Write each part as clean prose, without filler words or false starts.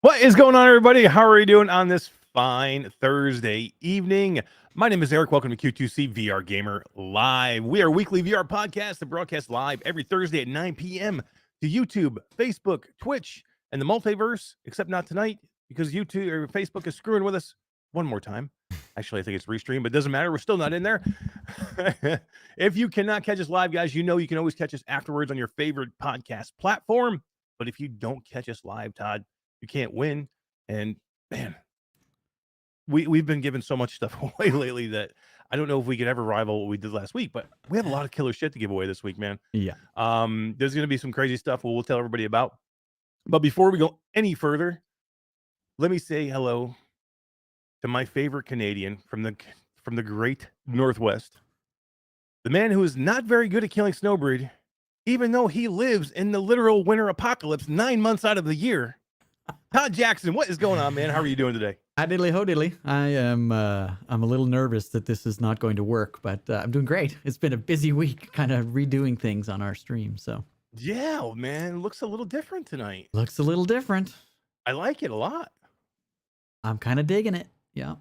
What is going on, everybody? How are you doing on this fine Thursday evening? My name is Eric. Welcome to Q2C VR Gamer Live. We are a weekly VR podcast that broadcasts live every Thursday at 9 p.m. to YouTube, Facebook, Twitch, and the multiverse, except not tonight because YouTube or Facebook is screwing with us one more time. Actually, I think it's restream, but it doesn't matter. We're still not in there. If you cannot catch us live, guys, you know you can always catch us afterwards on your favorite podcast platform. But if you don't catch us live, Todd, you can't win. And man, we've been giving so much stuff away lately that I don't know if we could ever rival what we did last week, but we have a lot of killer shit to give away this week, man. Yeah. There's going to be some crazy stuff we'll tell everybody about. But before we go any further, let me say hello to my favorite Canadian from the great Northwest. The man who is not very good at killing snowbird, even though he lives in the literal winter apocalypse 9 months out of the year. Todd Jackson, what is going on, man? How are you doing today? Hi diddly ho diddly. I'm a little nervous that this is not going to work, but I'm doing great. It's been a busy week, kind of redoing things on our stream. So yeah, man, it looks a little different tonight. Looks a little different. I like it a lot. I'm kind of digging it. Yeah.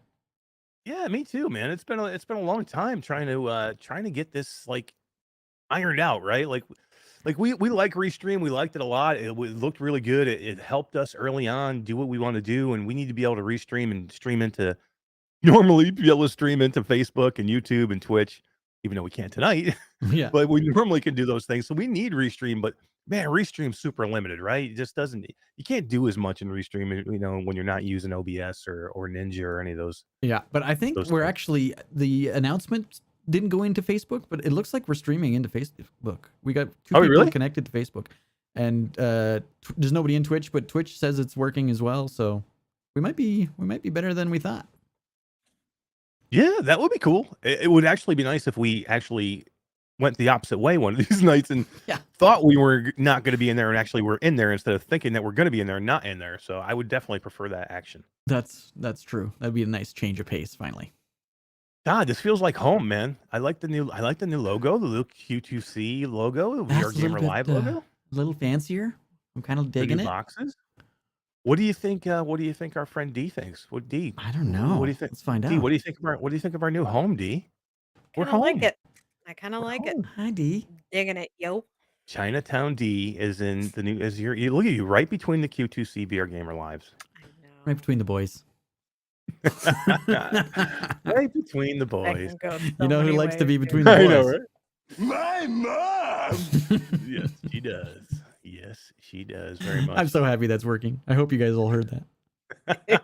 Yeah, me too, man. It's been a long time trying to get this like ironed out, right? Like we like Restream. We liked it a lot. It looked really good. It helped us early on do what we want to do, and we need to be able to restream and stream into normally be able to stream into Facebook and YouTube and Twitch, even though we can't tonight. Yeah. But we normally can do those things. So we need Restream, but man, Restream's super limited, right? It just doesn't. You can't do as much in Restream, you know, when you're not using OBS or Ninja or any of those. Yeah, but I think we're things. actually the announcement didn't go into Facebook, but it looks like we're streaming into Facebook. We got two people really? connected to Facebook, and there's nobody in Twitch, but Twitch says it's working as well. So we might be better than we thought. Yeah, that would be cool. It would actually be nice if we actually went the opposite way one of these nights and thought we were not going to be in there and actually we're in there instead of thinking that we're going to be in there and not in there. So I would definitely prefer that action. That's true. That'd be a nice change of pace finally. God, this feels like home, man. I like the new logo, the little Q2C logo, the VR Gamer Live logo. A little fancier. I'm kind of digging it. Boxes. What do you think? What do you think our friend D thinks? What D? I don't know. What do you think? Let's find D, out. what do you think of our new home, D? We're home. Like it. I kind of like it. Hi, D. Digging it, yo. Chinatown D is in the new. You look at you right between the Q2C VR Gamer Lives. I know. Right between the boys. Right between the boys. You know who likes to be between the boys? I know, right? My mom. Yes, she does. Yes, she does very much. I'm so happy that's working. I hope you guys all heard that.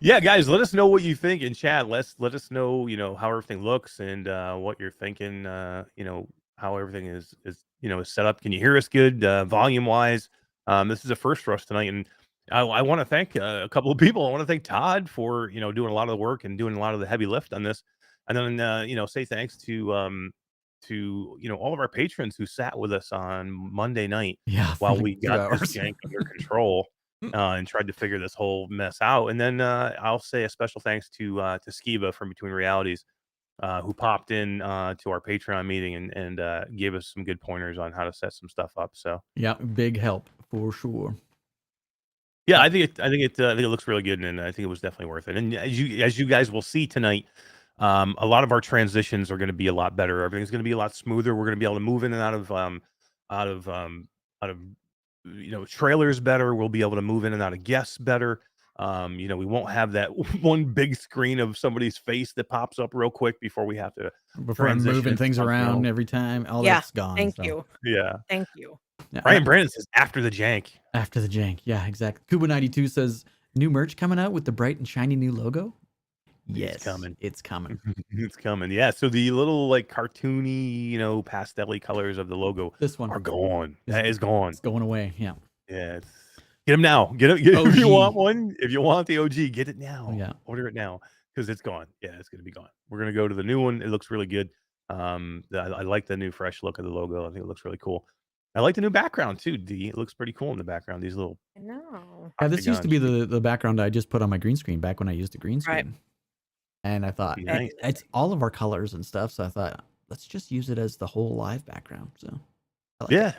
Yeah, guys, let us know what you think in chat. Let us know, you know, how everything looks and what you're thinking. You know, how everything is set up. Can you hear us good, volume wise? This is a first for us tonight, and I want to thank a couple of people. I want to thank Todd for doing a lot of the work and doing a lot of the heavy lift on this, and then say thanks to all of our patrons who sat with us on Monday night while we got this jank under control and tried to figure this whole mess out. And then I'll say a special thanks to Skiva from Between Realities, who popped in to our Patreon meeting and gave us some good pointers on how to set some stuff up. So yeah, big help for sure. Yeah, I think it looks really good, and I think it was definitely worth it. And as you guys will see tonight, a lot of our transitions are going to be a lot better. Everything's going to be a lot smoother. We're going to be able to move in and out of trailers better. We'll be able to move in and out of guests better. We won't have that one big screen of somebody's face that pops up real quick before we have to I'm moving things around every time. All that's gone. Thank you. Yeah. Thank you. Ryan Brandon says after the jank. After the jank. Yeah, exactly. Kuba92 says new merch coming out with the bright and shiny new logo. Yes, it's coming. It's coming. It's coming. Yeah. So the little like cartoony, pastel-y colors of the logo are gone. That is gone. It's going away. Yeah. Yeah. Get them now. Get it. If you want one, if you want the OG, get it now. Yeah. Order it now because it's gone. Yeah, it's gonna be gone. We're gonna go to the new one. It looks really good. I like the new fresh look of the logo. I think it looks really cool. I like the new background too, D. It looks pretty cool in the background. These little. I know. Yeah, this used to be the background I just put on my green screen back when I used a green screen. Right. And I thought it's all of our colors and stuff. So I thought let's just use it as the whole live background. So I like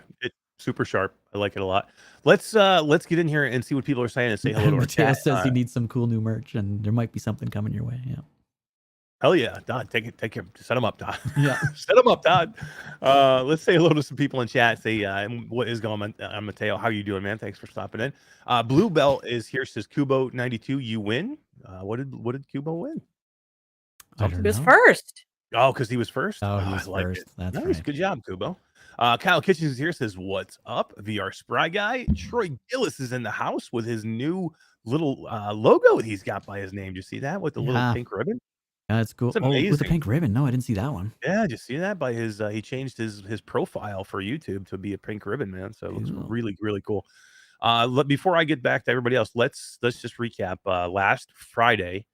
Super sharp. I like it a lot. Let's get in here and see what people are saying and say hello to our Mateo chat. says he needs some cool new merch, and there might be something coming your way. Yeah. Hell yeah, Todd, take care. Set them up, Todd. Yeah. Set them up, Todd. Let's say hello to some people in chat. Say what is going on, Mateo? How you doing, man? Thanks for stopping in. Blue Belt is here. Says Kubo 92. You win. What did Kubo win? I He don't was know. first. Oh, because he was first. Oh, he I was like first. it. That's Nice. right. Good job, Kubo. Kyle Kitchens is here. Says what's up, VR Spry Guy. Troy Gillis is in the house with his new little logo that he's got by his name. Do you see that with the little Yeah. pink ribbon? Yeah, that's cool. It's Oh, with a amazing. pink ribbon. No, I didn't see that one. Yeah, did you see that? By his he changed his profile for YouTube to be a pink ribbon, man. So it looks Cool. really, really cool. Before I get back to everybody else, let's just recap. Last Friday,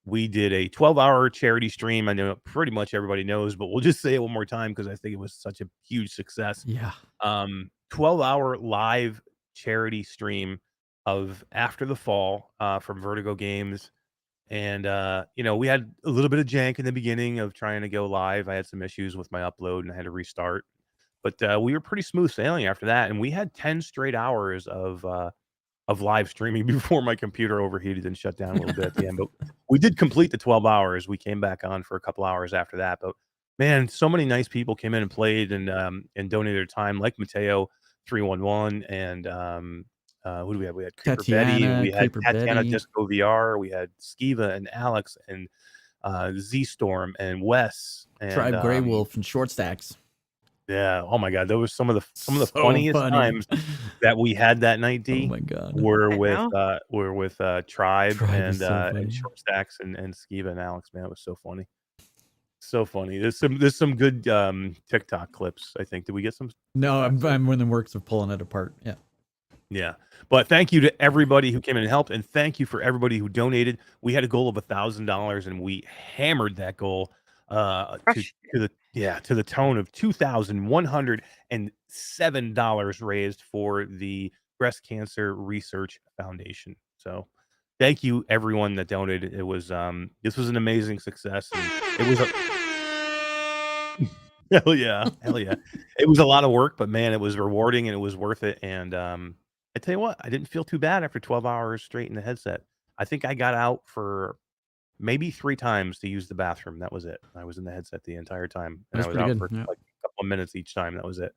we did a 12-hour charity stream. I know pretty much everybody knows, but we'll just say it one more time because I think it was such a huge success. Yeah. 12-hour live charity stream of After the Fall from Vertigo Games. And, we had a little bit of jank in the beginning of trying to go live. I had some issues with my upload and I had to restart. But we were pretty smooth sailing after that. And we had 10 straight hours of live streaming before my computer overheated and shut down a little bit at the end. But we did complete the 12 hours. We came back on for a couple hours after that. But, man, so many nice people came in and played and donated their time, like Mateo 311 and who do we have? We had Creeper Betty, Tatiana, we had Creeper Tatiana Betty. Disco VR, we had Skiva and Alex and Z Storm and Wes and Tribe Grey Wolf and Short Stacks. yeah. Oh my God, there was some of the So funniest funny. times that we had that night. Oh D my God. were I with know. Tribe Tribe and is so funny. and Short Stacks and Skiva and Alex. Man, it was so funny. So funny. There's some good TikTok clips. I think. Did we get some? No, I'm in the works of pulling it apart. Yeah. Yeah. But thank you to everybody who came in and helped. And thank you for everybody who donated. We had a goal of $1,000 and we hammered that goal to Crush. the tone of $2,107 raised for the Breast Cancer Research Foundation. So thank you everyone that donated. It was this was an amazing success. And it was hell yeah. It was a lot of work, but man, it was rewarding and it was worth it. And I tell you what, I didn't feel too bad after 12 hours straight in the headset. I think I got out for maybe 3 times to use the bathroom. That was it. I was in the headset the entire time, and That's I was pretty out good. for Yeah. like a couple of minutes each time. That was it.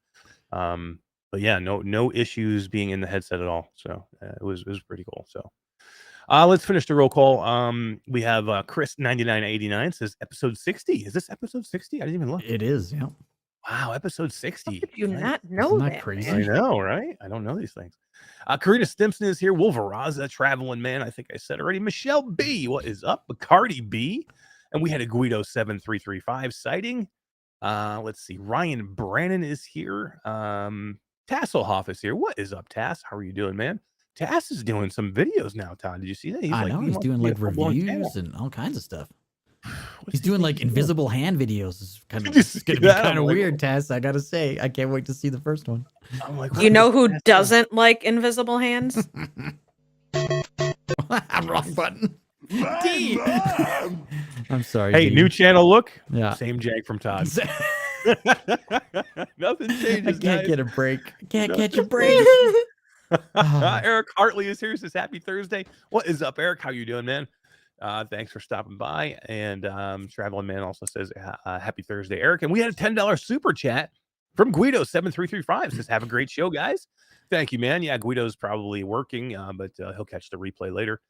But yeah, no issues being in the headset at all. So it was pretty cool. So let's finish the roll call. We have Chris 9989 says episode 60. Is this episode 60? I didn't even look. It is. Yeah. Wow, episode How 60. could you Nice. not know that that? crazy? I man? know, right? I don't know these things. Karina Stimson is here. Wolveraza, Traveling Man. I think I said already. Michelle B. What is up? Bacardi B. And we had a Guido 7335 sighting. Let's see. Ryan Brannon is here. Tasselhoff is here. What is up, Tass? How are you doing, man? Tass is doing some videos now, Todd. Did you see that? I know. He's doing like reviews and all kinds of stuff. He's doing like invisible hand videos. It's kind of Did you see gonna be that? kind I'm of like, weird, Tess. I gotta say, I can't wait to see the first one. I'm like, You know who Tass doesn't like invisible hands? Wrong button. My D. mom. I'm sorry. Hey, D. new channel look. Yeah. Same jag from Todd. Nothing changes. I can't guys. get a break. I can't No. catch a break. Oh. Eric Hartley is here. Says happy Thursday. What is up, Eric? How you doing, man? Thanks for stopping by. And Traveling Man also says happy Thursday, Eric. And we had a $10 super chat from Guido 7335. Says have a great show, guys. Thank you, man. Yeah, Guido's probably working, but he'll catch the replay later.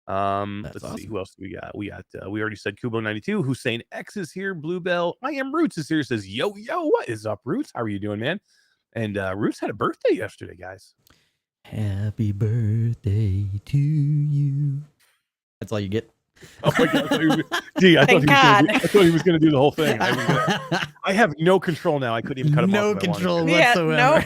Let's see who else do we got. We already said Kubo 92. Hussein X is here. Bluebell. I am Roots is here. Says yo, what is up, Roots? How are you doing, man? And Roots had a birthday yesterday, guys. Happy birthday to you. That's all you get. Oh my God! I thought he was going to do the whole thing. I have no control now. I couldn't even cut him No off. if I wanted control to. whatsoever.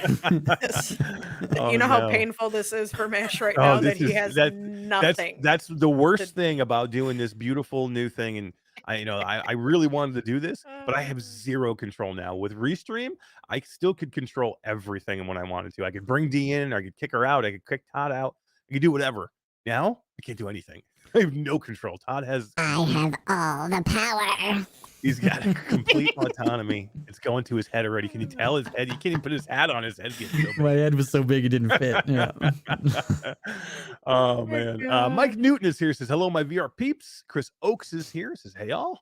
Oh, You know how no. painful this is for Mash right Oh, now this that he is- has that- nothing. That's the worst thing about doing this beautiful new thing. And I really wanted to do this, but I have zero control now. With Restream, I still could control everything when I wanted to. I could bring D in, I could kick her out, I could kick Todd out, I could do whatever. Now I can't do anything. I have no control. Todd has. I have all the power. He's got complete autonomy. It's going to his head already. Can you tell his head? He can't even put his hat on. His head getting so big. My head was so big it didn't fit. Yeah. Oh man. Mike Newton is here. Says hello, my VR peeps. Chris Oakes is here. Says hey y'all.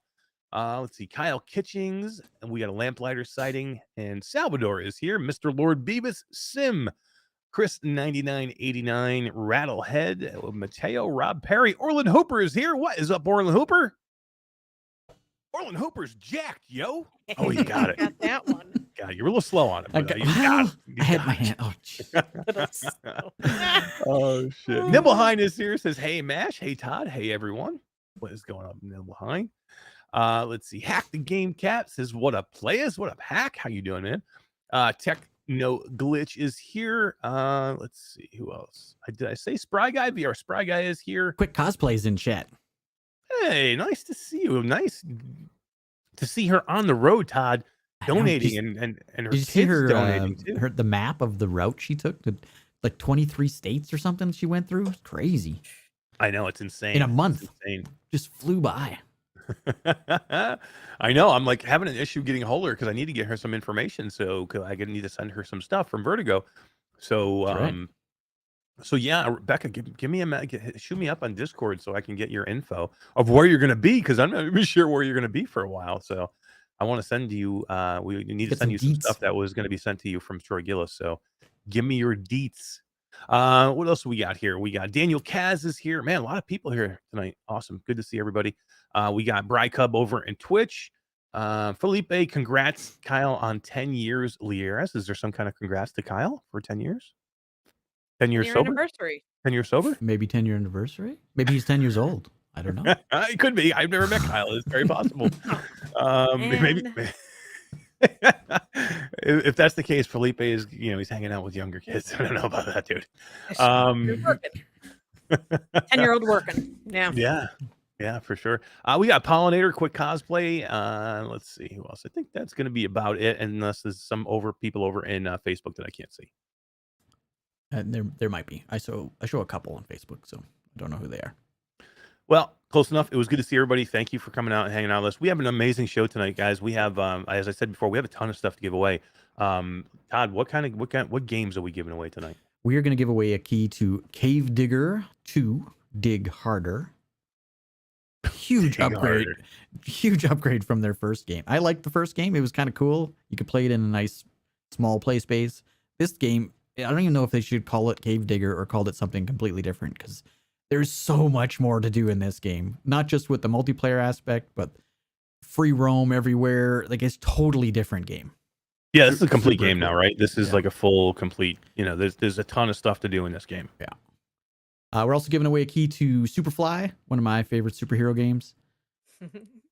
Let's see. Kyle Kitchings, and we got a lamplighter sighting, and Salvador is here. Mr. Lord Beavis Sim. Chris 9989 Rattlehead. Mateo Rob Perry. Orland Hooper is here. What is up, Orland Hooper? Orland Hooper's jacked, yo. Oh, you got it. Got that one. God, you're a little slow on it. I, But, got, you got it. You I had got my it. hand. Oh, jeez. Oh shit. Nibblehine is here. Says, hey Mash, hey Todd, hey everyone. What is going on, Nibblehine? Let's see. Hack the Game Cat says, what up, players? What up, Hack? How you doing, man? Techno Glitch is here. Let's see who else. Did I say Spry Guy? VR Spry Guy is here. Quick cosplays in chat. Hey, nice to see you. Nice to see her on the road, Todd, I know, donating did and her Did you kids see her, donating too. the map of the route she took? Like 23 states or something she went through? It's crazy. I know, it's insane. In a month. It's insane. Just flew by. I know. I'm like having an issue getting a hold of her because I need to get her some information. So I need to send her some stuff from Vertigo. So, Right. so yeah, Rebecca, give me shoot me up on Discord so I can get your info of where you're going to be, because I'm not even sure where you're going to be for a while. So I want to send you. We need to Get send some you some deets. stuff that was going to be sent to you from Troy Gillis. So give me your deets. What else we got here? We got Daniel Kaz is here. Man, a lot of people here tonight. Awesome. Good to see everybody. We got Bry Cub over in Twitch. Felipe, congrats, Kyle, on 10 years. Lieras, is there some kind of congrats to Kyle for 10 years? 10 years Your sober? anniversary. 10 years sober? Maybe 10-year anniversary? Maybe he's 10 years old. I don't know. It could be. I've never met Kyle. It's very possible. Maybe. If that's the case, Felipe is, he's hanging out with younger kids. I don't know about that, dude. You're working. 10-year-old working. Yeah. Yeah, for sure. We got Pollinator, quick cosplay. Let's see who else. I think that's going to be about it, unless there's some people over in Facebook that I can't see. There might be. I show a couple on Facebook, so I don't know who they are. Well, close enough. It was good to see everybody. Thank you for coming out and hanging out with us. We have an amazing show tonight, guys. We have, as I said before, we have a ton of stuff to give away. Todd, what games are we giving away tonight? We are going to give away a key to Cave Digger 2 Dig Harder. Huge Dig upgrade. harder. Huge upgrade from their first game. I liked the first game. It was kind of cool. You could play it in a nice small play space. This game, I don't even know if they should call it Cave Digger or called it something completely different, because there's so much more to do in this game. Not just with the multiplayer aspect, but free roam everywhere. Like, it's totally different game. Yeah, this is a complete Super game now, cool. right? This is Yeah. like a full, complete, there's a ton of stuff to do in this game. We're also giving away a key to Superfly, one of my favorite superhero games.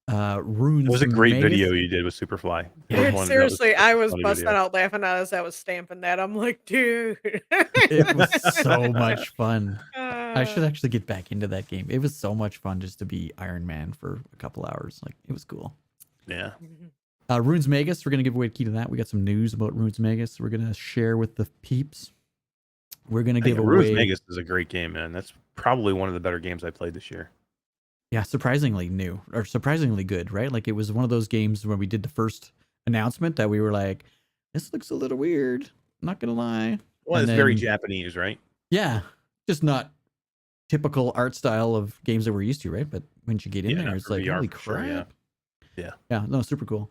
Runes. It was a great Magus. video you did with Superfly. That was Dude, one- that seriously, I was funny busting video. out laughing as I was stamping that. I'm like, dude. It was so much fun. I should Uh, actually get back into that game. It was so much fun just to be Iron Man for a couple hours. Like, it was cool. Yeah. Runes Magus, we're going to give away a key to that. We got some news about Runes Magus we're going to share with the peeps. We're going to give Runes away... Magus is a great game, man. That's probably one of the better games I played this year. Yeah, surprisingly new or surprisingly good, right? Like, it was one of those games when we did the first announcement that we were like, this looks a little weird. Not going to lie. Well, And it's very then- Japanese, right? Yeah, just not typical art style of games that we're used to, right? But when you get in Yeah, there, not it's for like, VR holy for sure, crap. yeah. Yeah, no, super cool.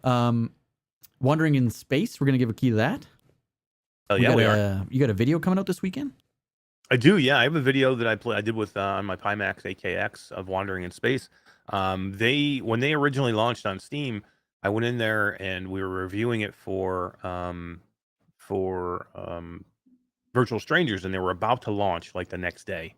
Wandering in Space, we're going to give a key to that. Oh yeah, we are. You got a video coming out this weekend? I do, yeah. I have a video that I did with on my Pimax AKX of Wandering in Space. When they originally launched on Steam, I went in there and we were reviewing it for Virtual Strangers, and they were about to launch like the next day.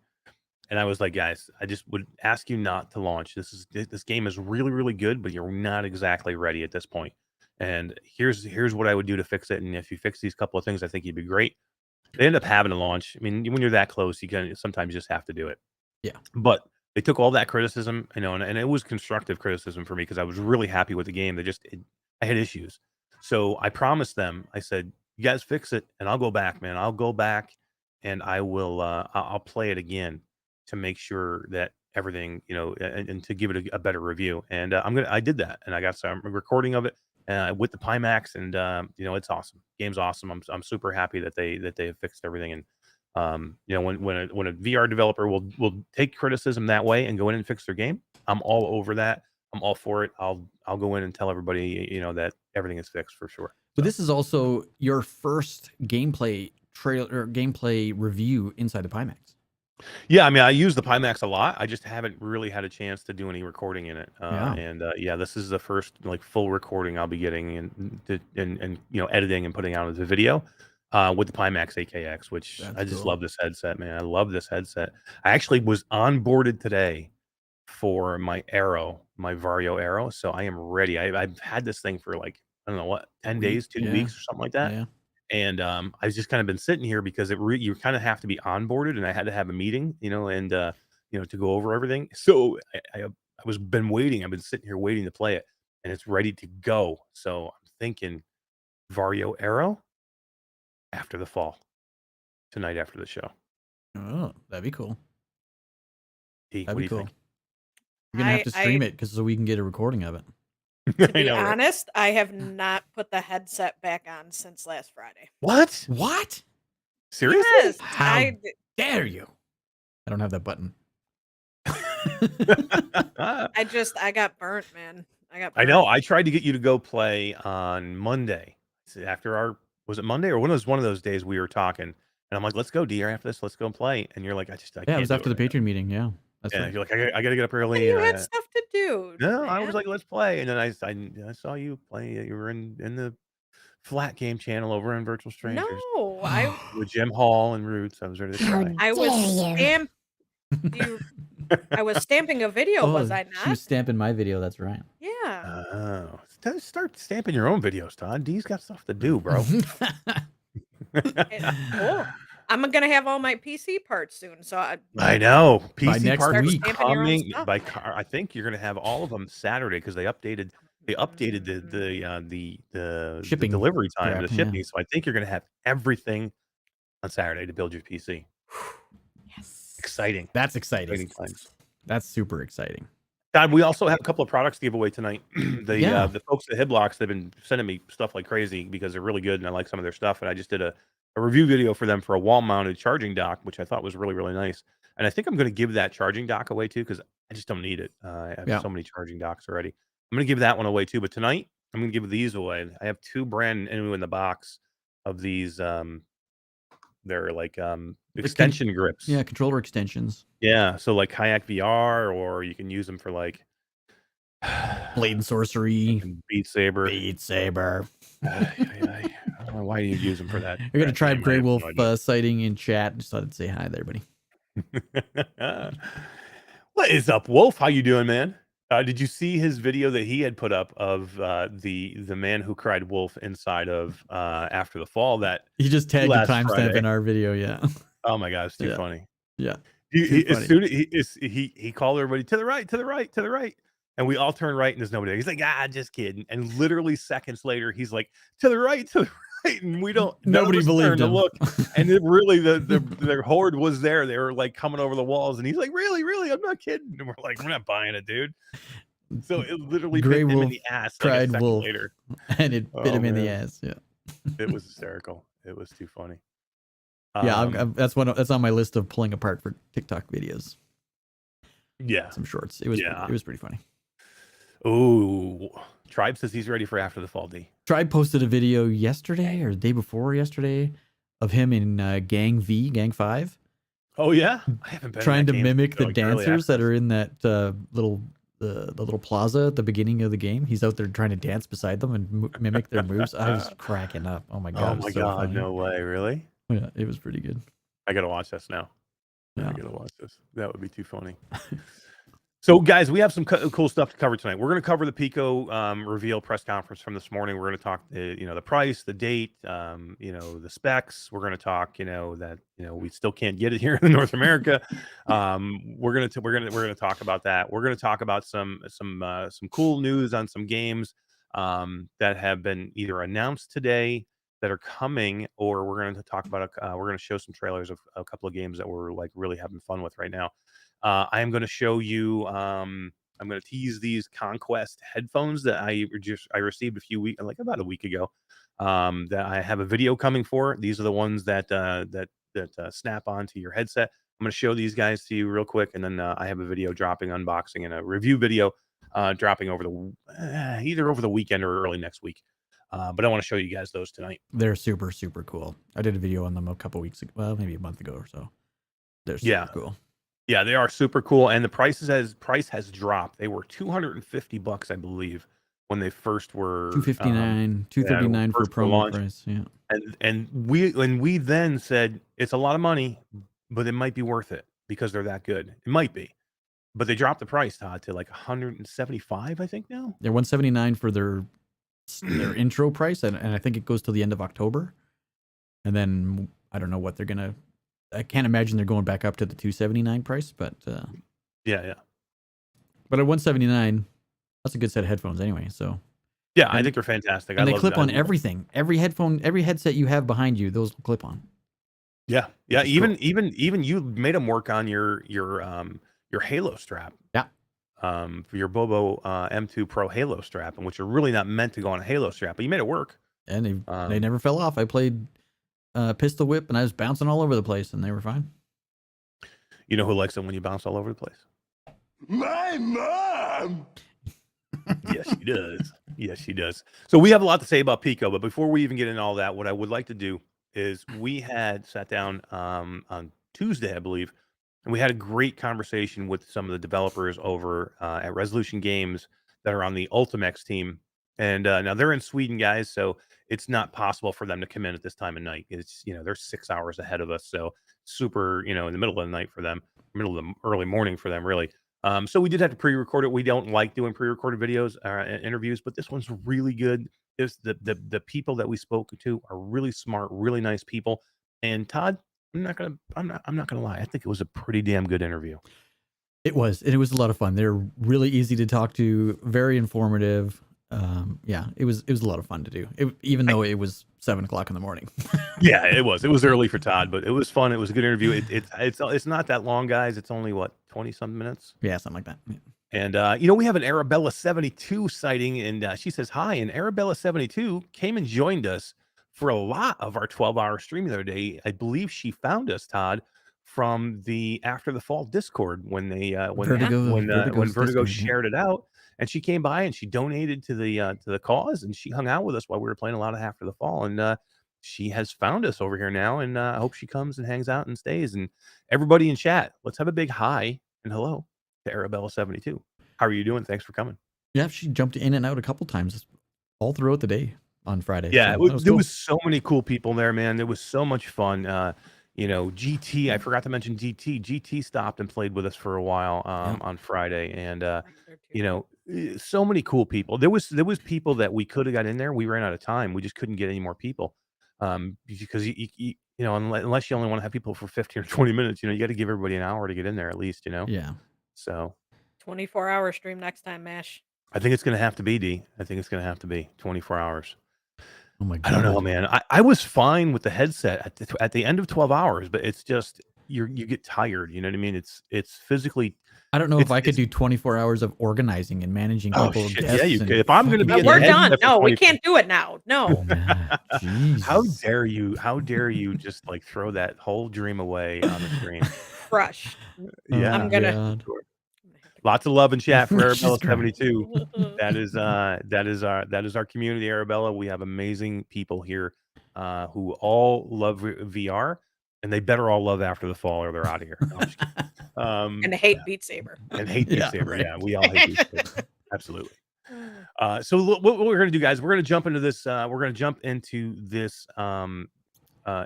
And I was like, guys, I just would ask you not to launch. This game is really, really good, but you're not exactly ready at this point. And here's what I would do to fix it. And if you fix these couple of things, I think you'd be great. They end up having a launch. I mean, when you're that close, you can sometimes just have to do it. Yeah. But they took all that criticism, and it was constructive criticism for me because I was really happy with the game. I had issues. So I promised them, I said, you guys fix it and I'll go back, man. I'll go back and I will, I'll play it again. to make sure that everything, and to give it a better review. And I did that, and I got some recording of it with the Pimax, and it's awesome. Game's awesome. I'm super happy that they have fixed everything. And when a VR developer will take criticism that way and go in and fix their game, I'm all over that. I'm all for it. I'll go in and tell everybody, that everything is fixed for sure. But this is also your first gameplay trailer or gameplay review inside the Pimax. Yeah, I mean, I use the Pimax a lot. I just haven't really had a chance to do any recording in it. And this is the first like full recording I'll be getting and editing and putting out as a video with the Pimax AKX, which I just love this headset, man. I love this headset. I actually was onboarded today for my Arrow, my Vario Arrow, so I am ready. I've had this thing for like, I don't know what, 10 days, 2 weeks or something like that. Yeah. And I've just kind of been sitting here because you kind of have to be onboarded, and I had to have a meeting, and to go over everything. So I was been waiting. I've been sitting here waiting to play it, and it's ready to go. So I'm thinking Vario Arrow after the fall, tonight after the show. Oh, that'd be cool. That'd be cool. Think? You're gonna have to stream it so we can get a recording of it. To be honest, I have not put the headset back on since last Friday. What? Seriously? Yes, How dare you? I don't have that button. I got burnt, man. I know. I tried to get you to go play on Monday. After was it Monday or when it was one of those days we were talking? And I'm like, let's go, DR, after this, let's go and play. And you're like, I can't. It was after the Patreon meeting. Yeah. That's right. You're like, I got to get up early. You had stuff to do. No, man. I was like, let's play. And then I saw you play. You were in the Flat Game channel over in Virtual Strangers. No, with Jim Hall and Roots. I was ready to cry. I was stamping a video, was I not? She was stamping my video. That's right. Yeah. Start stamping your own videos, Todd. D's got stuff to do, bro. Cool. I'm gonna have all my PC parts soon, so I know PC next parts week coming by car. I think you're gonna have all of them Saturday because they updated the shipping delivery time, the shipping. So I think you're gonna have everything on Saturday to build your PC. Yes, exciting. That's exciting. That's super exciting. Todd, we also have a couple of products to give away tonight. The folks at Hibloks, they've been sending me stuff like crazy because they're really good and I like some of their stuff. And I just did a review video for them for a wall-mounted charging dock, which I thought was really, really nice. And I think I'm going to give that charging dock away too because I just don't need it. I have so many charging docks already. I'm going to give that one away too. But tonight, I'm going to give these away. I have 2 brand new in the box of these. They're like extension grips. Yeah, controller extensions. Yeah, so like Kayak VR, or you can use them for like Blade and Sorcery, Beat Saber. I don't know why you use them for that. We're gonna try Grey Wolf sighting in chat. Just thought I'd say hi to everybody. What is up, Wolf? How you doing, man? Did you see his video that he had put up of the man who cried wolf inside of After the Fall? That he just tagged the timestamp in our video. Yeah. Oh my God, it's too funny. Yeah. As soon as he called everybody to the right, to the right, to the right. And we all turn right and there's nobody there. He's like, just kidding. And literally seconds later, he's like, to the right, to the right. And we don't, nobody believed him. To look. And it really, the horde was there. They were like coming over the walls. And he's like, really? I'm not kidding. And we're like, we're not buying it, dude. So it literally bit him in the ass like a second later. And it bit him in the ass. Yeah. It was hysterical. It was too funny. Yeah, that's on my list of pulling apart for TikTok videos. Yeah. Some shorts. It was pretty funny. Oh, Tribe says he's ready for After the Fall D. Tribe posted a video yesterday or the day before yesterday of him in Gang 5. Oh yeah, I haven't been trying to mimic the dancers that are in that little plaza at the beginning of the game. He's out there trying to dance beside them and mimic their moves. I was cracking up. Oh my God. Oh my God. Funny. No way. Really? Yeah, it was pretty good. I gotta watch this now. Yeah. I gotta watch this. That would be too funny. So, guys, we have some cool stuff to cover tonight. We're going to cover the Pico reveal press conference from this morning. We're going to talk, the price, the date, the specs. We're going to talk, that we still can't get it here in North America. We're going to talk about that. We're going to talk about some cool news on some games that have been either announced today that are coming, or we're going to talk about. We're going to show some trailers of a couple of games that we're like really having fun with right now. I am going to show you. I'm going to tease these Conquest headphones that I received about a week ago. That I have a video coming for. These are the ones that snap onto your headset. I'm going to show these guys to you real quick, and then I have a video dropping, unboxing, and a review video dropping either over the weekend or early next week. But I want to show you guys those tonight. They're super, super cool. I did a video on them a couple weeks ago, well, maybe a month ago or so. They're super cool. Yeah, they are super cool, and the price has dropped. They were $250, I believe, when they first were $259, $239 for promo price. Yeah, and we then said it's a lot of money, but it might be worth it because they're that good. It might be, but they dropped the price, Todd, to like $175, I think now. They're $179 for their intro price, and I think it goes till the end of October. And then I don't know what they're gonna. I can't imagine they're going back up to the $279 price, but yeah. But at $179, that's a good set of headphones anyway. So yeah, I think they're fantastic. And they clip on everything. Every headphone, every headset you have behind you, those clip on. Yeah. Even you made them work on your Halo strap. Yeah. For your Bobo M2 Pro Halo strap, and which are really not meant to go on a Halo strap, but you made it work. And they never fell off. I played pistol whip, and I was bouncing all over the place, and they were fine. You know who likes them when you bounce all over the place? My mom. Yes, she does. Yes, she does. So we have a lot to say about Pico, but before we even get into all that, what I would like to do is we had sat down on Tuesday, I believe, and we had a great conversation with some of the developers over at Resolution Games that are on the Ultimechs team. And now they're in Sweden, guys, so it's not possible for them to come in at this time of night. It's, they're 6 hours ahead of us, so super, in the middle of the night for them, middle of the early morning for them, really. So we did have to pre-record it. We don't like doing pre-recorded videos and interviews, but this one's really good. The people that we spoke to are really smart, really nice people. And Todd, I'm not gonna lie. I think it was a pretty damn good interview. It was a lot of fun. They're really easy to talk to, very informative. Yeah, it was a lot of fun to do, even though it was 7 o'clock in the morning. Yeah, it was early for Todd, but it was fun. It was a good interview. It's not that long, guys. It's only 20 some minutes. Yeah, something like that. Yeah. And we have an Arabella 72 sighting, and she says hi. And Arabella 72 came and joined us for a lot of our 12-hour stream the other day. I believe she found us, Todd, from the After the Fall Discord when Vertigo shared it out. And she came by and she donated to the cause, and she hung out with us while we were playing a lot of After the Fall. And she has found us over here now, and I hope she comes and hangs out and stays. And everybody in chat, let's have a big hi and hello to Arabella 72. How are you doing? Thanks for coming. Yeah, she jumped in and out a couple times all throughout the day on Friday. Yeah, so there was so many cool people there, man. There was so much fun. GT, I forgot to mention GT. GT stopped and played with us for a while on Friday, and so many cool people. There was people that we could have got in there. We ran out of time. We just couldn't get any more people because you unless you only want to have people for 15 or 20 minutes, you got to give everybody an hour to get in there at least. Yeah. So 24-hour stream next time, Mash. I think it's gonna have to be D. I think it's gonna have to be 24 hours. Oh my God. I don't know, man. I was fine with the headset at the end of 12 hours, but it's just you get tired. You know what I mean? It's physically. I don't know if I could do 24 hours of organizing and managing people. Yeah, you could. If I'm going to be, we're done. No, we can't do it now. No. Oh, how dare you just like throw that whole dream away on the screen? Crushed. Yeah, I'm gonna. Lots of love in chat for Arabella 72. That is our community, Arabella. We have amazing people here who all love VR, and they better all love After the Fall or they're out of here. And hate Beat Saber. And hate Beat Saber. Right. Yeah, we all hate Beat Saber. Absolutely. So what we're going to do, guys, we're going to jump into this.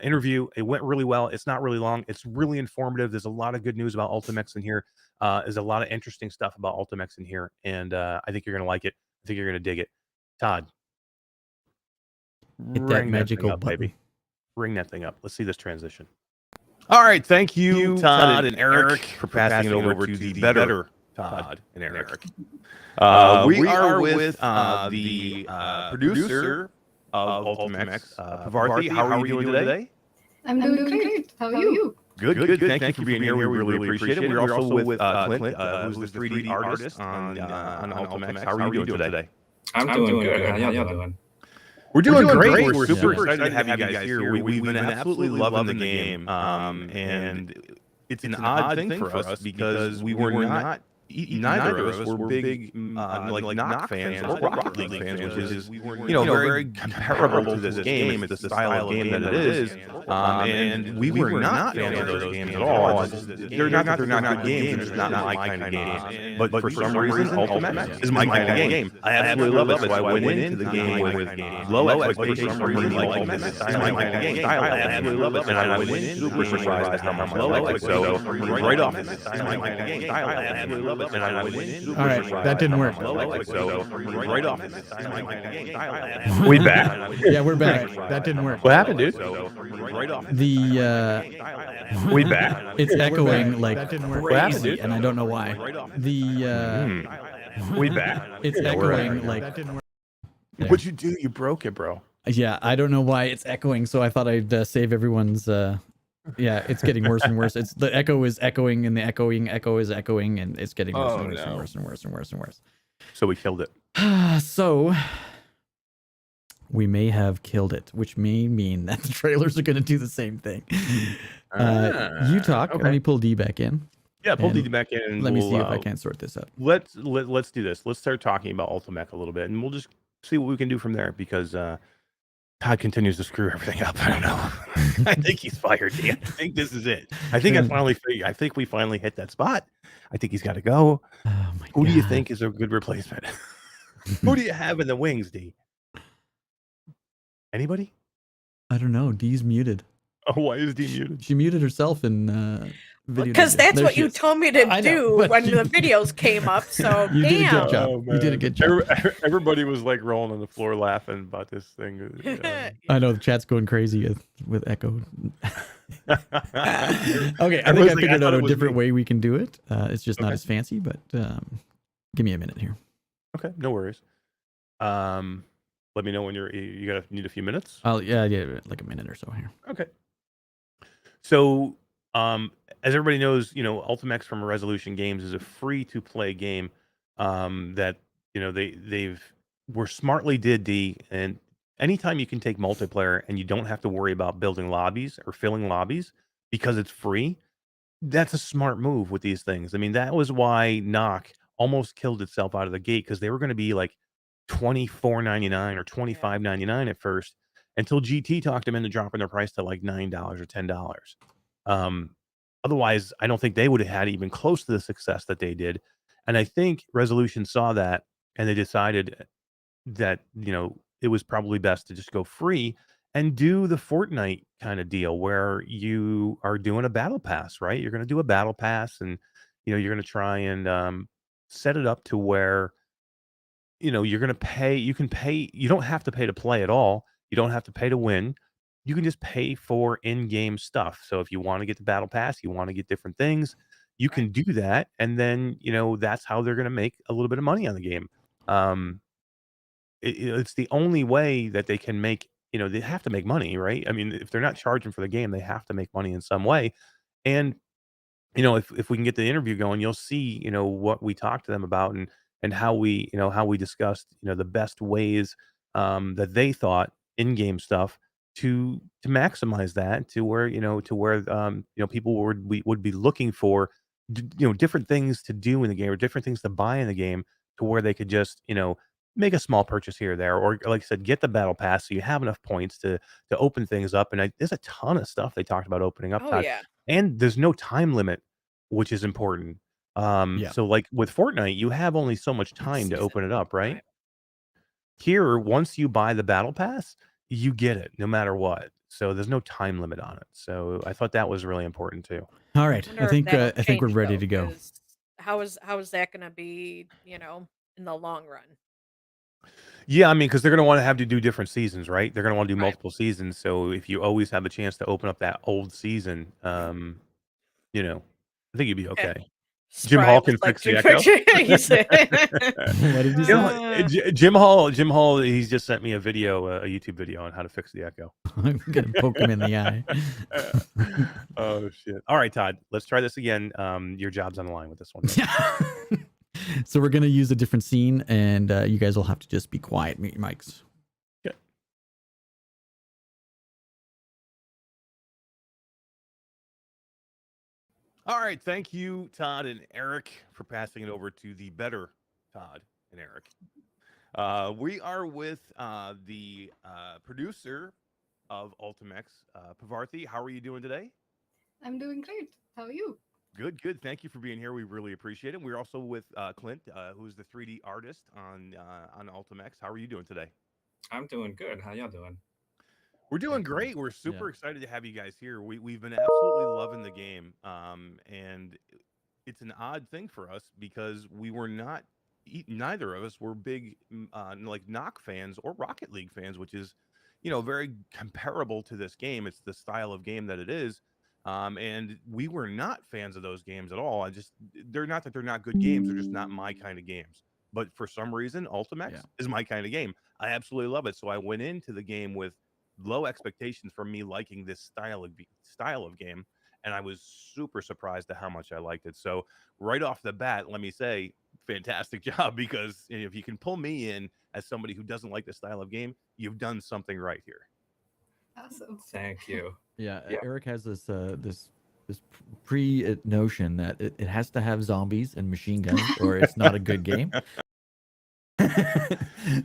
Interview. It went really well. It's not really long. It's really informative. There's a lot of good news about Ultimechs in here. There's a lot of interesting stuff about Ultimechs in here, and I think you're going to like it. I think you're going to dig it. Todd, hit that magical up, baby. Ring that thing up. Let's see this transition. All right. Thank you, Todd and Eric, for passing it over to the better Todd and Eric. We are with the producer of Ultimechs. Pavarthi, how are you doing today? I'm doing great. How are you? Good. Thank you for being here. We really appreciate it. We're also with Clint, who's the 3D artist on Ultimechs. How are you doing today? I'm doing good. How y'all doing? We're doing great. We're super excited to have you guys here. We've been absolutely loving the game, and it's an odd thing for us because we were not. Neither of us were big like knock fans or Rocket League fans, which is very comparable to this game. It's the style of game that it is, and we were not fans of those games at all. They're not good games. They're just not my kind of games. But for some reason, Ultimechs is my kind of game. I absolutely love it. So I went into the game with low expectations. For some reason, like Ultimechs is my kind of game. I absolutely love it, and I went in super surprised at how much low expectations. So right off, it's my kind of game. I absolutely love it. And I went in. All right, that didn't work. So right off. We back. Yeah, we're back. That didn't work. What happened, dude? The we back. It's echoing like crazy, and I don't know why. The we back. It's echoing like. What'd you do? You broke it, bro. Yeah, I don't know why it's echoing. So I thought I'd save everyone's. Yeah, it's getting worse and worse. It's the echo is echoing, and the echo is echoing, and it's getting worse and worse and worse and worse and worse and worse. So we killed it. So we may have killed it, which may mean that the trailers are going to do the same thing. You talk. Okay. Let me pull D back in. Yeah, pull D back in. And let me see if I can't sort this out. Let's do this. Let's start talking about Ultimech a little bit, and we'll just see what we can do from there because. Todd continues to screw everything up. I don't know. I think he's fired. I think this is it. I think we finally hit that spot. I think he's got to go. Oh my Who God. do you think is a good replacement? Who do you have in the wings, D? Anybody? I don't know. D's muted. Oh, why is D muted? She muted herself in video. Because that's There what she you is. told me to I know, do but when you- the videos came up. So You did a good damn. job. Oh, You did a man. good job. Everybody was like rolling on the floor laughing about this thing. I know the chat's going crazy with echo. Okay, I think was I like, figured I thought out it a was different me. way we can do it. It's just not Okay. as fancy, but give me a minute here. Okay, no worries. Let me know when you gotta need a few minutes. Yeah, like a minute or so here. Okay. So, as everybody knows, Ultimechs from Resolution Games is a free-to-play game that were smartly did and anytime you can take multiplayer and you don't have to worry about building lobbies or filling lobbies because it's free, that's a smart move with these things. I mean, that was why Knock almost killed itself out of the gate because they were going to be like $24.99 or $25.99 at first until GT talked them into dropping their price to like $9 or $10. Otherwise, I don't think they would have had even close to the success that they did. And I think Resolution saw that and they decided that, it was probably best to just go free and do the Fortnite kind of deal where you are doing a battle pass, right? You're going to do a battle pass and, you're going to try and set it up to where, you're going to pay. You can pay. You don't have to pay to play at all. You don't have to pay to win. You can just pay for in-game stuff. So if you want to get the battle pass, you want to get different things, you can do that. And then, that's how they're going to make a little bit of money on the game. It's the only way that they can make, they have to make money, right? I mean, if they're not charging for the game, they have to make money in some way. And, if we can get the interview going, you'll see, what we talked to them about and how we discussed, the best ways that they thought in-game stuff to maximize that to where, people would be looking for, different things to do in the game or different things to buy in the game to where they could just, make a small purchase here or there, or like I said, get the battle pass so you have enough points to open things up. And there's a ton of stuff they talked about opening up, Oh Todd. yeah. And there's no time limit, which is important. Yeah. So like with Fortnite, you have only so much time to open it up, right? Here, once you buy the battle pass, you get it no matter what. So there's no time limit on it. So I thought that was really important too. All right, Wonder I if think that'll I think we're change, ready though, to go. 'cause how is that going to be, in the long run? Yeah, I mean, because they're going to want to have to do different seasons, right? They're going to want to do Right. multiple seasons. So if you always have a chance to open up that old season, I think you'd be okay. Jim Hall can fix the echo. What did you say? Jim Hall. He's just sent me a video, a YouTube video on how to fix the echo. I'm gonna poke him in the eye. Oh shit! All right, Todd. Let's try this again. Your job's on the line with this one. So we're gonna use a different scene, and you guys will have to just be quiet. Mute your mics. Okay. All right. Thank you, Todd and Eric, for passing it over to the better Todd and Eric. We are with the producer of Ultimechs, Pavarthi. How are you doing today? I'm doing great. How are you? Good, good. Thank you for being here. We really appreciate it. We're also with Clint, who's the 3D artist on Ultimechs. How are you doing today? I'm doing good. How y'all doing? We're doing great. We're super excited to have you guys here. We've been absolutely loving the game, and it's an odd thing for us because we were not. Neither of us were big like knock fans or Rocket League fans, which is, very comparable to this game. It's the style of game that it is. And we were not fans of those games at all. They're not that they're not good games. They're just not my kind of games. But for some reason, Ultimechs is my kind of game. I absolutely love it. So I went into the game with low expectations from me liking this style of game. And I was super surprised at how much I liked it. So right off the bat, let me say, fantastic job, because if you can pull me in as somebody who doesn't like the style of game, you've done something right here. Awesome. Thank you. Yeah, Eric has this this pre-notion that it has to have zombies and machine guns, or it's not a good game.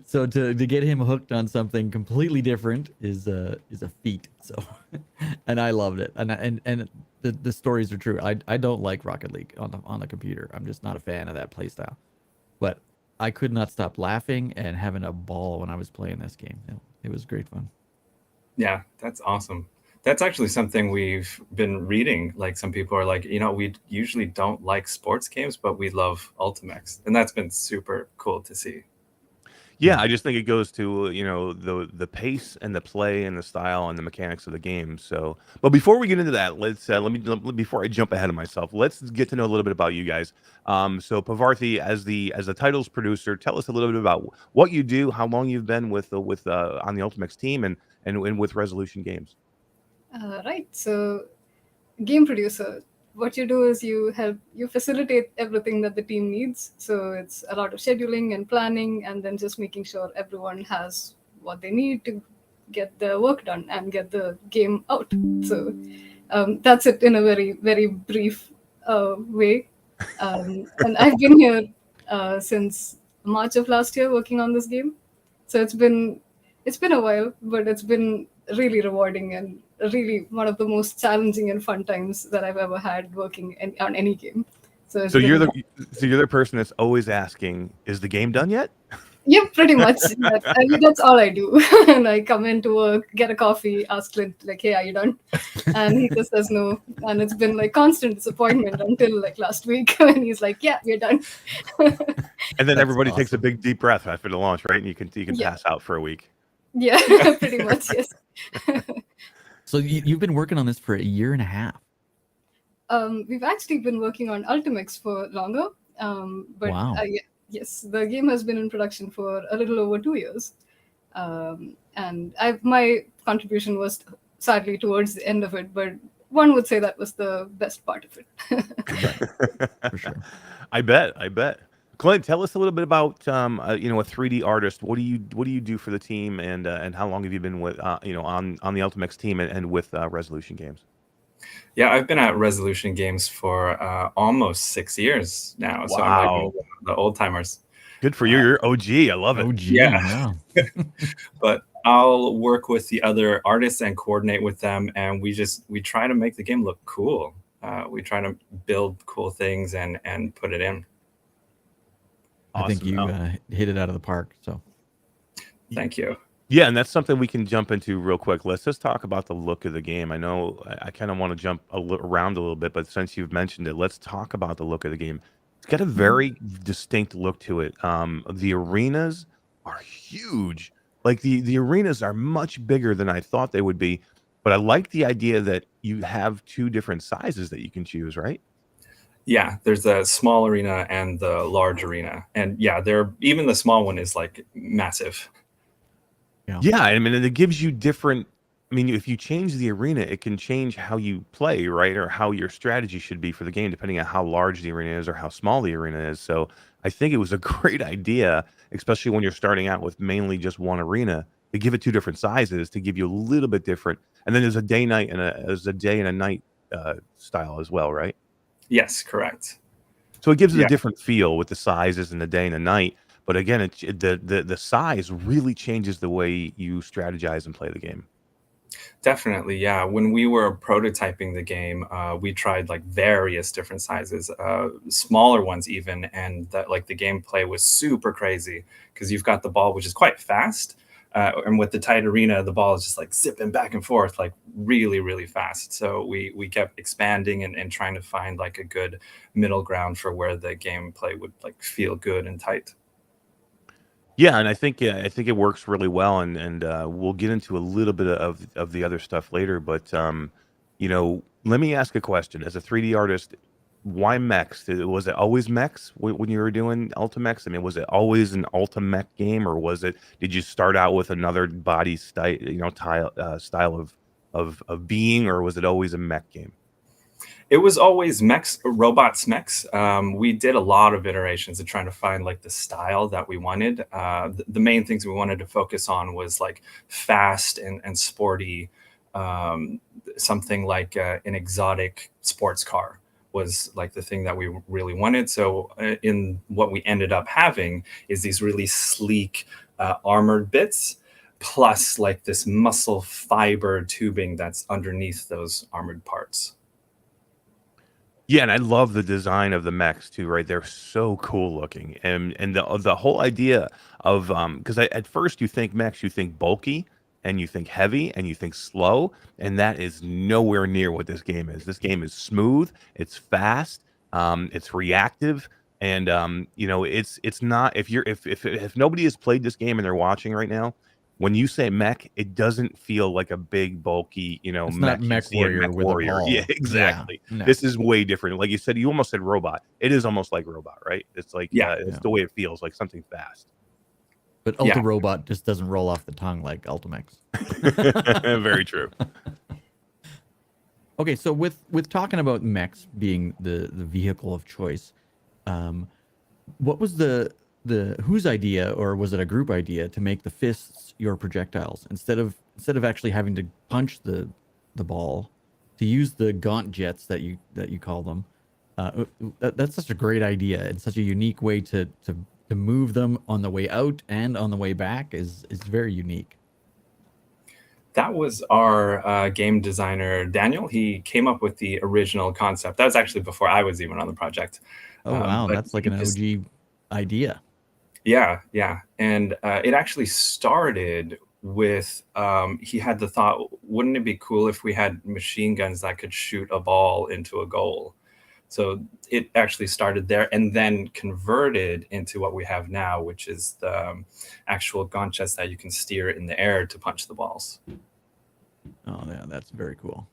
So to get him hooked on something completely different is a feat. So, and I loved it, and the stories are true. I don't like Rocket League on the computer. I'm just not a fan of that playstyle. But I could not stop laughing and having a ball when I was playing this game. It was great fun. Yeah, that's awesome. That's actually something we've been reading. Like, some people are like, we usually don't like sports games, but we love Ultimechs, and that's been super cool to see. Yeah, I just think it goes to the pace and the play and the style and the mechanics of the game. So, but before we get into that, let's before I jump ahead of myself, let's get to know a little bit about you guys. So Pavarthi, as the titles producer, tell us a little bit about what you do, how long you've been with on the Ultimechs team, and with Resolution Games. Right. So, game producer. What you do is you facilitate everything that the team needs. So it's a lot of scheduling and planning, and then just making sure everyone has what they need to get the work done and get the game out. So that's it in a very, very brief way. And I've been here since March of last year working on this game. So it's been a while, but it's been really rewarding and really one of the most challenging and fun times that I've ever had working on any game. So you're the person that's always asking, is the game done yet? Yeah, pretty much. That's all I do. And I come into work, get a coffee, ask Clint, like, hey, are you done? And he just says no. And it's been like constant disappointment until like last week when he's like, yeah, we're done. And then everybody takes a big deep breath after the launch, right? And you can pass out for a week. Yeah, pretty much, yes. So you've been working on this for 1.5 years. We've actually been working on Ultimechs for longer. But wow. Yes, the game has been in production for a little over 2 years. And my contribution was sadly towards the end of it, but one would say that was the best part of it. For sure. I bet. Clint, tell us a little bit about a 3D artist. What do you do for the team, and how long have you been with on the Ultimechs team and with Resolution Games? Yeah, I've been at Resolution Games for almost 6 years now. Wow. So I'm like the old timers. Good for you. You're OG. I love it. OG, yeah. But I'll work with the other artists and coordinate with them, and we try to make the game look cool. We try to build cool things and put it in. Awesome. I think you hit it out of the park. So, thank you. Yeah, and that's something we can jump into real quick. Let's just talk about the look of the game. I know I kind of want to jump around a little bit, but since you've mentioned it, let's talk about the look of the game. It's got a very distinct look to it. The arenas are huge. Like the arenas are much bigger than I thought they would be. But I like the idea that you have 2 different sizes that you can choose, right? Yeah, there's a small arena and the large arena, and yeah, even the small one is like massive. Yeah, I mean, and it gives you different. I mean, if you change the arena, it can change how you play, right, or how your strategy should be for the game, depending on how large the arena is or how small the arena is. So, I think it was a great idea, especially when you're starting out with mainly just one arena, to give it two different sizes to give you a little bit different. And then there's a day night and there's a day and a night style as well, right? Yes, correct. So it gives it a Yeah. different feel with the sizes and the day and the night. But again, the size really changes the way you strategize and play the game. Definitely, yeah. When we were prototyping the game, we tried like various different sizes, smaller ones even, and that like the gameplay was super crazy because you've got the ball, which is quite fast, and with the tight arena, the ball is just like zipping back and forth, like really, really fast. So we kept expanding and trying to find like a good middle ground for where the gameplay would like feel good and tight. Yeah, and I think it works really well, and we'll get into a little bit of the other stuff later. But let me ask a question. As a 3D artist, why mechs? Was it always mechs when you were doing Ultimechs? I mean, was it always an Ultimech game, or did you start out with another body style, style of being, or was it always a mech game? It was always mechs, robots, mechs. We did a lot of iterations of trying to find like the style that we wanted. The main things we wanted to focus on was like fast and sporty, something like an exotic sports car was like the thing that we really wanted. So in what we ended up having is these really sleek armored bits, plus like this muscle fiber tubing that's underneath those armored parts. Yeah, and I love the design of the mechs too, right? They're so cool looking, and the whole idea of because at first you think mechs, you think bulky, and you think heavy, and you think slow, and that is nowhere near what this game is. This game is smooth, it's fast, it's reactive, and it's not if nobody has played this game and they're watching right now. When you say mech, it doesn't feel like a big, bulky, It's mech not you Mech see in Warrior Mech with a Warrior. Yeah, ball. exactly. Yeah, no. This is way different. Like you said, you almost said robot. It is almost like robot, right? It's like Yeah. it's the way it feels, like something fast. But Yeah. Ultra Robot just doesn't roll off the tongue like Ultimechs. Very true. Okay, so with talking about mechs being the vehicle of choice, what was the whose idea, or was it a group idea, to make the fists your projectiles instead of actually having to punch the ball, to use the gaunt jets that you call them? That's such a great idea and such a unique way to move them on the way out and on the way back is very unique. That was our game designer, Daniel. He came up with the original concept. That was actually before I was even on the project. Oh, wow. But That's like he an just- OG idea. Yeah, yeah. And it actually started with he had the thought, wouldn't it be cool if we had machine guns that could shoot a ball into a goal? So it actually started there and then converted into what we have now, which is the actual gaunt jets that you can steer in the air to punch the balls. Oh, yeah, that's very cool.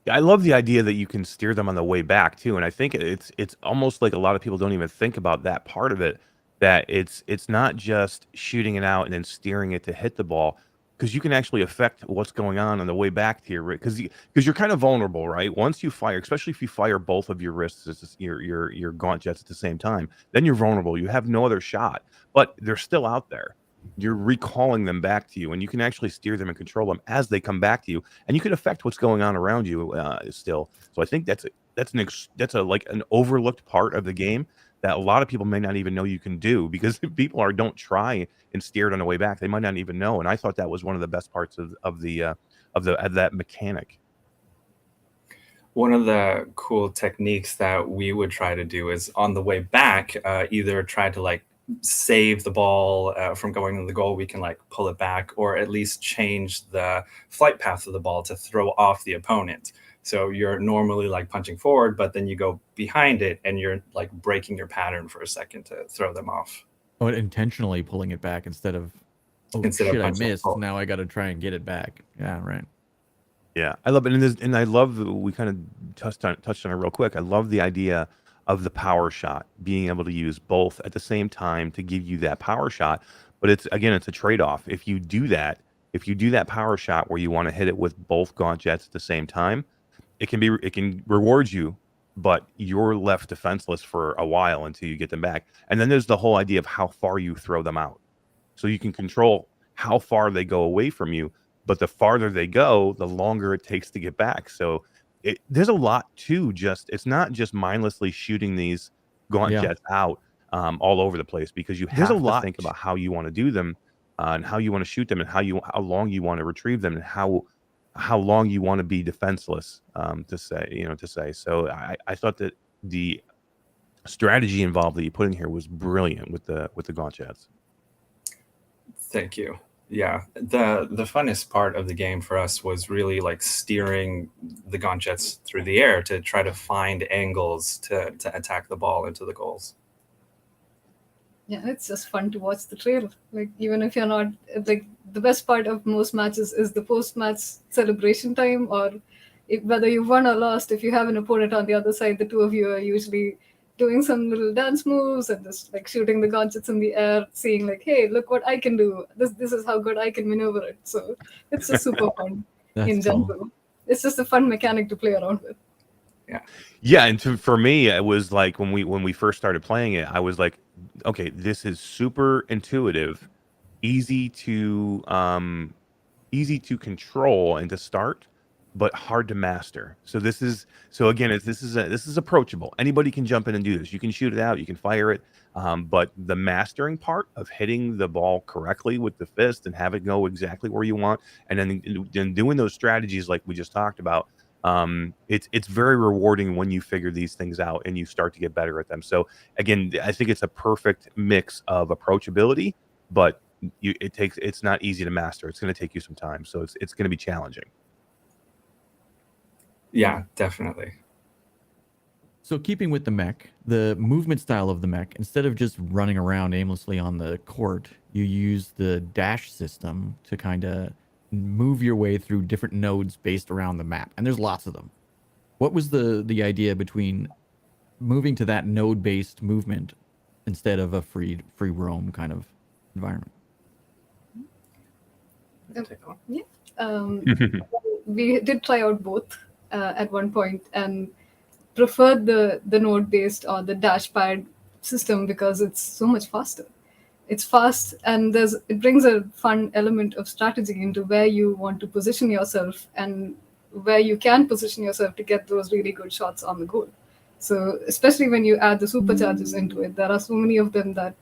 Yeah, I love the idea that you can steer them on the way back too, and I think it's almost like a lot of people don't even think about that part of it. That it's not just shooting it out and then steering it to hit the ball, because you can actually affect what's going on the way back to your wrist. Because you're kind of vulnerable, right? Once you fire, especially if you fire both of your wrists, your gaunt jets at the same time, then you're vulnerable. You have no other shot, but they're still out there. You're recalling them back to you, and you can actually steer them and control them as they come back to you, and you can affect what's going on around you still. So I think that's like an overlooked part of the game that a lot of people may not even know you can do, because if people don't try and steer it on the way back, they might not even know. And I thought that was one of the best parts of that mechanic. One of the cool techniques that we would try to do is on the way back, either try to like save the ball from going to the goal. We can like pull it back, or at least change the flight path of the ball to throw off the opponent. So you're normally like punching forward, but then you go behind it and you're like breaking your pattern for a second to throw them off. Oh, intentionally pulling it back instead of, oh Instead of shit, I punching missed. forward. Now I got to try and get it back. Yeah, right. Yeah, I love it, and I love we kind of touched on it real quick. I love the idea of the power shot, being able to use both at the same time to give you that power shot. But it's a trade-off. If you do that power shot where you want to hit it with both gaunt jets at the same time, it can reward you, but you're left defenseless for a while until you get them back. And then there's the whole idea of how far you throw them out. So you can control how far they go away from you, but the farther they go, the longer it takes to get back. So there's a lot to it's not just mindlessly shooting these gaunt jets out all over the place, because you have to think about how you want to do them and how you want to shoot them and how long you want to retrieve them and how long you want to be defenseless to say. So I thought that the strategy involved that you put in here was brilliant with the gaunt jets. Thank you. Yeah, the funnest part of the game for us was really like steering the gaunt jets through the air to try to find angles to attack the ball into the goals. Yeah, it's just fun to watch the trail. Like, even if you're not, like, the best part of most matches is the post-match celebration time, or whether you won or lost, if you have an opponent on the other side, the two of you are usually doing some little dance moves and just like shooting the gauntlets in the air, seeing like, hey, look what I can do. This is how good I can maneuver it. So it's just super fun in general. Cool. It's just a fun mechanic to play around with. Yeah, and for me, it was like when we first started playing it, I was like, okay, this is super intuitive, easy to control and to start, but hard to master. So this is approachable. Anybody can jump in and do this. You can shoot it out, you can fire it, but the mastering part of hitting the ball correctly with the fist and have it go exactly where you want, and then doing those strategies like we just talked about. It's very rewarding when you figure these things out and you start to get better at them. So again, I think it's a perfect mix of approachability, but it's not easy to master. It's going to take you some time, so it's going to be challenging. Yeah, definitely. So keeping with the mech, the movement style of the mech, instead of just running around aimlessly on the court, you use the dash system to kind of move your way through different nodes based around the map, and there's lots of them. What was the idea between moving to that node based movement instead of a free roam kind of environment? We did try out both at one point and preferred the node based or the dash pad system because it's so much faster. It's fast, and it brings a fun element of strategy into where you want to position yourself and where you can position yourself to get those really good shots on the goal. So especially when you add the supercharges into it, there are so many of them that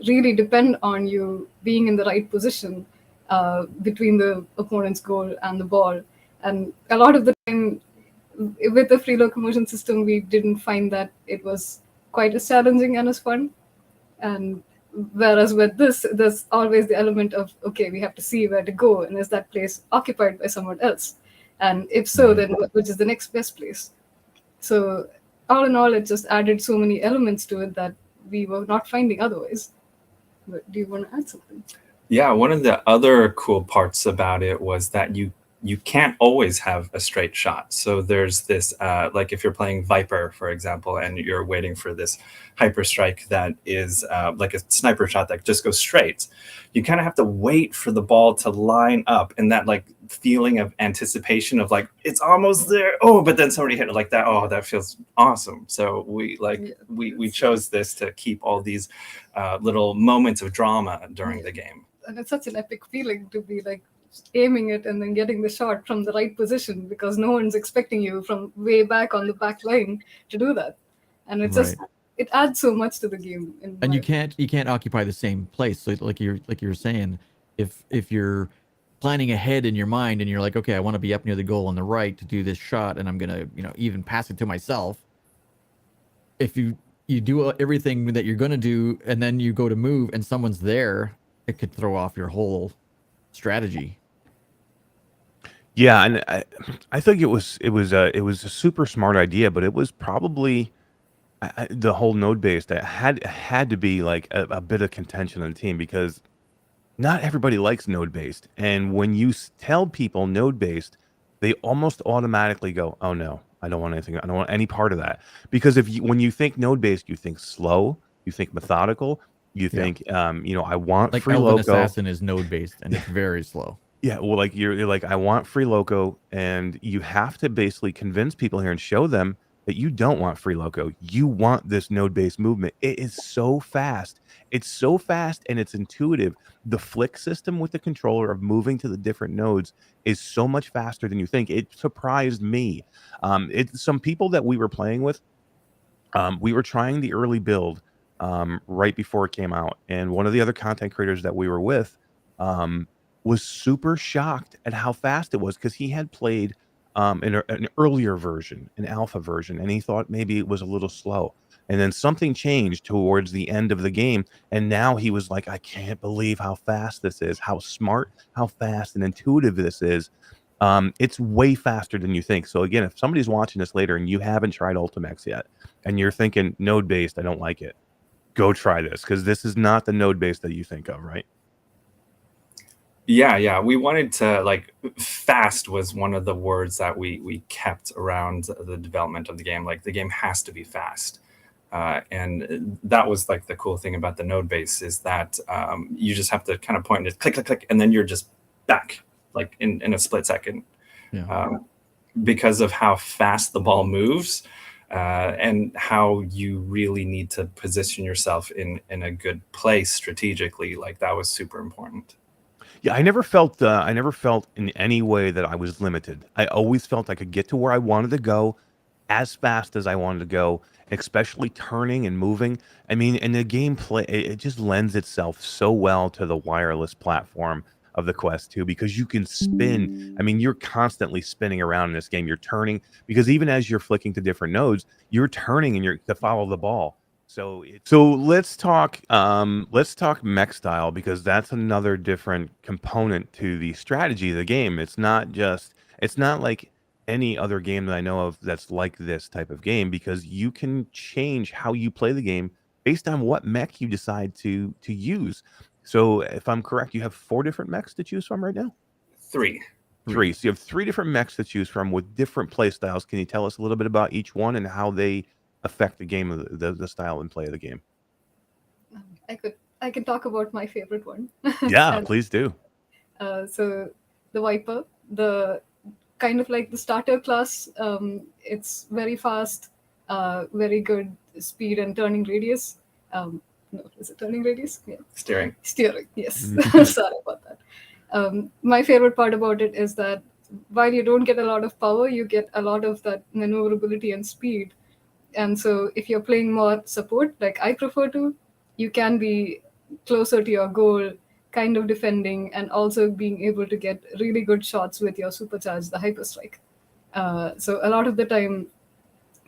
really depend on you being in the right position between the opponent's goal and the ball. And a lot of the time with the free locomotion system, we didn't find that it was quite as challenging and as fun. And whereas with this, there's always the element of, okay, we have to see where to go, and is that place occupied by someone else? And if so, then which is the next best place? So all in all, it just added so many elements to it that we were not finding otherwise. But do you want to add something? Yeah, one of the other cool parts about it was that you can't always have a straight shot. So there's this, like if you're playing Viper, for example, and you're waiting for this hyper strike that is like a sniper shot that just goes straight, you kind of have to wait for the ball to line up, and that like feeling of anticipation of like, it's almost there. Oh, but then somebody hit it like that. Oh, that feels awesome. So we chose this to keep all these little moments of drama during the game. And it's such an epic feeling to be like aiming it and then getting the shot from the right position, because no one's expecting you from way back on the back line to do that. And it's just, it adds so much to the game. And you can't occupy the same place. So like you're saying, if you're planning ahead in your mind and you're like, okay, I want to be up near the goal on the right to do this shot, and I'm gonna even pass it to myself. If you do everything that you're gonna do and then you go to move and someone's there, it could throw off your whole strategy. Yeah, and I think it was a super smart idea, but it was probably the whole node based that had to be like a bit of contention on the team, because not everybody likes node based, and when you tell people node based, they almost automatically go, oh no, I don't want anything. I don't want any part of that. Because when you think node based, you think slow, you think methodical, you think I want Like free Elven loco. Assassin is node based and it's very slow. Yeah, well, like you're like, I want free loco, and you have to basically convince people here and show them that you don't want free loco. You want this node-based movement. It is so fast. It's so fast and it's intuitive. The flick system with the controller of moving to the different nodes is so much faster than you think. It surprised me. Some people that we were playing with, we were trying the early build right before it came out, and one of the other content creators that we were with was super shocked at how fast it was because he had played an earlier version, an alpha version, and he thought maybe it was a little slow. And then something changed towards the end of the game, and now he was like, I can't believe how fast this is, how smart, how fast and intuitive this is. It's way faster than you think. So again, if somebody's watching this later and you haven't tried Ultimechs yet, and you're thinking node based, I don't like it, go try this, because this is not the node based that you think of, right? Yeah. We wanted to, like, fast was one of the words that we kept around the development of the game. Like, the game has to be fast. And that was like the cool thing about the node base is that you just have to kind of point and just click, and then you're just back like in a split second. Because of how fast the ball moves and how you really need to position yourself in a good place strategically. Like, that was super important. Yeah, I never felt in any way that I was limited. I always felt I could get to where I wanted to go as fast as I wanted to go, especially turning and moving. I mean, and the gameplay, it just lends itself so well to the wireless platform of the Quest 2 because you can spin. I mean, you're constantly spinning around in this game. You're turning because even as you're flicking to different nodes, you're turning and you're to follow the ball. So let's talk mech style, because that's another different component to the strategy of the game. It's not like any other game that I know of that's like this type of game, because you can change how you play the game based on what mech you decide to use. So if I'm correct, you have 4 different mechs to choose from right now? 3. So you have 3 different mechs to choose from with different play styles. Can you tell us a little bit about each one and how they affect the game, of the style and play of the game? I can talk about my favorite one. Yeah, please do. So the Viper, the kind of like the starter class, it's very fast, very good speed and turning radius. No, is it turning radius? Yeah. Steering, yes. Sorry about that. My favorite part about it is that while you don't get a lot of power, you get a lot of that maneuverability and speed. And so if you're playing more support, like I prefer to, you can be closer to your goal, kind of defending, and also being able to get really good shots with your supercharge, the hyper strike. So a lot of the time,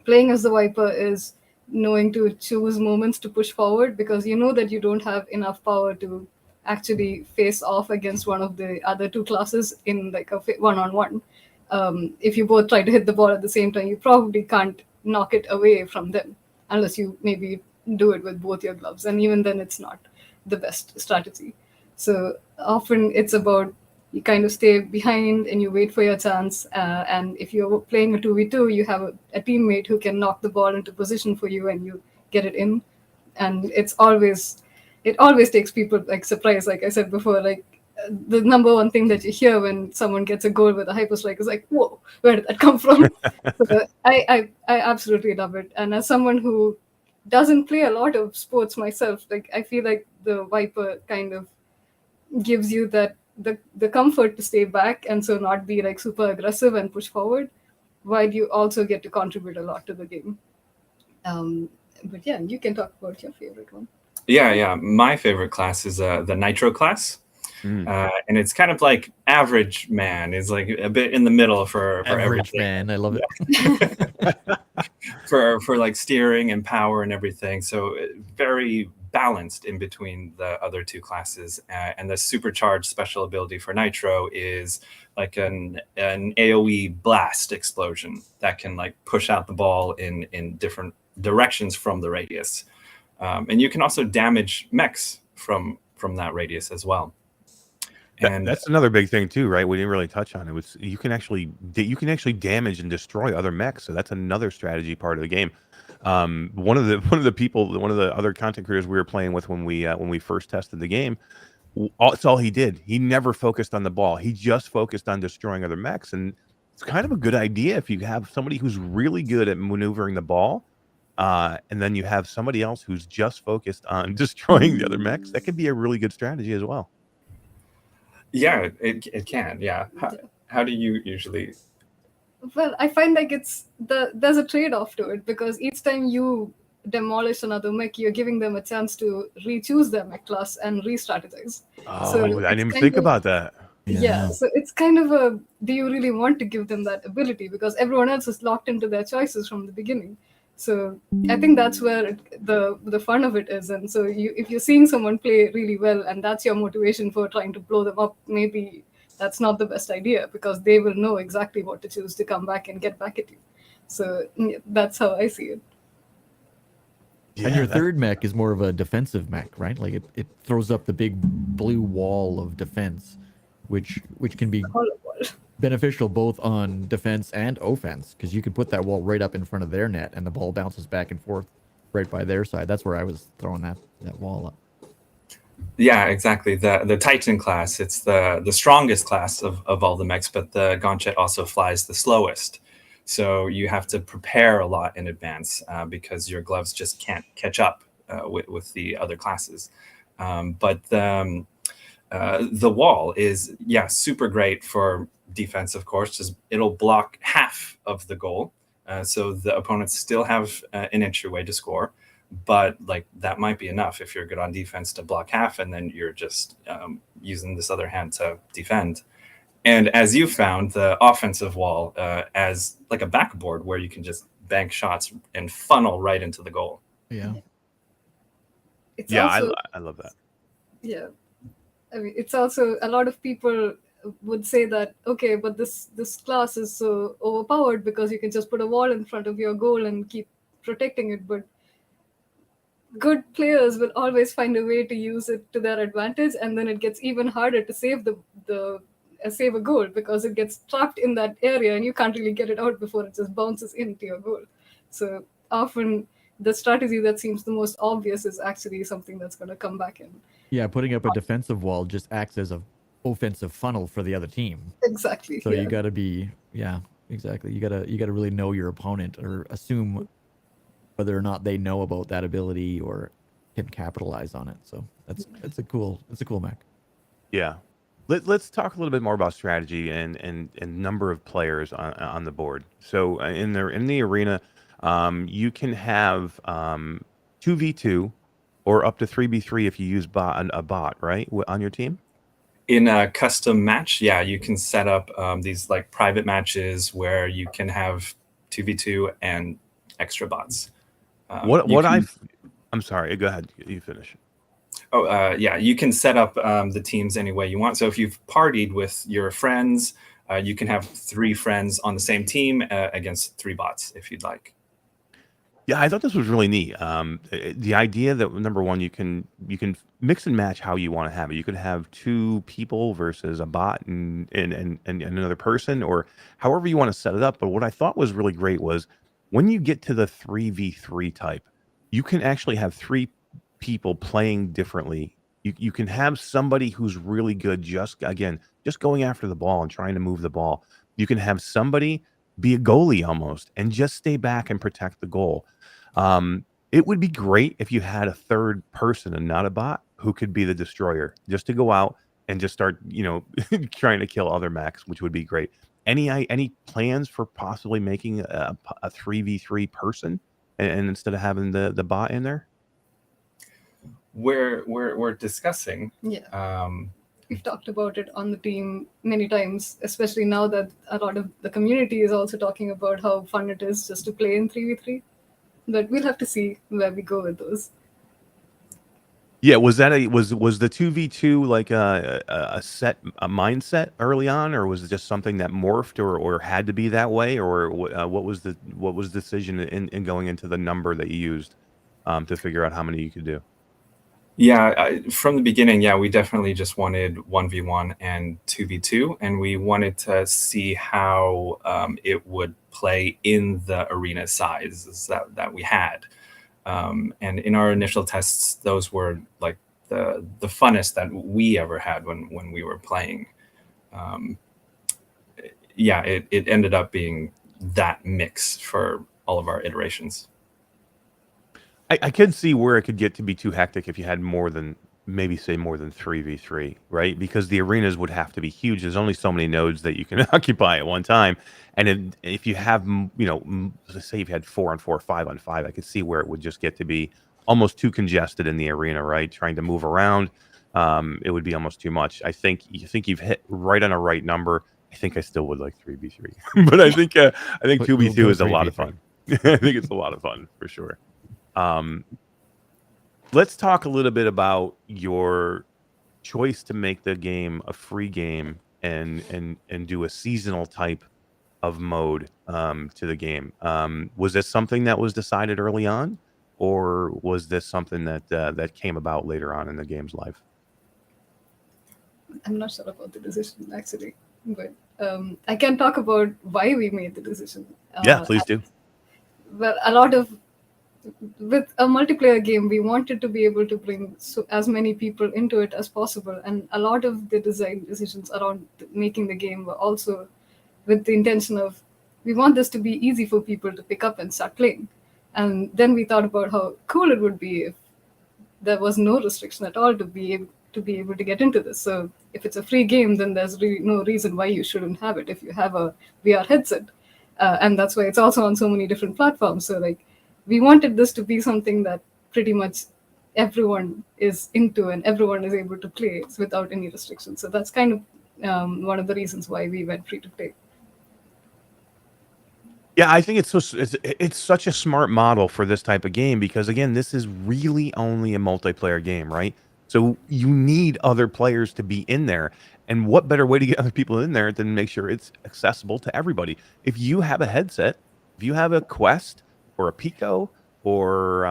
playing as the Viper is knowing to choose moments to push forward, because you know that you don't have enough power to actually face off against one of the other 2 classes in like a one-on-one. If you both try to hit the ball at the same time, you probably can't knock it away from them unless you maybe do it with both your gloves, and even then it's not the best strategy. So often it's about you kind of stay behind and you wait for your chance, and if you're playing a 2v2, you have a teammate who can knock the ball into position for you and you get it in. And it always takes people like surprise, like I said before, like the number one thing that you hear when someone gets a goal with a hyper strike is like, whoa, where did that come from? So I absolutely love it. And as someone who doesn't play a lot of sports myself, like I feel like the Viper kind of gives you that the comfort to stay back and so not be like super aggressive and push forward, while you also get to contribute a lot to the game. But yeah, you can talk about your favorite one. Yeah. My favorite class is the Nitro class. And it's kind of like average man. It's like a bit in the middle for Average everything. man, I love it. for like steering and power and everything. So very balanced in between the other 2 classes. And the supercharged special ability for Nitro is like an AoE blast explosion that can like push out the ball in different directions from the radius. And you can also damage mechs from that radius as well. And that's another big thing too, right? We didn't really touch on it. Was you can actually damage and destroy other mechs, so that's another strategy part of the game. One of the other content creators we were playing with when we first tested the game, it's all he did. He never focused on the ball. He just focused on destroying other mechs, and it's kind of a good idea if you have somebody who's really good at maneuvering the ball, and then you have somebody else who's just focused on destroying the other mechs. That could be a really good strategy as well. yeah, it can. Yeah. How do you usually? Well, I find like there's a trade-off to it, because each time you demolish another mech, you're giving them a chance to re-choose their mech class and re-strategize. Oh, I didn't it's even kind think of- about that. Yeah, so it's kind of a, do you really want to give them that ability? Because everyone else is locked into their choices from the beginning. So I think that's where the fun of it is. And so if you're seeing someone play really well and that's your motivation for trying to blow them up, maybe that's not the best idea, because they will know exactly what to choose to come back and get back at you. So that's how I see it. And your third mech is more of a defensive mech, right? Like it throws up the big blue wall of defense, which can be beneficial both on defense and offense, because you could put that wall right up in front of their net and the ball bounces back and forth right by their side. That's where I was throwing that wall up. Yeah, exactly. The Titan class, it's the strongest class of all the mechs, but the Gauntlet also flies the slowest. So you have to prepare a lot in advance because your gloves just can't catch up with the other classes. But the wall is, super great for defense, of course. Just it'll block half of the goal. So the opponents still have an entryway to score. But like that might be enough if you're good on defense to block half, and then you're just using this other hand to defend. And as you found, the offensive wall as like a backboard where you can just bank shots and funnel right into the goal. Yeah. It's Yeah, also, I love that. Yeah. I mean, it's also, a lot of people would say that, okay, but this class is so overpowered because you can just put a wall in front of your goal and keep protecting it. But good players will always find a way to use it to their advantage, and then it gets even harder to save save a goal, because it gets trapped in that area and you can't really get it out before it just bounces into your goal. So often the strategy that seems the most obvious is actually something that's going to come back in. Yeah, putting up a defensive wall just acts as a offensive funnel for the other team. Exactly. So you got to be, exactly. You got to really know your opponent, or assume whether or not they know about that ability or can capitalize on it. So it's a cool mech. Yeah. Let's talk a little bit more about strategy and number of players on the board. So in the arena, you can have 2v2 or up to 3v3 if you use a bot, right, on your team? In a custom match, you can set up these like private matches where you can have 2v2 and extra bots. I'm sorry, go ahead, you finish. You can set up the teams any way you want. So if you've partied with your friends, you can have 3 friends on the same team against 3 bots if you'd like. Yeah, I thought this was really neat. The idea that, number one, you can mix and match how you want to have it. You could have 2 people versus a bot and another person, or however you want to set it up. But what I thought was really great was when you get to the 3v3 type, you can actually have 3 people playing differently. You can have somebody who's really good just going after the ball and trying to move the ball. You can have somebody be a goalie almost and just stay back and protect the goal. It would be great if you had a third person and not a bot who could be the destroyer, just to go out and just start, trying to kill other mechs, which would be great. Any plans for possibly making a 3v3 person and instead of having the bot in there? We're discussing. We've talked about it on the team many times, especially now that a lot of the community is also talking about how fun it is just to play in 3v3. But we'll have to see where we go with those. Yeah, was the 2v2 like a mindset early on, or was it just something that morphed or had to be that way, or what was the decision in going into the number that you used to figure out how many you could do? Yeah, from the beginning, we definitely just wanted 1v1 and 2v2, and we wanted to see how it would play in the arena sizes that we had. And in our initial tests, those were like the funnest that we ever had when we were playing. It ended up being that mix for all of our iterations. I could see where it could get to be too hectic if you had more than 3v3, right? Because the arenas would have to be huge. There's only so many nodes that you can occupy at one time. And if you have, let's say if you had 4-on-4, 5-on-5, I could see where it would just get to be almost too congested in the arena, right? Trying to move around, it would be almost too much. I think you've hit right on a right number. I think I still would like 3v3, but I think 2v2 is a lot of fun. I think it's a lot of fun for sure. Let's talk a little bit about your choice to make the game a free game and do a seasonal type of mode to the game. Was this something that was decided early on, or was this something that came about later on in the game's life? I'm not sure about the decision actually, but I can talk about why we made the decision. Yeah, please do. Well, with a multiplayer game, we wanted to be able to bring as many people into it as possible, and a lot of the design decisions around making the game were also with the intention of, we want this to be easy for people to pick up and start playing. And then we thought about how cool it would be if there was no restriction at all to be able to get into this. So if it's a free game, then there's really no reason why you shouldn't have it if you have a VR headset. And that's why it's also on so many different platforms. So like, we wanted this to be something that pretty much everyone is into and everyone is able to play without any restrictions. So that's kind of one of the reasons why we went free to play. Yeah, I think it's such a smart model for this type of game because again, this is really only a multiplayer game, right? So you need other players to be in there. And what better way to get other people in there than make sure it's accessible to everybody? If you have a headset, if you have a Quest or a Pico or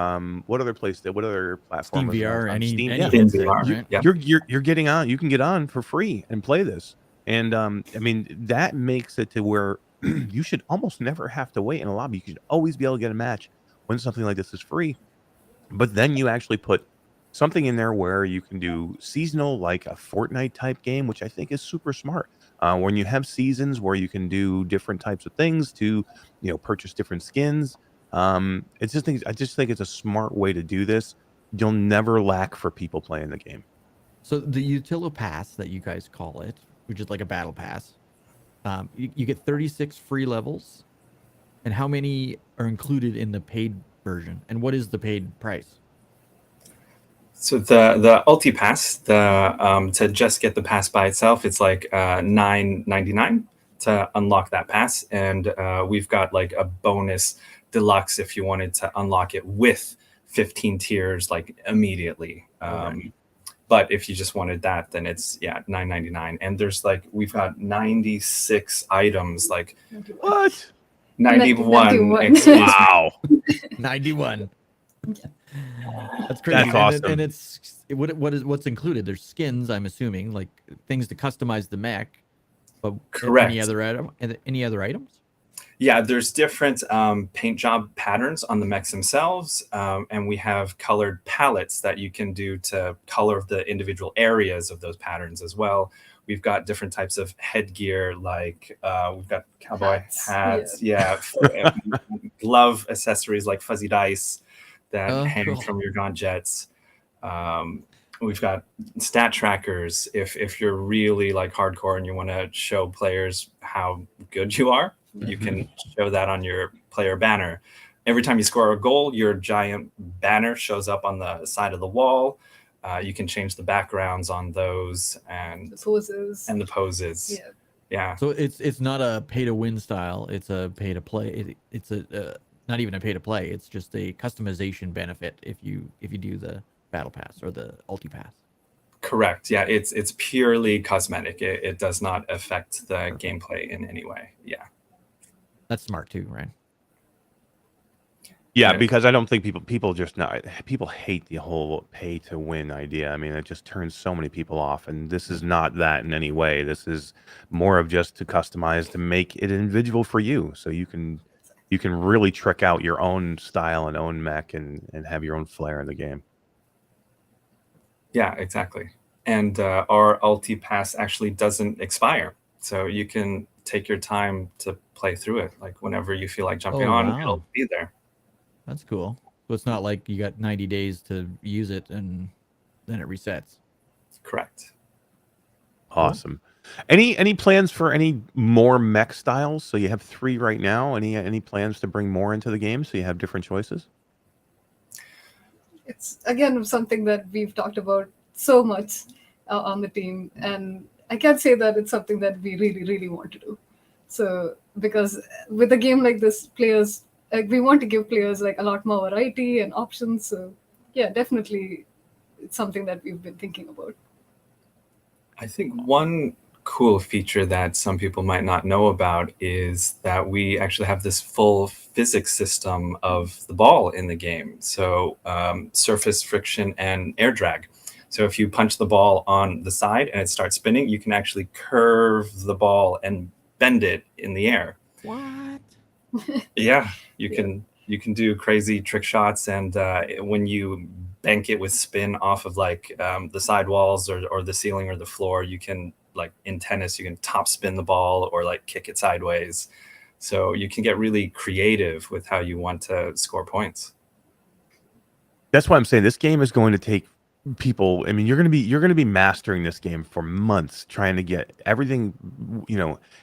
what other platform? Steam VR, any headset, right? You're getting on. You can get on for free and play this. And I mean, that makes it to where you should almost never have to wait in a lobby. You should always be able to get a match when something like this is free. But then you actually put something in there where you can do seasonal, like a Fortnite type game, which I think is super smart. When you have seasons where you can do different types of things to, purchase different skins. I just think it's a smart way to do this. You'll never lack for people playing the game. So the Utility Pass that you guys call it, which is like a battle pass, you get 36 free levels. And how many are included in the paid version? And what is the paid price? So the Ulti Pass, to just get the pass by itself, it's like $9.99 to unlock that pass, and we've got like a bonus deluxe if you wanted to unlock it with 15 tiers like immediately. But if you just wanted that, then it's $9.99, and there's like we've got 96 items, like what 91. Wow. 91. That's crazy. That's awesome. And it's what's included? There's skins, I'm assuming, like things to customize the mech. But correct. Any other items? Yeah, there's different paint job patterns on the mechs themselves, and we have colored palettes that you can do to color the individual areas of those patterns as well. We've got different types of headgear, like we've got cowboy hats, glove accessories like fuzzy dice that hang from your gauntlets. We've got stat trackers. If you're really like hardcore and you want to show players how good you are, you can show that on your player banner. Every time you score a goal, your giant banner shows up on the side of the wall. You can change the backgrounds on those and the poses. Yeah. So it's not a pay to win style. It's a pay to play. It's a not even a pay to play. It's just a customization benefit if you do the battle pass or the ulti pass. Correct. Yeah, it's purely cosmetic. It does not affect the gameplay in any way. Yeah. That's smart too, right? Yeah, Yeah. because I don't think people just not people hate the whole pay to win idea. I mean, it just turns so many people off, and this is not that in any way. This is more of just to customize to make it individual for you, so you can really trick out your own style and own mech and have your own flair in the game. Yeah, exactly. And our Ulti Pass actually doesn't expire, so you can take your time to play through it. Like whenever you feel like jumping Oh, on, wow. it'll be there. That's cool. So it's not like you got 90 days to use it and then it resets. Correct. Awesome. Any plans for any more mech styles? So you have 3 right now. Any plans to bring more into the game so you have different choices? It's again something that we've talked about so much on the team, and I can't say that it's something that we really want to do. So because with a game like this, players we want to give players like a lot more variety and options. So yeah, definitely it's something that we've been thinking about. I think one cool feature that some people might not know about is that we actually have this full physics system of the ball in the game. So surface friction and air drag. So if you punch the ball on the side and it starts spinning, you can actually curve the ball and bend it in the air. What? Yeah, you can do crazy trick shots, and when you bank it with spin off of like the sidewalls or the ceiling or the floor, you can, like in tennis, you can top spin the ball or like kick it sideways. So you can get really creative with how you want to score points. That's why I'm saying this game is going to take people. I mean, you're going to be mastering this game for months, trying to get everything,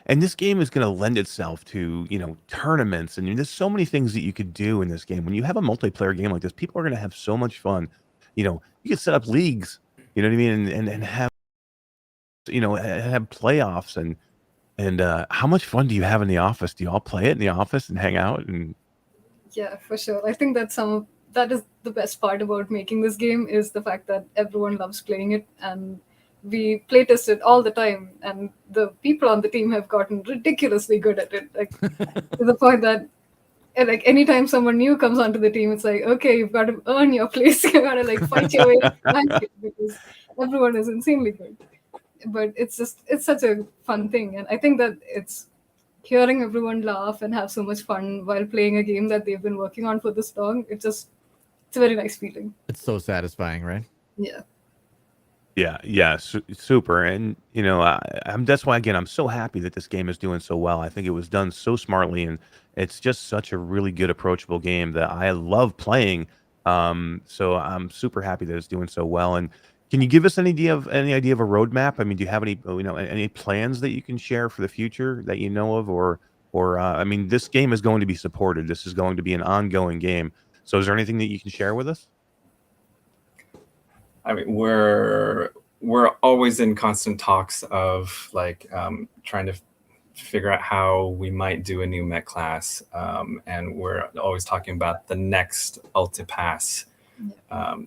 and this game is going to lend itself to, tournaments. And there's so many things that you could do in this game. When you have a multiplayer game like this, people are going to have so much fun. You can set up leagues, you know what I mean? And have, have playoffs and how much fun do you have in the office? Do you all play it in the office and hang out? And Yeah, for sure. I think that is the best part about making this game, is the fact that everyone loves playing it, and we playtest it all the time, and the people on the team have gotten ridiculously good at it, like to the point that like anytime someone new comes onto the team, it's like, okay, you've got to earn your place. You got to like fight your way back because everyone is insanely good. But it's such a fun thing, and I think that it's hearing everyone laugh and have so much fun while playing a game that they've been working on for this long. It's a very nice feeling. It's so satisfying, right? Yeah. Yeah, super. And that's why again I'm so happy that this game is doing so well. I think it was done so smartly, and it's just such a really good, approachable game that I love playing. So I'm super happy that it's doing so well. And can you give us any idea of a roadmap? I mean, do you have any plans that you can share for the future that you know of, or I mean, this game is going to be supported. This is going to be an ongoing game. So is there anything that you can share with us? I mean, we're always in constant talks of like trying to figure out how we might do a new mech class, and we're always talking about the next Ulti Pass.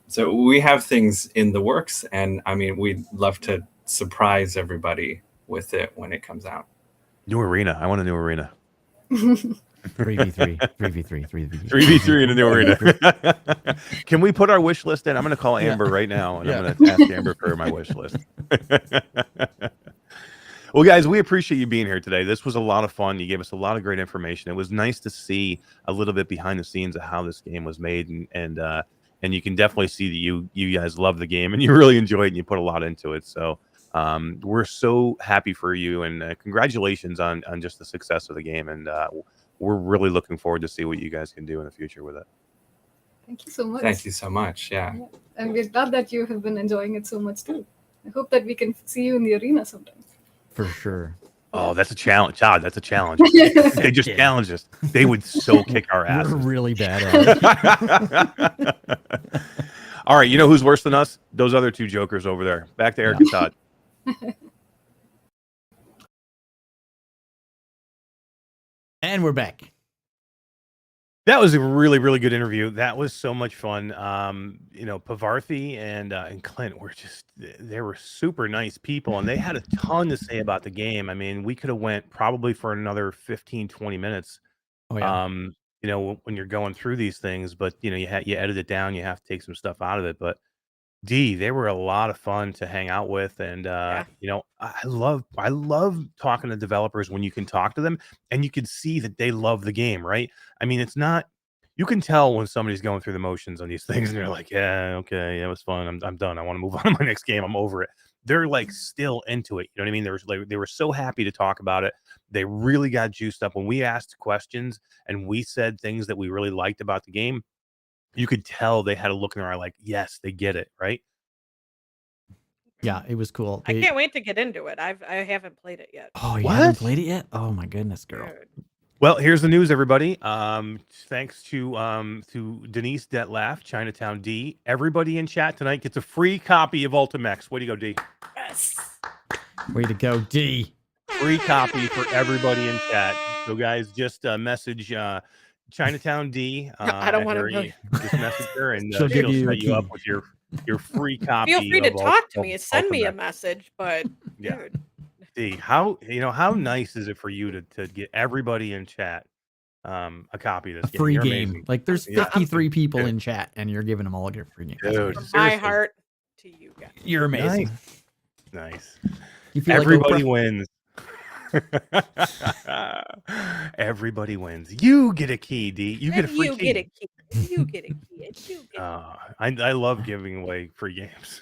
So we have things in the works, and I mean, we'd love to surprise everybody with it when it comes out. New arena. I want a new arena. 3v3, 3v3, 3v3. 3v3 in a new arena. Can we put our wish list in? I'm going to call Amber right now, and I'm going to ask Amber for my wish list. Well, guys, we appreciate you being here today. This was a lot of fun. You gave us a lot of great information. It was nice to see a little bit behind the scenes of how this game was made, and you can definitely see that you guys love the game and you really enjoy it and you put a lot into it. So we're so happy for you, and congratulations on just the success of the game. And we're really looking forward to see what you guys can do in the future with it. Thank you so much. Thank you so much. Yeah. And we're glad that you have been enjoying it so much too. I hope that we can see you in the arena sometime. For sure. Oh, that's a challenge. Todd, that's a challenge. They just challenged us. They would so kick our asses. We're really bad at it. All right, you know who's worse than us? Those other two jokers over there. Back to Eric and Todd. And we're back. That was a really, really good interview. That was so much fun. Pavarthi and Clint they were super nice people, and they had a ton to say about the game. I mean, we could have went probably for another 15, 20 minutes. Oh, yeah. you know, when you're going through these things, but you know, you edit it down, you have to take some stuff out of it. But D, they were a lot of fun to hang out with, and Yeah. you know, I love talking to developers when you can talk to them and you can see that they love the game, right? I mean, it's not you can tell when somebody's going through the motions on these things, and they're like, yeah, okay, it was fun. I'm done. I want to move on to my next game. I'm over it. They're like still into it. You know what I mean? They were so happy to talk about it. They really got juiced up when we asked questions and we said things that we really liked about the game. You could tell they had a look in their eye like, yes, they get it, right? Yeah, it was cool. I can't wait to get into it. I haven't played it yet. Oh, you What? haven't played it yet? Oh my goodness, girl. Dude. Well, here's the news, everybody. Thanks to Denise Detlaff, Chinatown D. Everybody in chat tonight gets a free copy of Ultimechs. Way to go, D. Yes. Way to go, D. Free copy for everybody in chat. So, guys, just message Chinatown D. I don't want to Harry. Just message her, and She'll give she'll you a set you up key. with your free copy. Feel free to of talk to of me. Send me a Ultimechs. message, but Yeah. dude. D, how nice is it for you to get everybody in chat a copy of A this game? free You're game. amazing. Like there's Yeah. 53 people Dude. in chat, and you're giving them all your free games. Dude, From my seriously. heart to you guys. You're amazing. Nice. You feel Everybody like wins. Everybody wins. You get a key, D. You get a And free you key. get a key. You get a key. And you get I love giving away free games.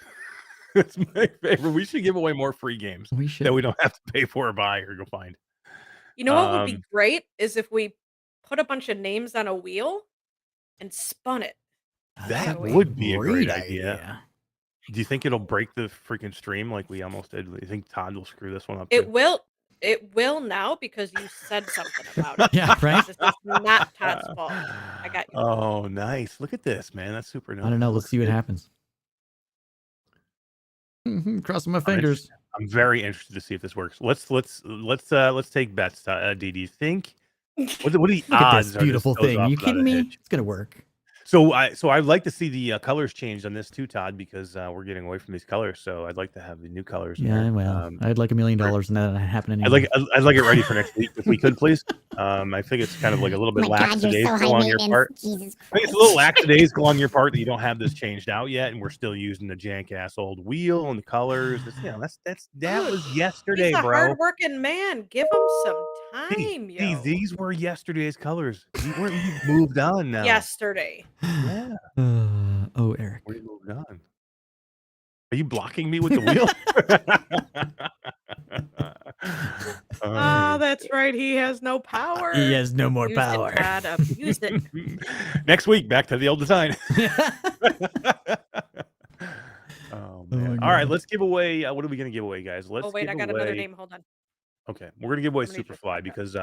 It's my favorite. We should give away more free games we should. that we don't have to pay for or buy or go find. You know what would be great is if we put a bunch of names on a wheel and spun it. That a would be a great great idea. Do you think it'll break the freaking stream like we almost did? Do you think Todd will screw this one up? It too? will. It will now because you said something about it. Yeah, right? This is not Todd's fault. I got you. Oh, nice. Look at this, man. That's super nice. I don't know. Let's Looks see what good. happens. Crossing my fingers. I'm very interested to see if this works. Let's take bets. D, do you think? What are the Look at odds? this are beautiful goes thing. off You without kidding a me? hitch? It's gonna work. So I'd like to see the colors changed on this too, Todd, because we're getting away from these colors. So I'd like to have the new colors. in Yeah, there. well, I'd like $1 million, and that happened I'd anyway. like it ready for next week if we could, please. I think it's kind of like a little bit My God, you're so lackadaisical high on your maintenance. part. Jesus I think Christ. it's a little lackadaisical on your part that you don't have this changed out yet, and we're still using the jank ass old wheel and the colors. That was yesterday, He's a bro. hardworking man. Give him some time, yo. These were yesterday's colors. You moved on now. Yesterday. Yeah, Oh, Eric. we moved on. Are you blocking me with the wheel? Oh, that's right. He has no power. He has no more Use power. It, Todd. Abuse it. Next week, back to the old design. Oh my man! All right, God. let's give away. What are we going to give away, guys? Let's. Oh wait, give I got away... another name. Hold on. Okay, we're gonna give away How many should Superfly I because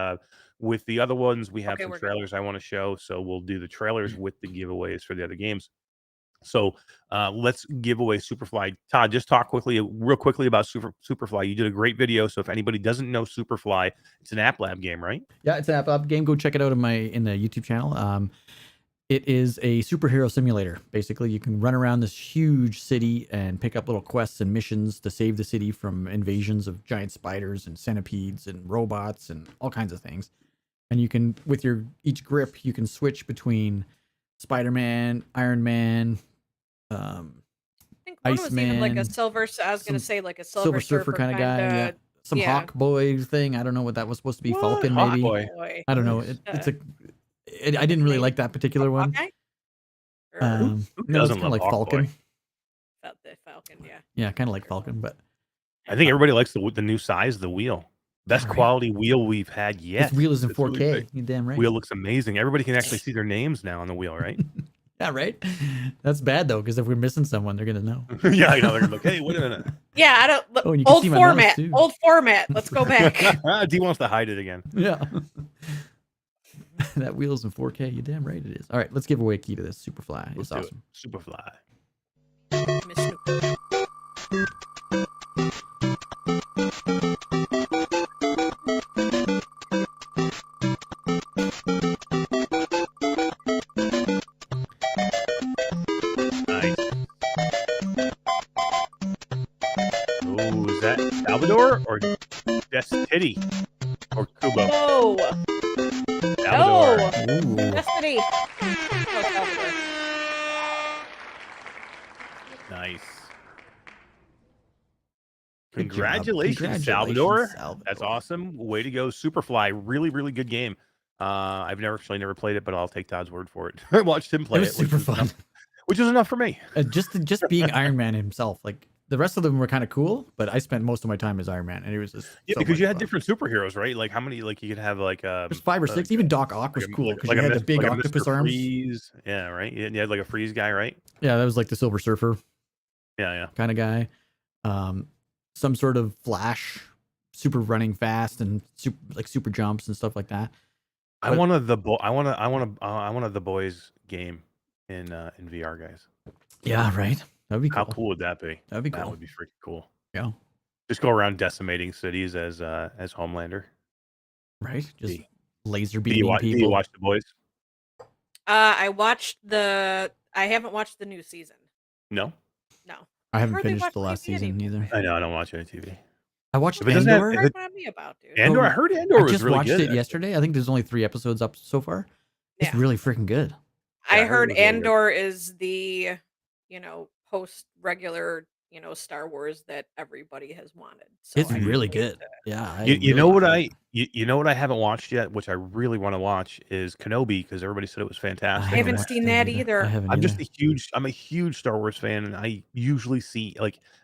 with the other ones we have Okay, some we're good. trailers I want to show, so we'll do the trailers with the giveaways for the other games. So let's give away Superfly. Todd, just talk real quickly about Superfly. You did a great video, so if anybody doesn't know Superfly, it's an App Lab game, right? Yeah, it's an app game. Go check it out in the YouTube channel. It is a superhero simulator. Basically, you can run around this huge city and pick up little quests and missions to save the city from invasions of giant spiders and centipedes and robots and all kinds of things. And you can, with each grip, you can switch between Spider-Man, Iron Man, I think one was even like a Iceman, silver. I was gonna some say like a Silver Surfer kind of guy. Yeah. Some yeah. Hawk Boy thing. I don't know what that was supposed to be. What? Falcon, Hawk maybe. Boy. Boy. I don't know. I didn't really like that particular one. Hawkeye? Or No, it's doesn't kind of love like Hawk Falcon. Boy? the Falcon, yeah. Yeah, kind of like Falcon, but I think everybody likes the new size of the wheel. Best Yeah, right. quality wheel we've had yet. this wheel is in It's really 4K. big. You damn right. Wheel looks amazing. Everybody can actually see their names now on the wheel, right? Yeah, right. That's bad though, because if we're missing someone, they're gonna know. Yeah, I know. They're gonna look, hey, wait a minute. Yeah, I don't. Oh, and you can Old see my mouse, format. too. Old format. Let's go back. D wants to hide it again. Yeah. That wheel's in 4K. You damn right it is. All right, let's give away a key to this Superfly. It's Let's do awesome. it. Superfly. Miss Snoop. Nice. Oh, is that Salvador or Destiny or Kubo? Whoa. Salvador. Salvador. Oh, Ooh. Destiny. Oh, Salvador. Nice. Good job. Congratulations, Congratulations, Salvador. That's awesome. Way to go, Superfly. Really, really good game. I've never played it, but I'll take Todd's word for it. I watched him play It was super fun. which was enough for me. Just being Iron Man himself, like the rest of them were kind of cool, but I spent most of my time as Iron Man, and it was just so because you much had fun. different superheroes, right? Like how many? Like you could have like There's 5 or 6. Even Doc Ock was cool because like you had a the big like a octopus Mr. arms. Freeze. Yeah, right. You had like a freeze guy, right? Yeah, that was like the Silver Surfer Yeah. kind of guy. Some sort of Flash, super running fast and super jumps and stuff like that. I wanted the boys game in VR, guys. Yeah, right. That'd be cool. How cool would that be? That'd be cool. That would be freaking cool. Yeah. Just go around decimating cities as Homelander. Right. Just laser Do beaming you people. watch the boys? I haven't watched the new season. No. No. I haven't hardly finished watch the last TV season either. I know. I don't watch any TV. I watched If it doesn't have- Andor. if What on me about, dude? Andor. I heard Andor I was just really watched good. it yesterday. I think there's only 3 episodes up so far. It's Yeah. really freaking good. I I heard heard it was really good. Andor is the, post regular, Star Wars that everybody has wanted. So It's I can't really wait good. to- Yeah. You know what I haven't watched yet, which I really want to watch is Kenobi because everybody said it was fantastic. I haven't watched seen it that either. I haven't I'm just either. I'm a huge Star Wars fan, and I usually see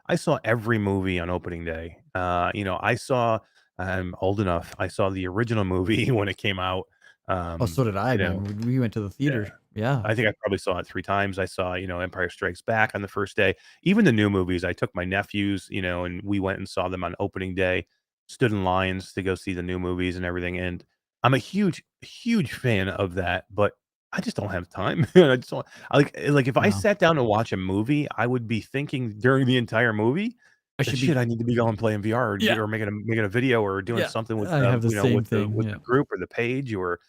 I saw every movie on opening day. I'm old enough. I saw the original movie when it came out. Oh, so did I, man. We went to the theater. Yeah. I think I probably saw it 3 times. I saw, Empire Strikes Back on the first day. Even the new movies, I took my nephews, and we went and saw them on opening day, stood in lines to go see the new movies and everything. And I'm a huge, huge fan of that, but I just don't have time. I just don't like if I No. sat down to watch a movie, I would be thinking during the entire movie, I should shit, I need to be going playing VR Yeah. or making a video or doing something with I have the same with thing. the group or the page or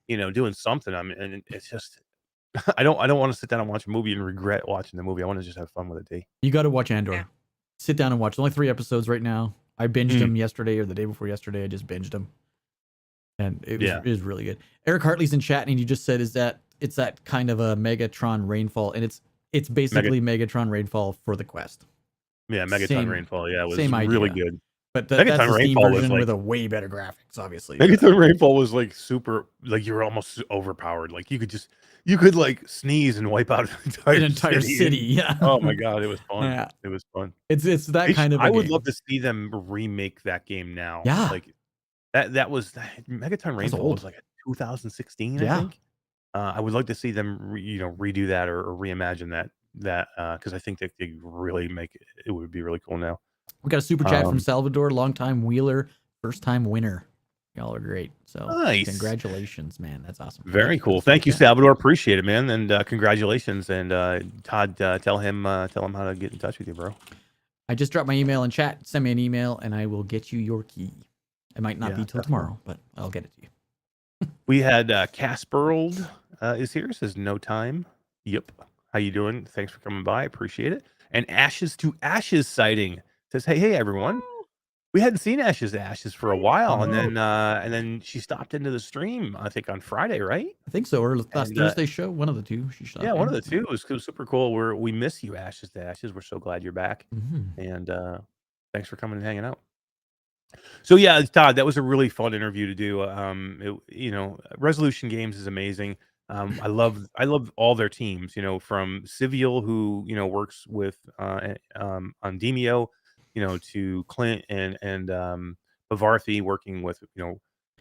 doing something. And it's just I don't want to sit down and watch a movie and regret watching the movie. I want to just have fun with it, D. You got to watch Andor. Yeah. Sit down and watch. There's only 3 episodes right now. I binged them yesterday or the day before yesterday. I just binged them, and it was really good. Eric Hartley's in chat, and he just said, it's that kind of a Megatron Rainfall, and it's basically Megatron Rainfall for the Quest. Yeah, Megaton Rainfall. Yeah, it was same really idea. good. But that's Megaton the Steam Rainfall was version like with a way better graphics, obviously. Megaton Rainfall was like super, like you were almost overpowered. Like you could like sneeze and wipe out an entire city. Yeah. Oh my god, it was fun. Yeah. It was fun. It's that kind of. I would love to see them remake that game now. Yeah. Like that was Megaton Rainfall was like a 2016. I think. I would like to see them redo that or reimagine that because I think that they really make it would be really cool now. We got a super chat from Salvador, longtime wheeler, first time winner. Y'all are great. So nice. Congratulations, man. That's awesome. Very cool. Thank you, Salvador. Appreciate it, man. And congratulations. And Todd, tell him how to get in touch with you, bro. I just dropped my email in chat. Send me an email and I will get you your key. It might not be till tomorrow, but I'll get it to you. We had Casperold is here. Says no time. Yep. How you doing? Thanks for coming by. Appreciate it. And Ashes to Ashes sighting says, hey everyone. We hadn't seen Ashes to Ashes for a while, and then she stopped into the stream. I think on Friday, right? I think so, or last Thursday show. One of the two. She stopped. Yeah, one of the two. It was super cool. We miss you, Ashes to Ashes. We're so glad you're back, and thanks for coming and hanging out. So yeah, Todd, that was a really fun interview to do. Resolution Games is amazing. I love all their teams. From Civial, who works with on Demio, to Clint and Bavarthi working with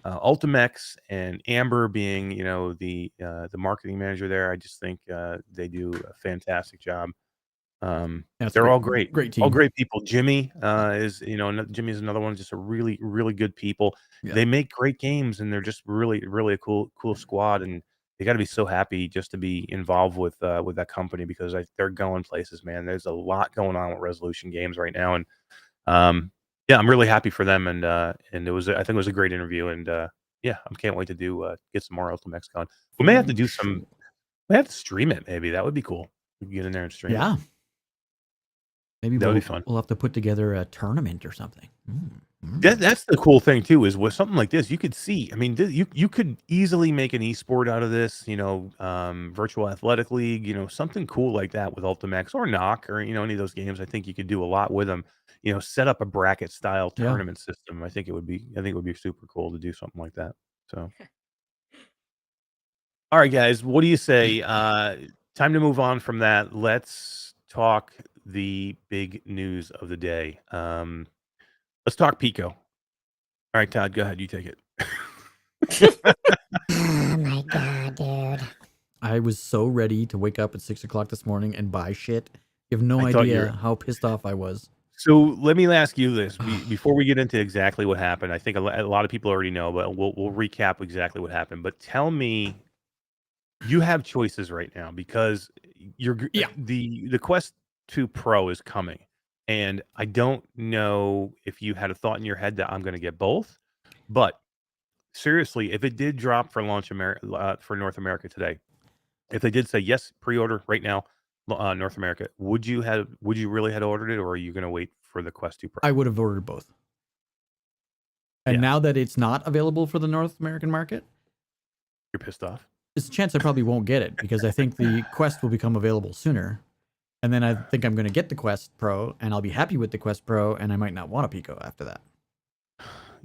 Ultimechs, and Amber being the marketing manager there. I just think they do a fantastic job. They're all great team. All great people. Jimmy is Jimmy is another one, just a really good people. They make great games, and they're just really a cool squad, and they got to be so happy just to be involved with that company, because they're going places, man. There's a lot going on with Resolution Games right now, and I'm really happy for them, and I think it was a great interview, and I can't wait to get some more Ultimechs going. We may have to do some. We have to stream it. Maybe that would be cool. We can get in there and stream. Yeah. Maybe that would be fun. We'll have to put together a tournament or something. That's the cool thing too, is with something like this, you could see. I mean, you could easily make an esport out of this. Virtual Athletic League. Something cool like that with Ultimechs or Knock or any of those games. I think you could do a lot with them. Set up a bracket style Yeah. tournament system. I think it would be super cool to do something like that. So, all right, guys, what do you say? Time to move on from that. Let's talk the big news of the day. Let's talk Pico. All right, Todd, go ahead. You take it. Oh my god, dude. I was so ready to wake up at 6 o'clock this morning and buy shit. You have no I thought idea you were- how pissed off I was. So let me ask you this before we get into exactly what happened. I think a lot of people already know, but we'll recap exactly what happened. But tell me, you have choices right now because the Quest 2 Pro is coming, and I don't know if you had a thought in your head that I'm going to get both, but seriously, if it did drop for launch for North America today, if they did say yes, pre-order right now, North America, would you really have ordered it, or are you going to wait for the Quest 2 Pro? I would have ordered both. And Yeah. now that it's not available for the North American market, You're pissed off. there's a chance I probably won't get it because I think the Quest will become available sooner. And then I think I'm going to get the Quest Pro and I'll be happy with the Quest Pro and I might not want a Pico after that.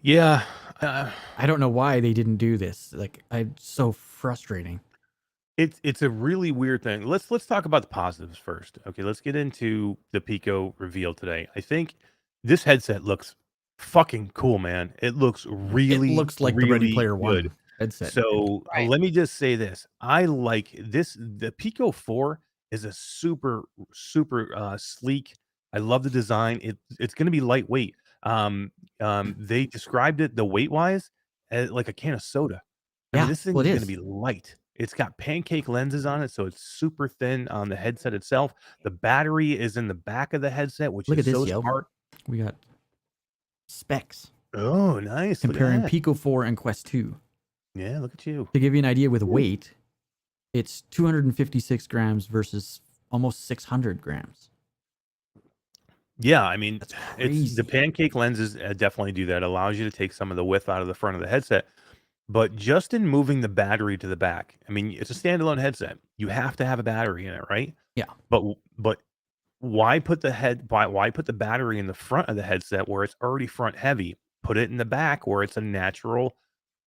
Yeah. I don't know why they didn't do this. It's so frustrating. It's a really weird thing. Let's talk about the positives first. Okay, let's get into the Pico reveal today. I think this headset looks fucking cool, man. It looks really It looks like really the Ready Player good. One headset. So Right. let me just say this. I like this. The Pico 4 is a super sleek. I love the design. It's going to be lightweight. They described it the weight wise as like a can of soda. I mean, Yeah, this thing well, is it going to is. be light. It's got pancake lenses on it, so it's super thin on the headset itself. The battery is in the back of the headset, which Look is at this, so yo. smart. We got specs Oh, nice. Look at comparing that. Pico 4 and Quest 2. Yeah, look at you. To give you an idea with weight, it's 256 grams versus almost 600 grams. Yeah, I mean, That's it's the crazy. pancake lenses definitely do that. Allows you to take some of the width out of the front of the headset. But just in moving the battery to the back, I mean, it's a standalone headset. You have to have a battery in it, right? Yeah. But why put why put the battery in the front of the headset where it's already front heavy? Put it in the back where it's a natural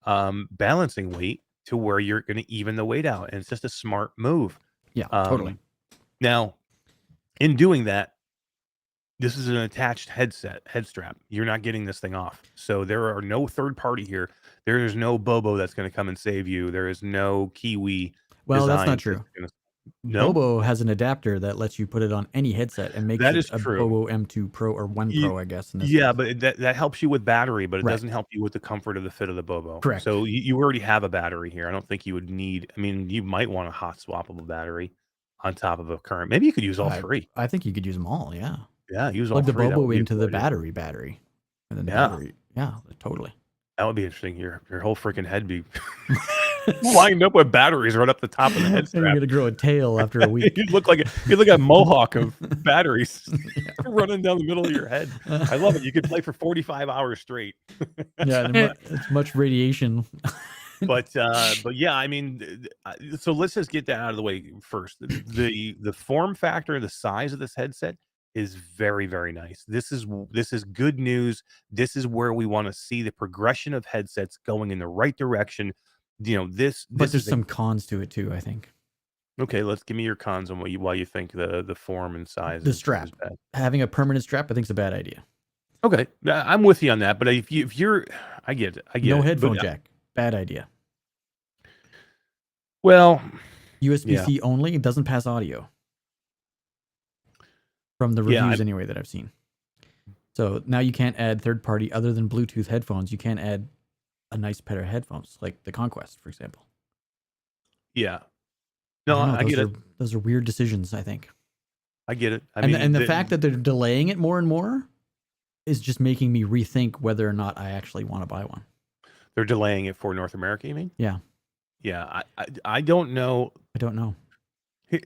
balancing weight to where you're going to even the weight out, and it's just a smart move. Yeah, totally. Now, in doing that, this is an attached head strap. You're not getting this thing off. So there are no third party here. There is no Bobo that's going to come and save you. There is no Kiwi. Well, that's not design true. No? Bobo has an adapter that lets you put it on any headset and makes That it is a true. Bobo M2 Pro or 1 Ye- Pro, I guess. In this Yeah, case. but that helps you with battery, but it Right. doesn't help you with the comfort of the fit of the Bobo. Correct. So you already have a battery here. I don't think you would need. I mean, you might want a hot swappable battery on top of a current. Maybe you could use all three. I think you could use them all. Yeah. Yeah, use all Plug the three. That Bobo would be a into cool the idea. battery. And then the Yeah. battery. Yeah, totally. That would be interesting. Your whole freaking head be lined up with batteries right up the top of the head And you're strap. gonna grow a tail after a week. You'd look like a mohawk of batteries running down the middle of your head. I love it. You could play for 45 hours straight. Yeah, and it's much radiation. But yeah, I mean, so let's just get that out of the way first. The form factor, the size of this headset is very, very nice. This is good news. This is where we want to see the progression of headsets going in the right direction. But this there's is some cons to it too, I think. okay. Let's give me your cons on why you think the form and size. The is strap. bad. Having a permanent strap, I think, is a bad idea. Okay, I'm with you on that. But if you're, I get it. No it, headphone but, jack, bad idea. Well, USB-C only, it doesn't pass audio. From the reviews anyway that I've seen. So now you can't add third party other than Bluetooth headphones. You can't add a nice pair of headphones like the Conquest, for example. yeah. No, I get it. Those are weird decisions, I think. I get it. I mean, And the fact that they're delaying it more and more is just making me rethink whether or not I actually want to buy one. they're delaying it for North America, you mean? Yeah. Yeah, I don't know. I don't know.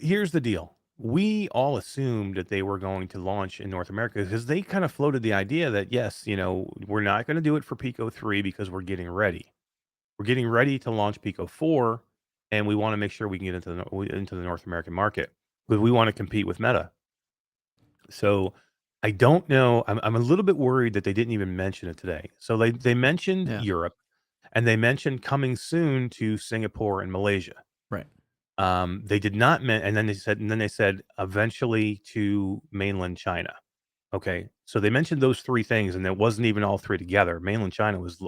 Here's the deal we all assumed that they were going to launch in North America because they kind of floated the idea that yes, we're not going to do it for Pico 3 because we're getting ready. We're getting ready to launch Pico 4, and we want to make sure we can get into the North American market because we want to compete with Meta. So I don't know. I'm a little bit worried that they didn't even mention it today. So they mentioned Yeah. Europe, and they mentioned coming soon to Singapore and Malaysia. Right. They did not and then they said eventually to mainland China. Okay, so they mentioned those three things, and it wasn't even all three together. Mainland China was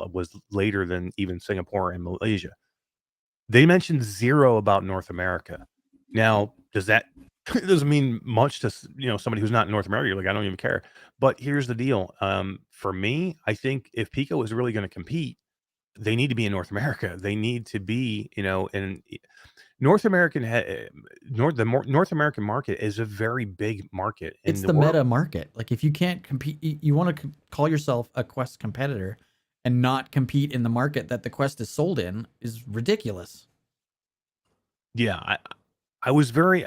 later than even Singapore and Malaysia. They mentioned zero about North America. Now, does that it doesn't mean much to somebody who's not in North America? You're like, I don't even care. But here's the deal. For me, I think if Pico is really going to compete, they need to be in North America. They need to be, in North American North American market is a very big market in It's the the world. meta market. Like if you can't compete, you want to call yourself a Quest competitor and not compete in the market that the Quest is sold in is ridiculous. Yeah, I was very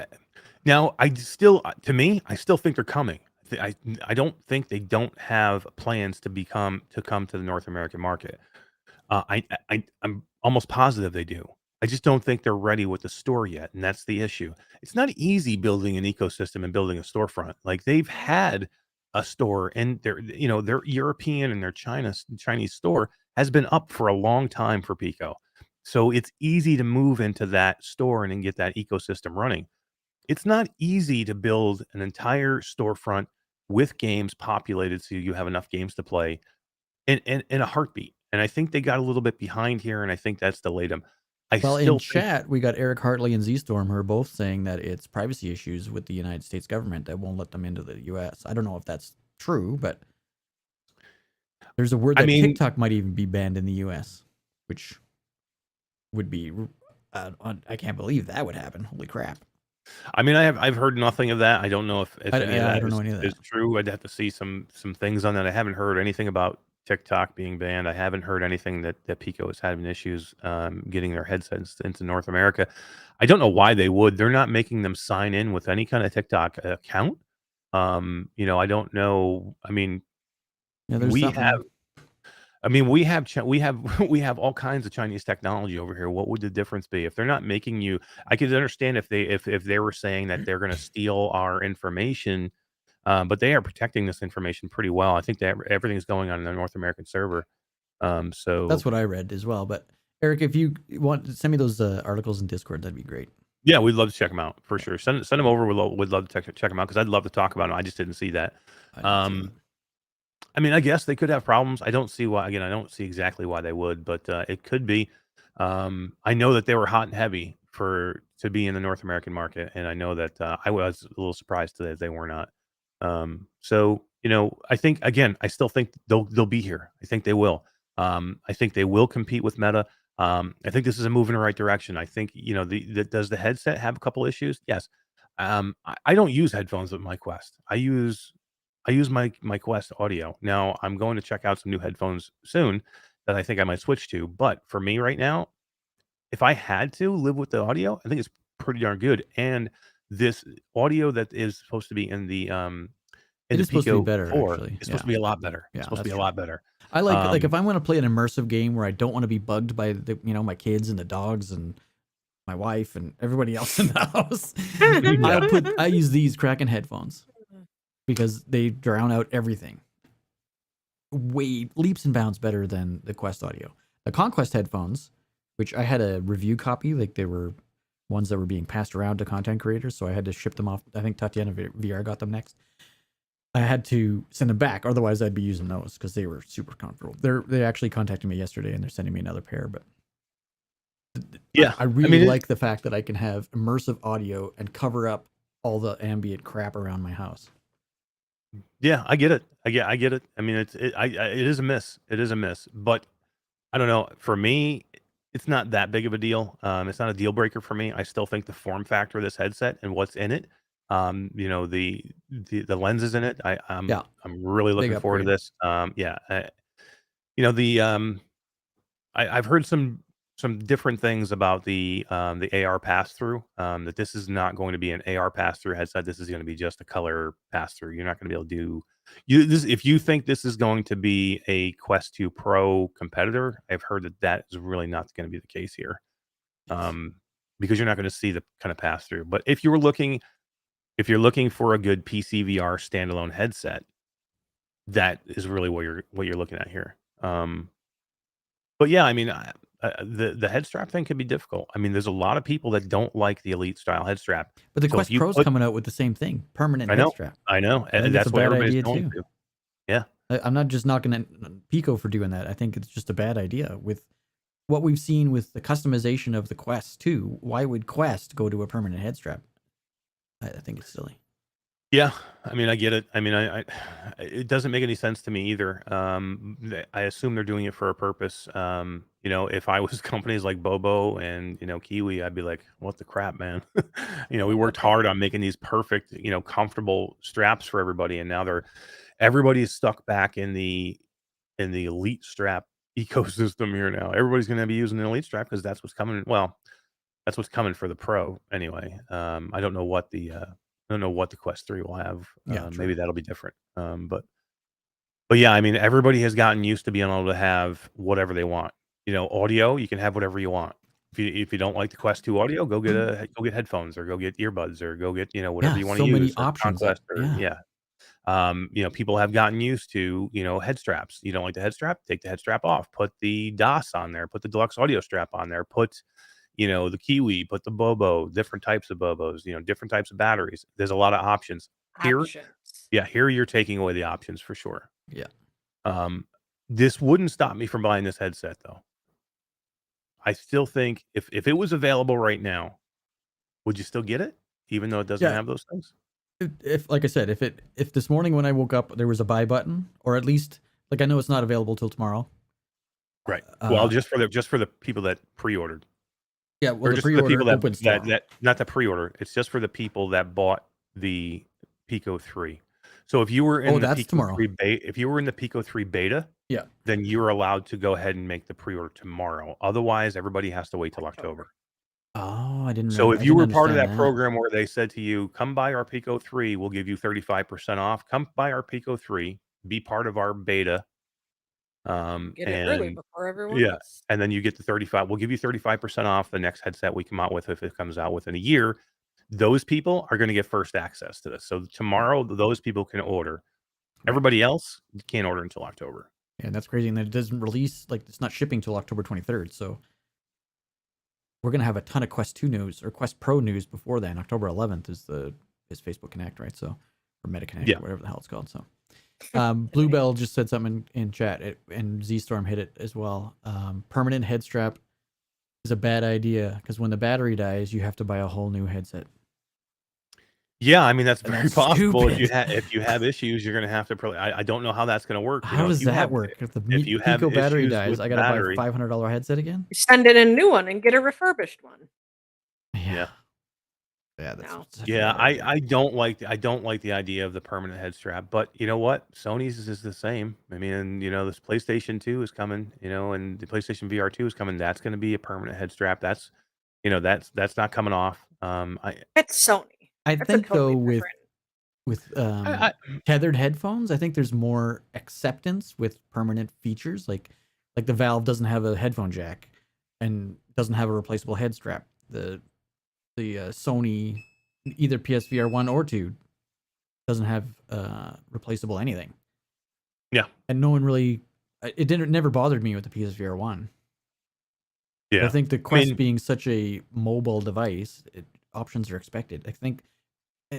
now. I still, to me, I still think they're coming. I don't think they don't have plans to come to the North American market. I'm almost positive they do. I just don't think they're ready with the store yet, and that's the issue. It's not easy building an ecosystem and building a storefront. Like they've had a store, and their European and their Chinese store has been up for a long time for Pico. So it's easy to move into that store and then get that ecosystem running. It's not easy to build an entire storefront with games populated so you have enough games to play in a heartbeat. And I think they got a little bit behind here, and I think that's delayed them. I Well, in still think chat, we got Eric Hartley and Z-Storm who are both saying that it's privacy issues with the United States government that won't let them into the US. I don't know if that's true, but there's a word I that mean, TikTok might even be banned in the US, which would be I can't believe that would happen. Holy crap. I've heard nothing of that. I don't know if any of I that don't know any of is that. true. I'd have to see some things on that. I haven't heard anything about TikTok being banned. I haven't heard anything that Pico is having issues getting their headsets into North America. I don't know why they would. They're not making them sign in with any kind of TikTok account. I don't know. I mean, Yeah, there's we something. we have we have all kinds of Chinese technology over here. What would the difference be if they're not making you? I could understand if they were saying that they're going to steal our information, but they are protecting this information pretty well. I think that everything's going on in the North American server. So That's what I read as well. But Eric, if you want, send me those articles in Discord. That'd be great. yeah, we'd love to check them out for sure. Send them over. We'd love to check them out because I'd love to talk about them. I just didn't see that. I mean, I guess they could have problems. I don't see why. Again, I don't see exactly why they would, but it could be. I know that they were hot and heavy to be in the North American market, and I know that I was a little surprised that they were not. So I think again, I still think they'll be here. I think they will. I think they will compete with Meta. I think this is a move in the right direction. I think does the headset have a couple issues? Yes. I don't use headphones with my Quest. I use my Quest audio. Now I'm going to check out some new headphones soon that I think I might switch to. But for me right now, if I had to live with the audio, I think it's pretty darn good. And this audio that is supposed to be in the It is supposed to be Pico better, 4 actually. is supposed to be a lot better. Yeah, It's supposed to be that's a lot better. I like if I want to play an immersive game where I don't want to be bugged by my kids and the dogs and my wife and everybody else in the house. I use these Kraken headphones because they drown out everything. Way leaps and bounds better than the Quest audio. The Conquest headphones, which I had a review copy, like they were ones that were being passed around to content creators, so I had to ship them off. I think Tatiana VR got them next. I had to send them back, otherwise I'd be using those because they were super comfortable. They actually contacted me yesterday and they're sending me another pair. But yeah, I really like the fact that I can have immersive audio and cover up all the ambient crap around my house. Yeah, I get it. I get it. I mean, it is a miss. It is a miss. But I don't know. For me, it's not that big of a deal. It's not a deal breaker for me. I still think the form factor of this headset and what's in it, the lenses in it. I'm really looking forward to this. I've heard some some different things about the AR pass through. That this is not going to be an AR pass through headset. This is going to be just a color pass through. You're not going to be able to do if you think this is going to be a Quest 2 Pro competitor. I've heard that is really not going to be the case here, because you're not going to see the kind of pass through. But if you're looking for a good PC VR standalone headset, that is really what you're looking at here. But yeah, I mean, the head strap thing could be difficult. I mean, there's a lot of people that don't like the Elite style head strap. But the So if Quest you Pro's put- coming out with the same thing, permanent I head know, strap. I know, think and it's that's a what bad everybody's idea, going too. to. Yeah, I'm not just knocking at Pico for doing that. I think it's just a bad idea with what we've seen with the customization of the Quest 2. Why would Quest go to a permanent head strap? I think it's silly. yeah. I mean, I get it. I mean, I it doesn't make any sense to me either. I assume they're doing it for a purpose. If I was companies like Bobo and Kiwi, I'd be like, what the crap, man? We worked hard on making these perfect, comfortable straps for everybody, and now everybody's stuck back in the Elite strap ecosystem here now. Everybody's going to be using an Elite strap because that's what's coming. Well, that's what's coming for the Pro anyway. I don't know what the Quest 3 will have. Yeah, true. Maybe that'll be different. But yeah, I mean, everybody has gotten used to being able to have whatever they want. Audio, you can have whatever you want. If you don't like the Quest 2 audio, go get headphones or go get earbuds or go get whatever Yeah, you want to so use. many or options. Conquest or, Yeah. people have gotten used to head straps. You don't like the head strap? Take the head strap off. Put the DOS on there. Put the deluxe audio strap on there. Put the Kiwi, put the Bobo, different types of Bobos, different types of batteries. There's a lot of options. Here you're taking away the options for sure. Yeah. This wouldn't stop me from buying this headset though. I still think if it was available right now, would you still get it? Even though it doesn't have those things? If like I said, if this morning when I woke up there was a buy button, or at least I know it's not available till tomorrow. Right. Well, just for the people that pre-ordered. Yeah, well, Or the just for the pre-order people opens tomorrow. that not the pre-order. It's just for the people that bought the Pico 3. So if you were in the Pico tomorrow. 3 beta, if you were in the Pico 3 beta, Yeah. then you're allowed to go ahead and make the pre-order tomorrow. Otherwise, everybody has to wait till October. Oh, I didn't. So if you were part of that understand program where they said to you, "Come buy our Pico 3, we'll give you 35% off. Come buy our Pico 3, be part of our beta." Get it early before everyone Yeah, else. and then you get the 35. We'll give you 35% off the next headset we come out with if it comes out within a year. Those people are going to get first access to this. So tomorrow, those people can order. Everybody else can't order until October. Yeah, that's crazy. And then it doesn't release, it's not shipping till October 23rd. So we're going to have a ton of Quest 2 news or Quest Pro news before then. October 11th is Facebook Connect, right? So, or Meta Connect, or whatever the hell it's called. So, Bluebell just said something in chat, and Z-Storm hit it as well. Permanent head strap is a bad idea because when the battery dies, you have to buy a whole new headset. Yeah, I mean that's And very that's possible. stupid. If you have issues, you're going to have to. I don't know how that's going to work. How does that work? If the you have Pico battery issues dies, with I got to buy battery- a $500 headset again? Send in a new one and get a refurbished one. Yeah. Yeah, that's No. such a Yeah, bad idea. I don't like the idea of the permanent head strap, but you know what? Sony's is the same. I mean, this PlayStation 2 is coming, and the PlayStation VR 2 is coming. That's going to be a permanent head strap. That's that's not coming off. It's Sony. I That's think a totally though with I- tethered headphones, I think there's more acceptance with permanent features. Like the Valve doesn't have a headphone jack and doesn't have a replaceable head strap. The Sony, either PSVR 1 or 2, doesn't have replaceable anything. Yeah. And no one really, it never bothered me with the PSVR 1. yeah. I think the Quest being such a mobile device, options are expected. I think,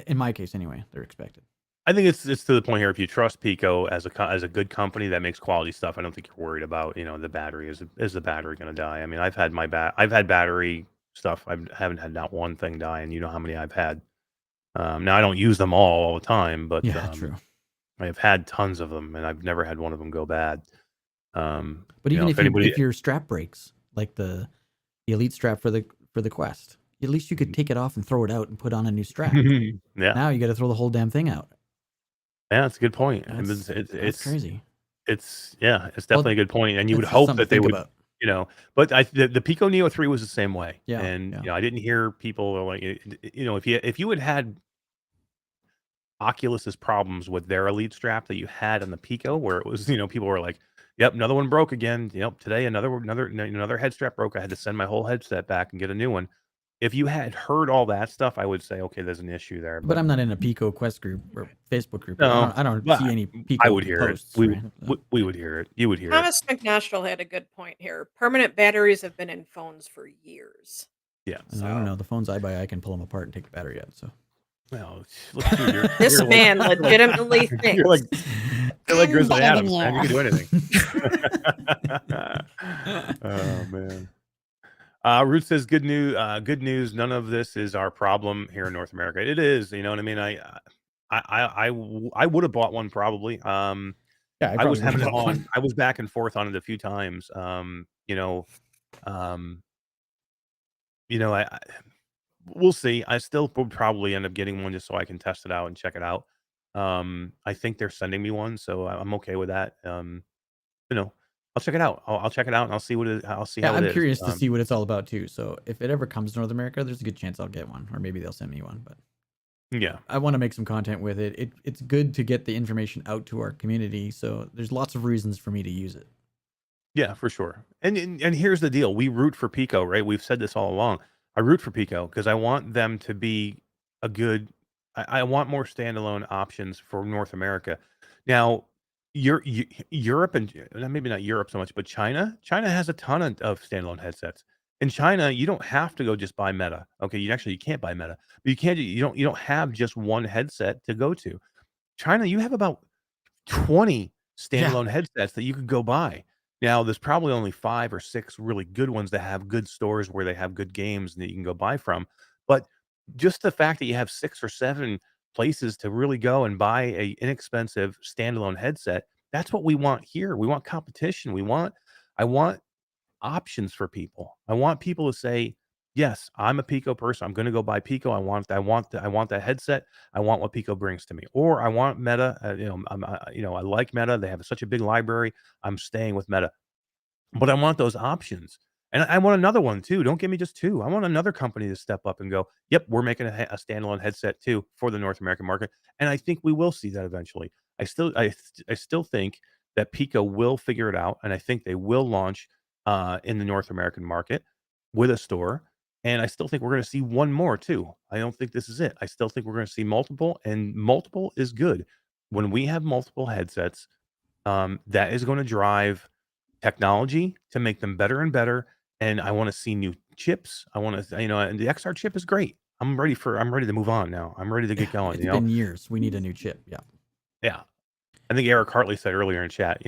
in my case anyway, they're expected. I think it's to the point here. If you trust Pico as a good company that makes quality stuff, I don't think you're worried about the battery. Is the battery going to die? I mean, I've had battery stuff. I haven't had not one thing die, and you know how many I've had. Now I don't use them all the time, but Yeah, true. I've had tons of them, and I've never had one of them go bad. But even if your strap breaks, like the Elite strap for the Quest, at least you could take it off and throw it out and put on a new strap. yeah, Now you got to throw the whole damn thing out. that's a good point. That's It's crazy. it's definitely a good point, and you would That's hope something that to they think would. about. You know, but the Pico Neo 3 was the same way. Yeah, And yeah. you know, I didn't hear people like you know, if you had Oculus's problems with their Elite strap that you had on the Pico, where it was, you know, people were like, "Yep, another one broke again. Yep, today another head strap broke. I had to send my whole headset back and get a new one." If you had heard all that stuff, I would say, okay, there's an issue there. But But I'm not in a Pico Quest group or Facebook group. no, I don't but see any I Pico would hear it. posts, right? We would hear it. You would hear it. Thomas McNashville had a good point here. Permanent batteries have been in phones for years. Yeah. I don't know. The phones I buy, I can pull them apart and take the battery out. So Well, look, dude, This you're man legitimately thinks. you're like I'm Grizzly better than Adams, man. You you. can do anything. Oh man. Root says good news. Good news. None of this is our problem here in North America. It is. You know what I mean? I would have bought one probably. yeah, I was probably having it would've bought on. one. I was back and forth on it a few times. Um, we'll see. I still would probably end up getting one just so I can test it out and check it out. I think they're sending me one, so I'm okay with that. I'll check it out. I'll check it out and I'll see I'll see Yeah, how it I'm is. curious to see what it's all about too. So if it ever comes to North America, there's a good chance I'll get one, or maybe they'll send me one. But Yeah. I want to make some content with it. It's good to get the information out to our community. So there's lots of reasons for me to use it. Yeah, for sure. And here's the deal. We root for Pico, right? We've said this all along. I root for Pico because I want them to be a good I want more standalone options for North America. Now, Europe and maybe not Europe so much, but China has a ton of standalone headsets. In China, you don't have to go just buy Meta. Okay, you can't buy Meta, but you don't have just one headset to go to. China, you have about 20 Yeah. standalone headsets that you could go buy. Now, there's probably only 5 or 6 really good ones that have good stores where they have good games that you can go buy from. But just the fact that you have 6 or 7 places to really go and buy a inexpensive standalone headset, that's what we want here. We want competition. I want options for people. I want people to say, "Yes, I'm a Pico person. I'm gonna go buy Pico. I want that headset. I want what Pico brings to me." Or I want Meta. I like Meta. They have such a big library. I'm staying with Meta. But I want those options. And I want another one too. Don't give me just 2. I want another company to step up and go, "Yep, we're making a standalone headset too for the North American market." And I think we will see that eventually. I still think that Pico will figure it out, and I think they will launch in the North American market with a store. And I still think we're going to see one more too. I don't think this is it. I still think we're going to see multiple, and multiple is good. When we have multiple headsets, that is going to drive technology to make them better and better. And I want to see new chips. I want to, and the XR chip is great. I'm ready to move on now. I'm ready to get going. It's been years. We need a new chip. Yeah. Yeah. I think Eric Hartley said earlier in chat,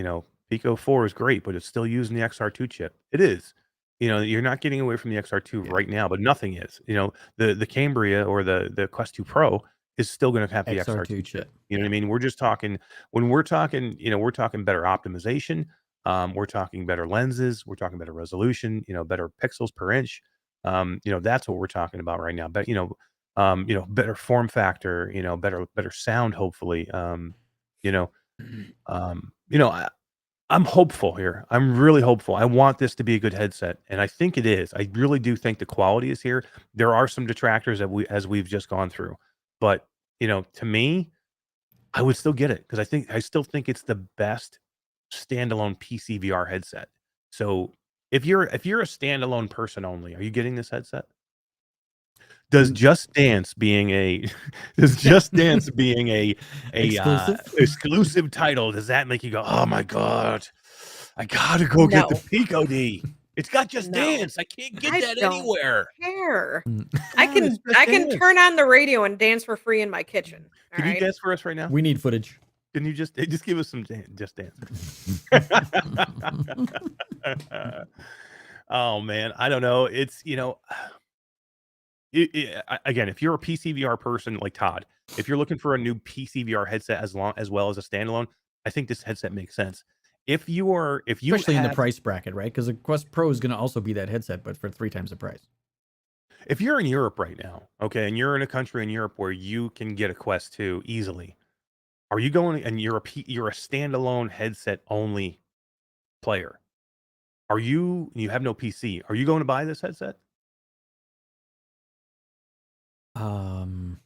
Pico 4 is great, but it's still using the XR2 chip. It is. You're not getting away from the XR2 Yeah. right now, but nothing is. The Cambria or the Quest 2 Pro is still going to have the XR2 chip. You know what I mean? We're just talking we're talking better optimization. We're talking better lenses. We're talking better resolution. Better pixels per inch. That's what we're talking about right now. But better form factor. Better sound. Hopefully. I'm hopeful here. I'm really hopeful. I want this to be a good headset, and I think it is. I really do think the quality is here. There are some detractors that as we've just gone through, but to me, I would still get it because I still think it's the best standalone PC VR headset. So if you're a standalone person only, are you getting this headset? Does Just Dance being a Exclusive? exclusive title, does that make you go, "Oh my god, I gotta go get the No. Pico D. It's got Just No. Dance. I can't get I that don't anywhere." care. Mm. I God, it's can Just I can Dance. turn on the radio and dance for free in my kitchen. All Can you right. dance for us right now? We need footage. Can you just give us some Just Dance? Oh man, I don't know. It's again, if you're a PC VR person like Todd, if you're looking for a new PC VR headset as well as a standalone, I think this headset makes sense. If you Especially in the have, price bracket, right? Because the Quest Pro is going to also be that headset, but for 3 times the price. if you're in Europe right now, okay, and you're in a country in Europe where you can get a Quest 2 easily, are you going and you're a standalone headset only player? you have no PC? Are you going to buy this headset? Um,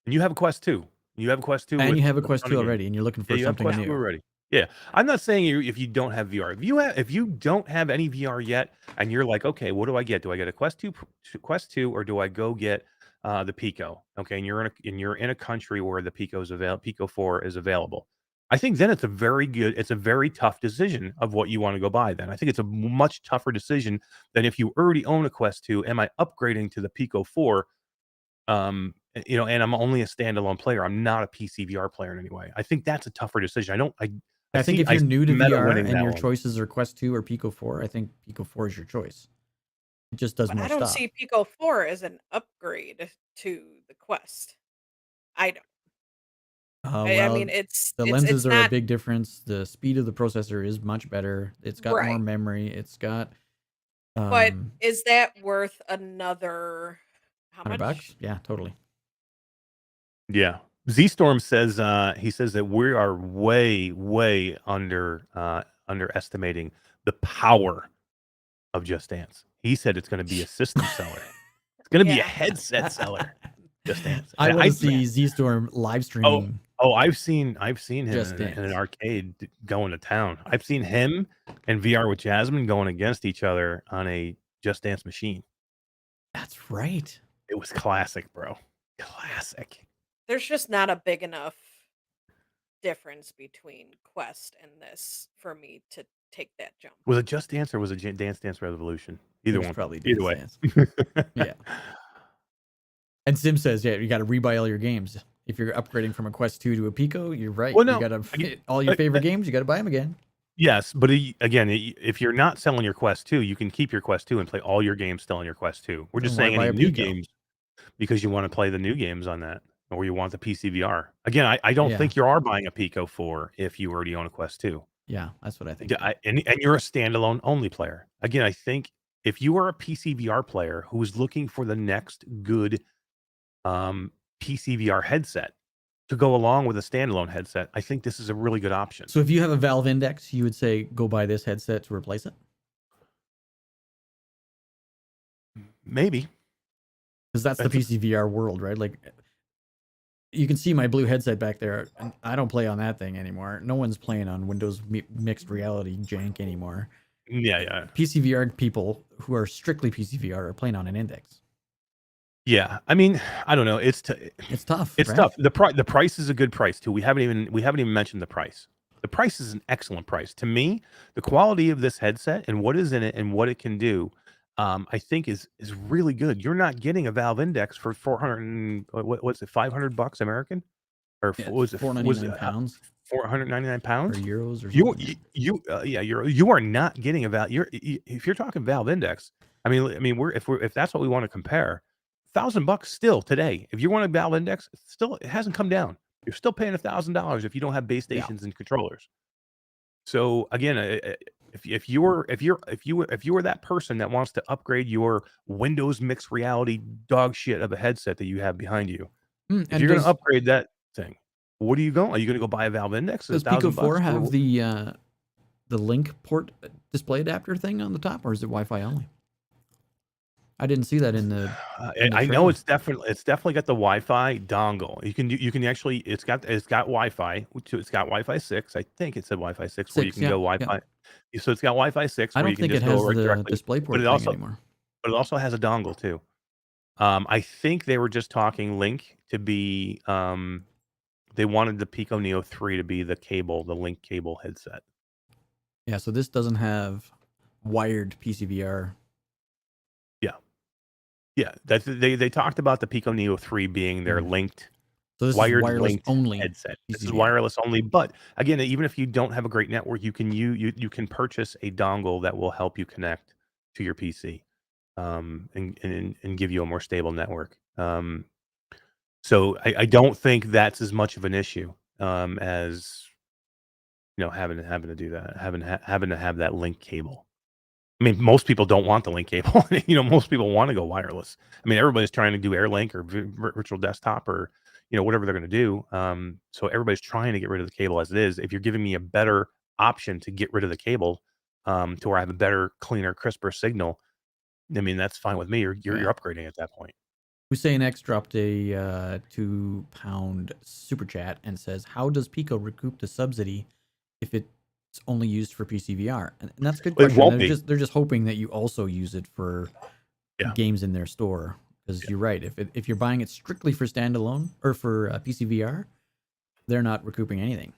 And you have a Quest 2. You have a Quest 2 and you have a with Quest ton 2 of games. already, and you're looking Yeah, for you have something Quest 2 new. already. Yeah, I'm not saying if you don't have VR. If you don't have any VR yet, and you're like, okay, what do I get? Do I get a Quest 2, or do I go get the Pico? Okay, and you're in a country where the Pico 4 is available. I think then it's a very tough decision of what you want to go buy. Then I think it's a much tougher decision than if you already own a Quest 2. Am I upgrading to the Pico 4? And I'm only a standalone player. I'm not a PC VR player in any way. I think that's a tougher decision. I think if I you're new to Meta VR winning and that your one. choices are Quest 2 or Pico 4, I think Pico 4 is your choice. It just does But more I don't stuff. see Pico 4 as an upgrade to the Quest. I don't. I mean, the it's lenses are a not big difference. The speed of the processor is much better. It's got more right. memory. It's got But is that worth another how $100? much? Yeah, totally. Yeah. Z-Storm says he says that we are way underestimating the power of Just Dance. He said it's going to be a system seller. It's going to be a Yeah. headset seller. Just Dance. I And want to see Z-Storm live streaming. I've seen him Just in an Dance. arcade going to town. I've seen him and VR with Jasmine going against each other on a Just Dance machine. That's right. It was classic, bro. Classic. There's just not a big enough difference between Quest and this for me to take that jump. Was it Just Dance or was it Dance Dance Revolution? It Either was one. probably Either Dance way. Dance. Yeah. And Sim says, yeah, you got to rebuy all your games. If you're upgrading from a Quest 2 to a Pico, you're right. Well, no, you got to all your favorite games. You got to buy them again. Yes, but again, if you're not selling your Quest 2, you can keep your Quest 2 and play all your games still on your Quest 2. We're just Then why saying buy any a new Pico? games because you want to play the new games on that, or you want the PC VR. Again, I don't Yeah. think you are buying a Pico 4 if you already own a Quest 2. Yeah, that's what I think. And you're a standalone only player. Again, I think if you are a PC VR player who's looking for the next good PC VR headset to go along with a standalone headset, I think this is a really good option. So if you have a Valve Index, you would say go buy this headset to replace it? Maybe. Because that's the PC VR world, right? Like, you can see my blue headset back there. And I don't play on that thing anymore. No one's playing on Windows mixed reality jank anymore. Yeah. PC VR people who are strictly PC VR are playing on an Index. Yeah, I mean, I don't know. It's tough. It's right? tough. The price is a good price too. We haven't even mentioned the price. The price is an excellent price to me. The quality of this headset and what is in it and what it can do, I think is really good. You're not getting a Valve Index for 400 what's it, $500 American, or Yeah, was it £499 499 pounds or euros or You something. you are not getting a Valve. If you're talking Valve Index, I mean if that's what we want to compare. $1,000 still today. If you want a Valve Index, it hasn't come down. You're still paying $1,000 if you don't have base stations and controllers. So again, if you were that person that wants to upgrade your Windows mixed reality dog shit of a headset that you have behind you, if you're going to upgrade that thing, what are you going? Are you going to go buy a Valve Index? Does Pico 4 have the link port display adapter thing on the top, or is it Wi-Fi only? I didn't see that in the. I know it's definitely got the Wi-Fi dongle. You can actually it's got Wi-Fi. It's got Wi-Fi 6. I think it said Wi-Fi 6 where you can go Wi-Fi. Yeah. So it's got Wi-Fi 6 I where don't you can think just it has go right the directly. display port But it also has a dongle too. I think they were just talking link to be. They wanted the Pico Neo 3 to be the link cable headset. Yeah. So this doesn't have wired PCVR. Yeah, they talked about the Pico Neo 3 being their linked, so this wired is wireless linked only headset. This is PCVR. wireless only, but again, even if you don't have a great network, you can purchase a dongle that will help you connect to your PC, and give you a more stable network. So I don't think that's as much of an issue as having to do that, having to have that link cable. I mean, most people don't want the link cable. Most people want to go wireless. I mean, everybody's trying to do AirLink or virtual desktop or whatever they're going to do. So everybody's trying to get rid of the cable as it is. If you're giving me a better option to get rid of the cable, to where I have a better, cleaner, crisper signal, I mean, that's fine with me. You're Yeah. upgrading at that point. Hussein X dropped a £2 super chat and says, "How does Pico recoup the subsidy if it's only used for PCVR?" And that's a good Well, it question. won't They're be. just hoping that you also use it for Yeah. games in their store. Because Yeah. you're right. If you're buying it strictly for standalone or for PCVR, they're not recouping anything.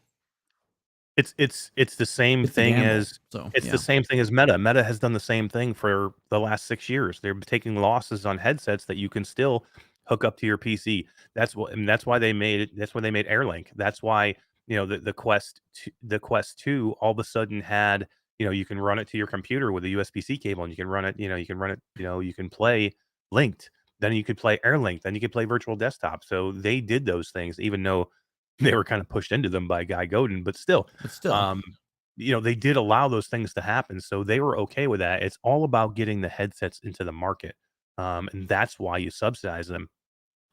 It's the same It's a thing gamble. as So it's yeah. the same thing as Meta. Meta has done the same thing for the last 6 years. They're taking losses on headsets that you can still hook up to your PC. That's why they made it. That's why they made AirLink. That's why, the Quest 2 all of a sudden had, you can run it to your computer with a USB-C cable, and you can run it, you can play linked. Then you could play AirLink. Then you could play virtual desktop. So they did those things, even though they were kind of pushed into them by Guy Godin, but still, um, they did allow those things to happen. So they were okay with that. It's all about getting the headsets into the market. And that's why you subsidize them.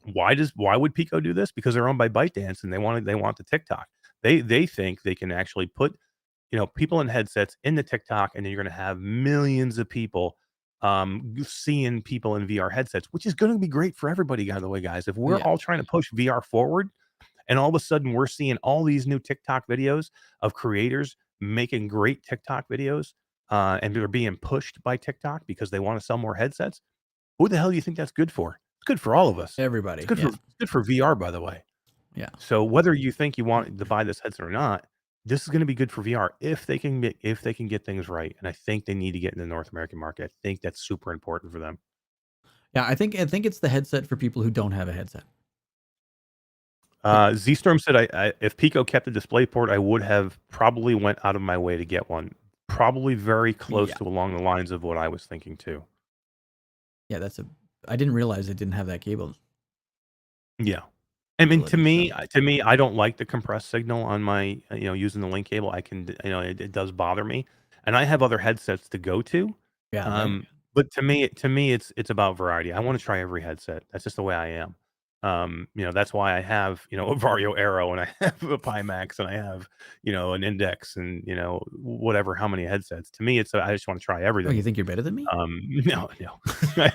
Why would Pico do this? Because they're owned by ByteDance, and they want the TikTok. They think they can actually put, people in headsets in the TikTok, and then you're going to have millions of people seeing people in VR headsets, which is going to be great for everybody. By the way, guys, if we're Yeah. all trying to push VR forward, and all of a sudden we're seeing all these new TikTok videos of creators making great TikTok videos, and they're being pushed by TikTok because they want to sell more headsets. Who the hell do you think that's good for? It's good for all of us. Everybody. It's good Yeah. for VR, by the way. Yeah. So whether you think you want to buy this headset or not, this is going to be good for VR if they can get things right. And I think they need to get in the North American market. I think that's super important for them. Yeah, I think it's the headset for people who don't have a headset. Z-Storm said, I if Pico kept a DisplayPort, I would have probably went out of my way to get one. Probably very close Yeah. to along the lines of what I was thinking too. Yeah, I didn't realize it didn't have that cable. Yeah. I mean, to me, Ability, I don't like the compressed signal on my, using the link cable. I can, it does bother me, and I have other headsets to go to. Yeah. But to me, it's about variety. I want to try every headset. That's just the way I am. That's why I have, a Vario Aero, and I have a Pimax, and I have, an Index, and whatever, how many headsets. To me, I just want to try Oh, everything. you think you're better than me? No.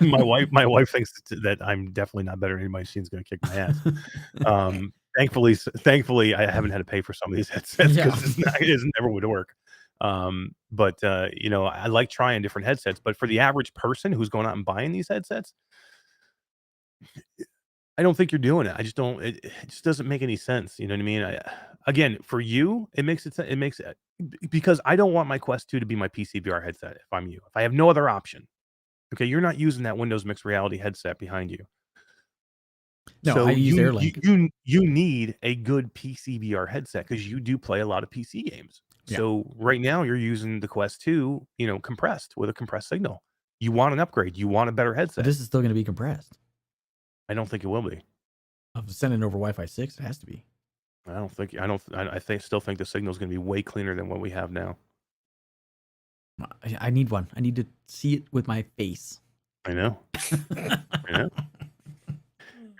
my wife thinks that I'm definitely not better than anybody. She's going to kick my ass. Thankfully, I haven't had to pay for some of these headsets because it never would work. But I like trying different headsets. But for the average person who's going out and buying these headsets, I don't think you're doing it. I just don't. It just doesn't make any sense. You know what I mean? Again, for you, it makes it. It makes it because I don't want my Quest 2 to be my PC VR headset. If I'm you, if I have no other option, okay, you're not using that Windows Mixed Reality headset behind you. No, So I use AirLink. you need a good PC VR headset because you do play a lot of PC games. Yeah. So right now you're using the Quest 2, compressed with a compressed signal. You want an upgrade. You want a better But headset. this is still going to be compressed. I don't think it will be. I'm sending over Wi-Fi 6. It has to be. I still think the signal is going to be way cleaner than what we have now. I need one. I need to see it with my face. I know. I know.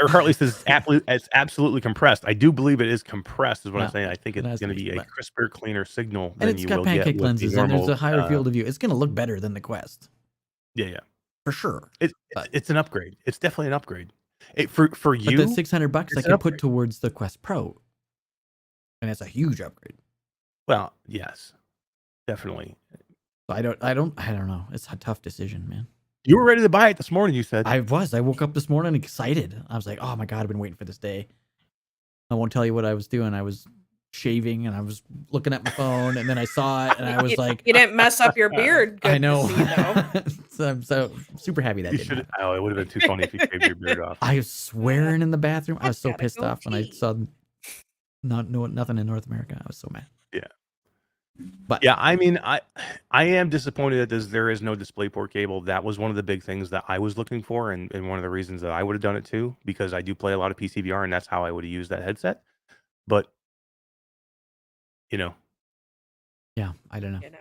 Eric Hartley says it's absolutely compressed. I do believe it is compressed, is what I'm saying. I think it's going to be a crisper, cleaner signal and than it's you got will pancake get lenses, with the normal, and there's a higher field of view. It's going to look better than the Quest. Yeah. For sure. It's an upgrade. It's definitely an upgrade. For you, but the $600 I could put upgrade towards the Quest Pro, and it's a huge upgrade. Well, yes, definitely. So I don't know. It's a tough decision, man. You were ready to buy it this morning, you said. I was. I woke up this morning excited. I was like, oh my God, I've been waiting for this day. I won't tell you what I was doing. I was shaving and I was looking at my phone, and then I saw it and I was like, you didn't mess up your beard. Good I know. To see, So I'm so super happy that You didn't should. happen. Oh, it would have been too funny if you shaved your beard off. I was swearing in the bathroom. I was so Gotta pissed go off when I pee. saw nothing in North America. I was so mad. Yeah. But yeah, I mean, I am disappointed that there is no DisplayPort cable. That was one of the big things that I was looking for, and one of the reasons that I would have done it too, because I do play a lot of PC VR, and that's how I would have used that headset. But yeah, I don't know. you know.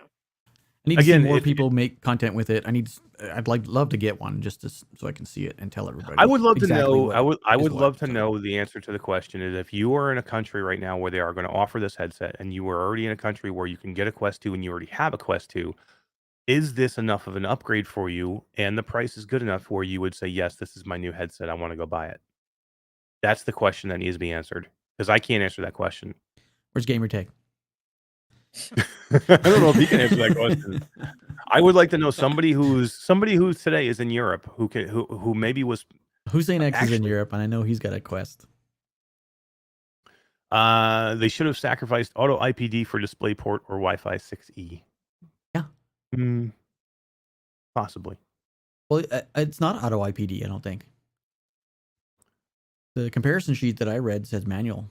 I need to Again, see more if- people make content with it. I'd love to get one just so I can see it and tell everybody. I would love exactly to know. what I is would what, love to so. know the answer to the question is if you are in a country right now where they are going to offer this headset, and you are already in a country where you can get a Quest 2 and you already have a Quest 2, is this enough of an upgrade for you? And the price is good enough where you would say, yes, this is my new headset. I want to go buy it. That's the question that needs to be answered because I can't answer that question. Where's Gamertag? I don't know if he can answer that question. I would like to know somebody who today is in Europe who maybe was Hussein X is in actually- Europe, and I know he's got a Quest. They should have sacrificed auto IPD for DisplayPort or Wi-Fi 6E. Yeah. Possibly. Well, it's not auto IPD, I don't think. The comparison sheet that I read says manual.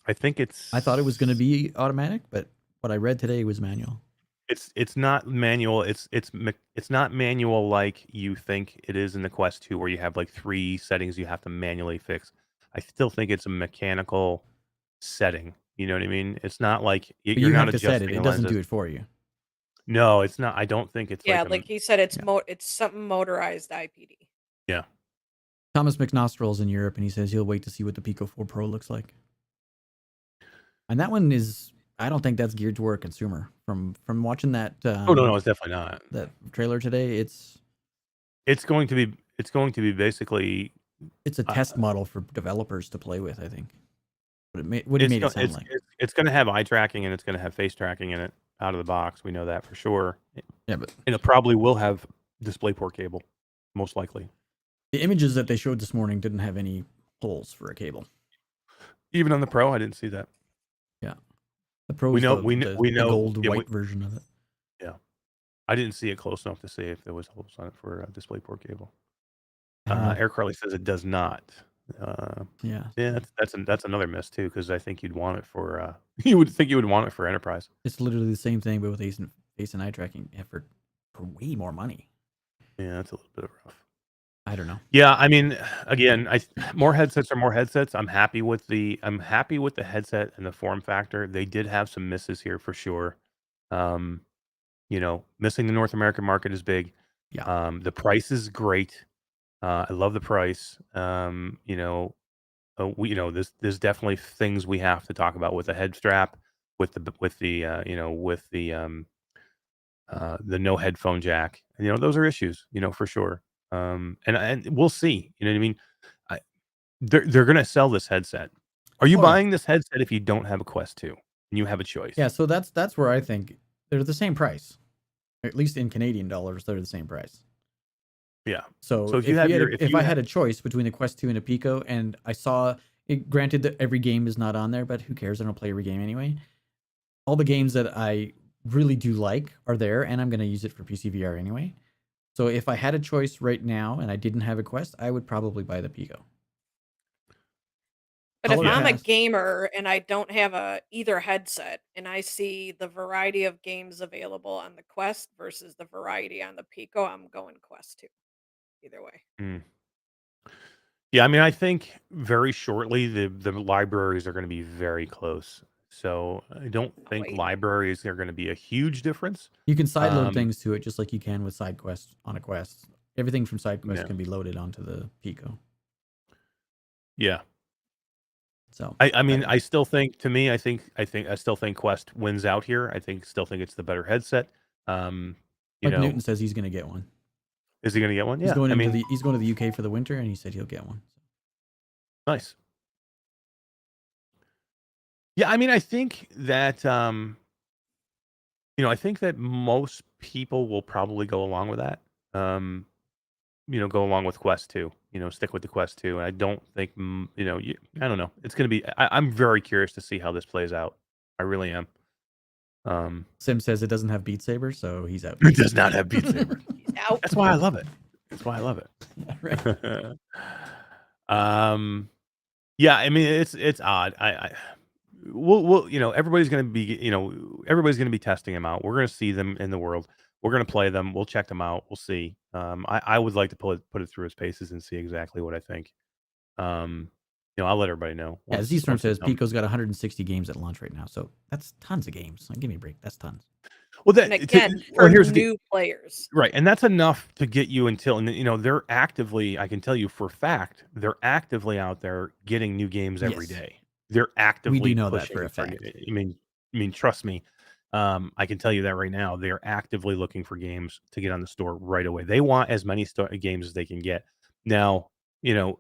I think it's. I thought it was going to be automatic, but what I read today was manual. It's not manual. It's not manual like you think it is in the Quest 2, where you have like 3 settings you have to manually fix. I still think it's a mechanical setting. You know what I mean? It's not like But you're you not have to set adjusting. it. It doesn't do it for you. No, it's not. I don't think it's Yeah, like, like he said, it's Yeah. it's something motorized IPD. yeah. Thomas McNostrill's in Europe, and he says he'll wait to see what the Pico 4 Pro looks like. And that one is, I don't think that's geared toward a consumer. From watching that. Oh no, it's definitely not. That trailer today, it's going to be basically. a test model for developers to play with. I think. What he made it sound like. It's going to have eye tracking and it's going to have face tracking in it out of the box. We know that for sure. Yeah, but And it probably will have DisplayPort cable, most likely. the images that they showed this morning didn't have any holes for a cable. Even on the Pro, I didn't see that. Yeah, the Pro. We know- the, we the, know- the gold yeah, white version of it. I didn't see it close enough to see if there was holes on it for DisplayPort cable. I don't know. Eric Crowley says it does not. Yeah, Yeah, that's another miss too, because I think you'd want it for you would think you would want it for enterprise. it's literally the same thing, but with face and eye tracking effort for way more money. Yeah, that's a little bit rough. I don't know. Yeah, I mean, again, more headsets are more headsets. I'm happy with the headset and the form factor. They did have some misses here for sure. Missing the North American market is big. Yeah. The price is great. I love the price. There's definitely things we have to talk about with the head strap, with the no headphone jack. Those are issues, for sure. And we'll see. You know what I mean? They're gonna sell this headset. Are you Oh, yeah. buying this headset if you don't have a Quest 2 and you have a choice? Yeah, so that's where I think they're the same price. At least in Canadian dollars, they're the same price. Yeah. So, So if I had a choice between a Quest 2 and a Pico, and I saw it, granted that every game is not on there, but who cares? I don't play every game anyway. All the games that I really do like are there, and I'm going to use it for PC VR anyway. So if I had a choice right now and I didn't have a Quest, I would probably buy the Pico. But if Color I'm a cast. gamer and I don't have either headset, and I see the variety of games available on the Quest versus the variety on the Pico, I'm going Quest 2. Either way. Yeah, I mean, I think very shortly the libraries are going to be very close. So I don't think wait. libraries are going to be a huge difference. You can sideload Um, things to it just like you can with side quests on a Quest. Everything from side quests Yeah. can be loaded onto the Pico. Yeah, So I mean, I still think, to me, I still think Quest wins out here. Still think it's the better headset. Mike Newton says he's going to get one. Is he going to get one? He's Yeah, going I mean, he's going to the UK for the winter, and he said he'll get one. nice. Yeah, I mean, I think that I think that most people will probably go along with that. Go along with Quest 2. Stick with the Quest 2. And I don't think, I don't know. It's going to be. I'm very curious to see how this plays out. I really am. Sim says it doesn't have Beat Saber, so he's out. It does not have Beat Saber. He's out. That's why I love it. That's why I love it. Right. Yeah, I mean, it's odd. We'll everybody's going to be testing them out. We're going to see them in the world. We're going to play them. We'll check them out. We'll see. I would like to put it through its paces and see exactly what I think. I'll let everybody know. Yeah, once- Z-Storm once it's says done. Pico's got 160 games at launch right now, so that's tons of games. Like, give me a break. That's tons. Well, And again, for here's the new players. right, and that's enough to get you until, and they're actively. I can tell you for a fact, they're actively out there getting new games every Yes. day. They're actively. We do know that pushing for a fact. I mean, trust me. I can tell you that right now. They are actively looking for games to get on the store right away. They want as many games as they can get. Now, you know,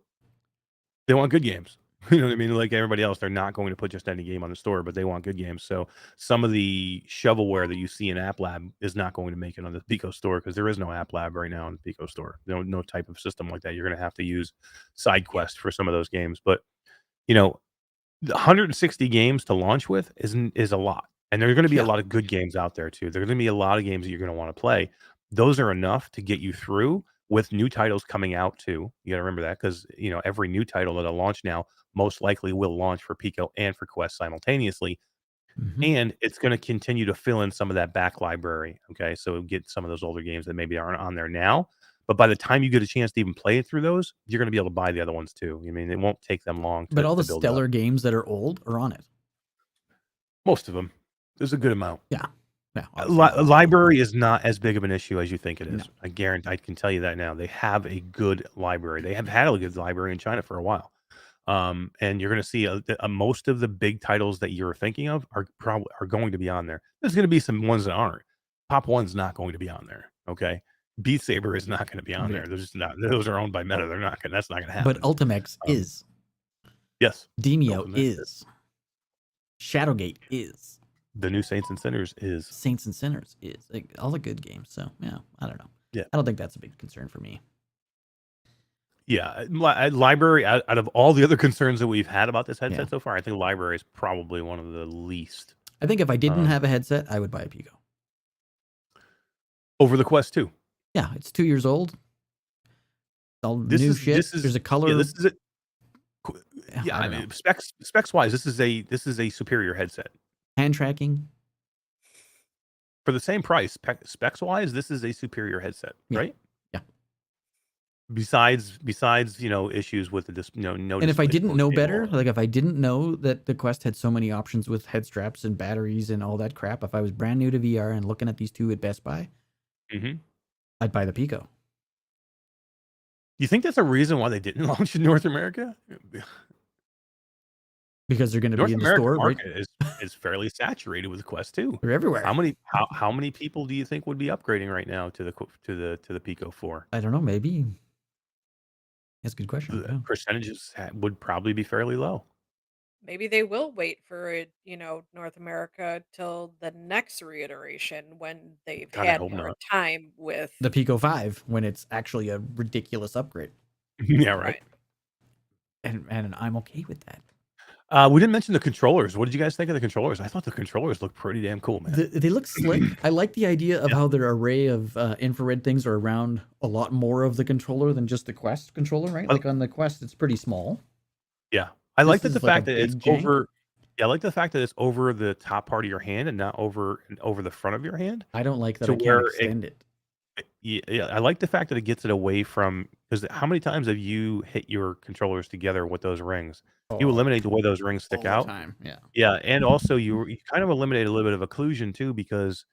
they want good games. You know what I mean? Like everybody else, they're not going to put just any game on the store, but they want good games. So some of the shovelware that you see in App Lab is not going to make it on the Pico store because there is no App Lab right now in the Pico store. No type of system like that. You're going to have to use SideQuest for some of those games. But you know, 160 games to launch with is a lot. And there are going to be a lot of good games out there too. There are going to be a lot of games that you're going to want to play. Those are enough to get you through with new titles coming out too. You got to remember that because you know every new title that'll launch now most likely will launch for Pico and for Quest simultaneously. And it's going to continue to fill in some of that back library. Okay, so get some of those older games that maybe aren't on there now. But by the time you get a chance to even play it through those, you're going to be able to buy the other ones too. I mean, it won't take them long. But all the build stellar up. games that are old are on it. Most of them. There's a good amount. Yeah. obviously. Library is not as big of an issue as you think it is. No. I guarantee. I can tell you that now. They have a good library. They have had a good library in China for a while. And you're going to see most of the big titles that you're thinking of are going to be on there. There's going to be some ones that aren't. Pop One's not going to be on there. Okay. Beat Saber is not going to be on there. They're just not. Those are owned by Meta. They're not. That's not going to happen. But Ultimechs is. Yes. Demio Ultimechs is. Shadowgate is. The new Saints and Sinners is. Saints and Sinners is. Like, all the good games. So, yeah, I don't know. Yeah. I don't think that's a big concern for me. Yeah, library out of all the other concerns that we've had about this headset so far, I think library is probably one of the least. I think if I didn't have a headset, I would buy a Pico. Over the Quest 2. Yeah, it's 2 years old. All This new is shit. this is There's a color. Yeah, this is it. Yeah, I I don't mean know. specs wise, this is a superior headset. Hand tracking. For the same price, specs wise, this is a superior headset, right? Yeah. Besides, issues with the no. And if I didn't know better, like if I didn't know that the Quest had so many options with head straps and batteries and all that crap, if I was brand new to VR and looking at these two at Best Buy, I'd buy the Pico. You think that's a reason why they didn't launch in North America? Because they're going to North be in the American store, right? market is fairly saturated with Quest 2. They're everywhere. How many people do you think would be upgrading right now to the Pico 4? I don't know. Maybe. That's a good question. The percentages would probably be fairly low. Maybe they will wait for North America till the next reiteration when they've God, I had hope more not. time with The Pico 5 when it's actually a ridiculous upgrade. Yeah, right. And I'm okay with that. We didn't mention the controllers. What did you guys think of the controllers? I thought the controllers looked pretty damn cool, man. They look slick. I like the idea of how their array of infrared things are around a lot more of the controller than just the Quest controller, right? Like on the Quest, it's pretty small. Yeah, I like that This the is like fact a that it's big jank. over. Yeah, I like the fact that it's over the top part of your hand and not over the front of your hand. I don't like that To I can't where extend it. Yeah, I like the fact that it gets it away from, because how many times have you hit your controllers together with those rings? You eliminate the way those rings stick All out. the time. Yeah. Yeah, and also you kind of eliminate a little bit of occlusion too, because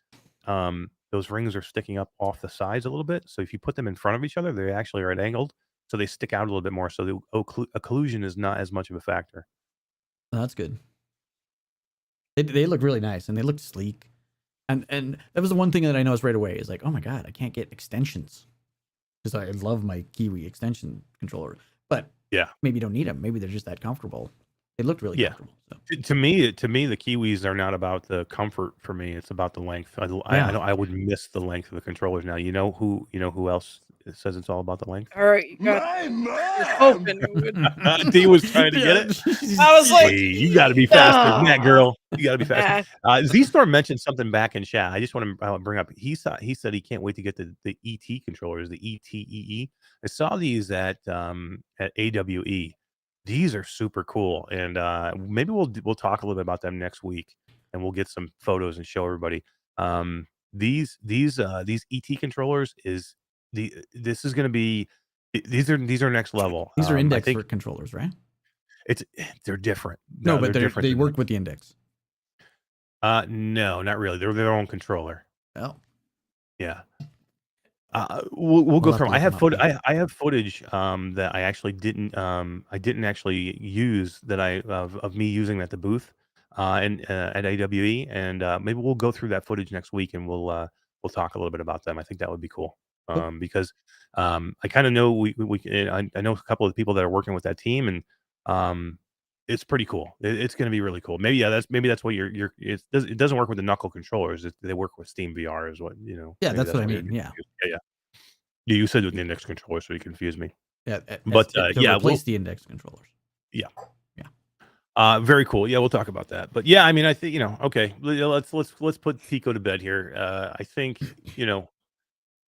those rings are sticking up off the sides a little bit. So if you put them in front of each other, they actually are at angled, so they stick out a little bit more. So the occlusion is not as much of a factor. Oh, that's good. They look really nice and they look sleek. And that was the one thing that I noticed right away is like, oh my God, I can't get extensions because I love my Kiwi extension controller. But yeah, maybe you don't need them. Maybe they're just that comfortable. They looked really comfortable. So. To me, the Kiwis are not about the comfort for me. It's about the length. I would miss the length of the controllers now. You know who else says it's all about the length? All right, you got. I was hoping it would. D was trying to get it. I was like, hey, you got to be faster than that, girl. You got to be faster. Yeah. Z-Storm mentioned something back in chat. I just want to bring up. He said he can't wait to get the ET controllers, the ETEE. I saw these at AWE. These are super cool, and maybe we'll talk a little bit about them next week, and we'll get some photos and show everybody. These ET controllers this is going to be these are next level. These are index for controllers, right? They're different. No, but different. They work with the index. No, not really. They're their own controller. Oh, yeah. We'll go through them. I have footage that I actually didn't actually use that of me using them at the booth. and at AWE, and maybe we'll go through that footage next week, and we'll talk a little bit about them. I think that would be cool. Cool. Because I kind of know I know a couple of people that are working with that team, and it's pretty cool. It's going to be really cool. Maybe that's what it doesn't work with the knuckle controllers. They work with Steam VR, is what Yeah, maybe that's what I you're mean. Yeah. confused. Yeah. You said with the index controller, so you confused me. Yeah. But to yeah, replace the index controllers. yeah. Yeah. Very cool. Yeah, we'll talk about that. But yeah, I mean, I think okay. Let's put Pico to bed here. I think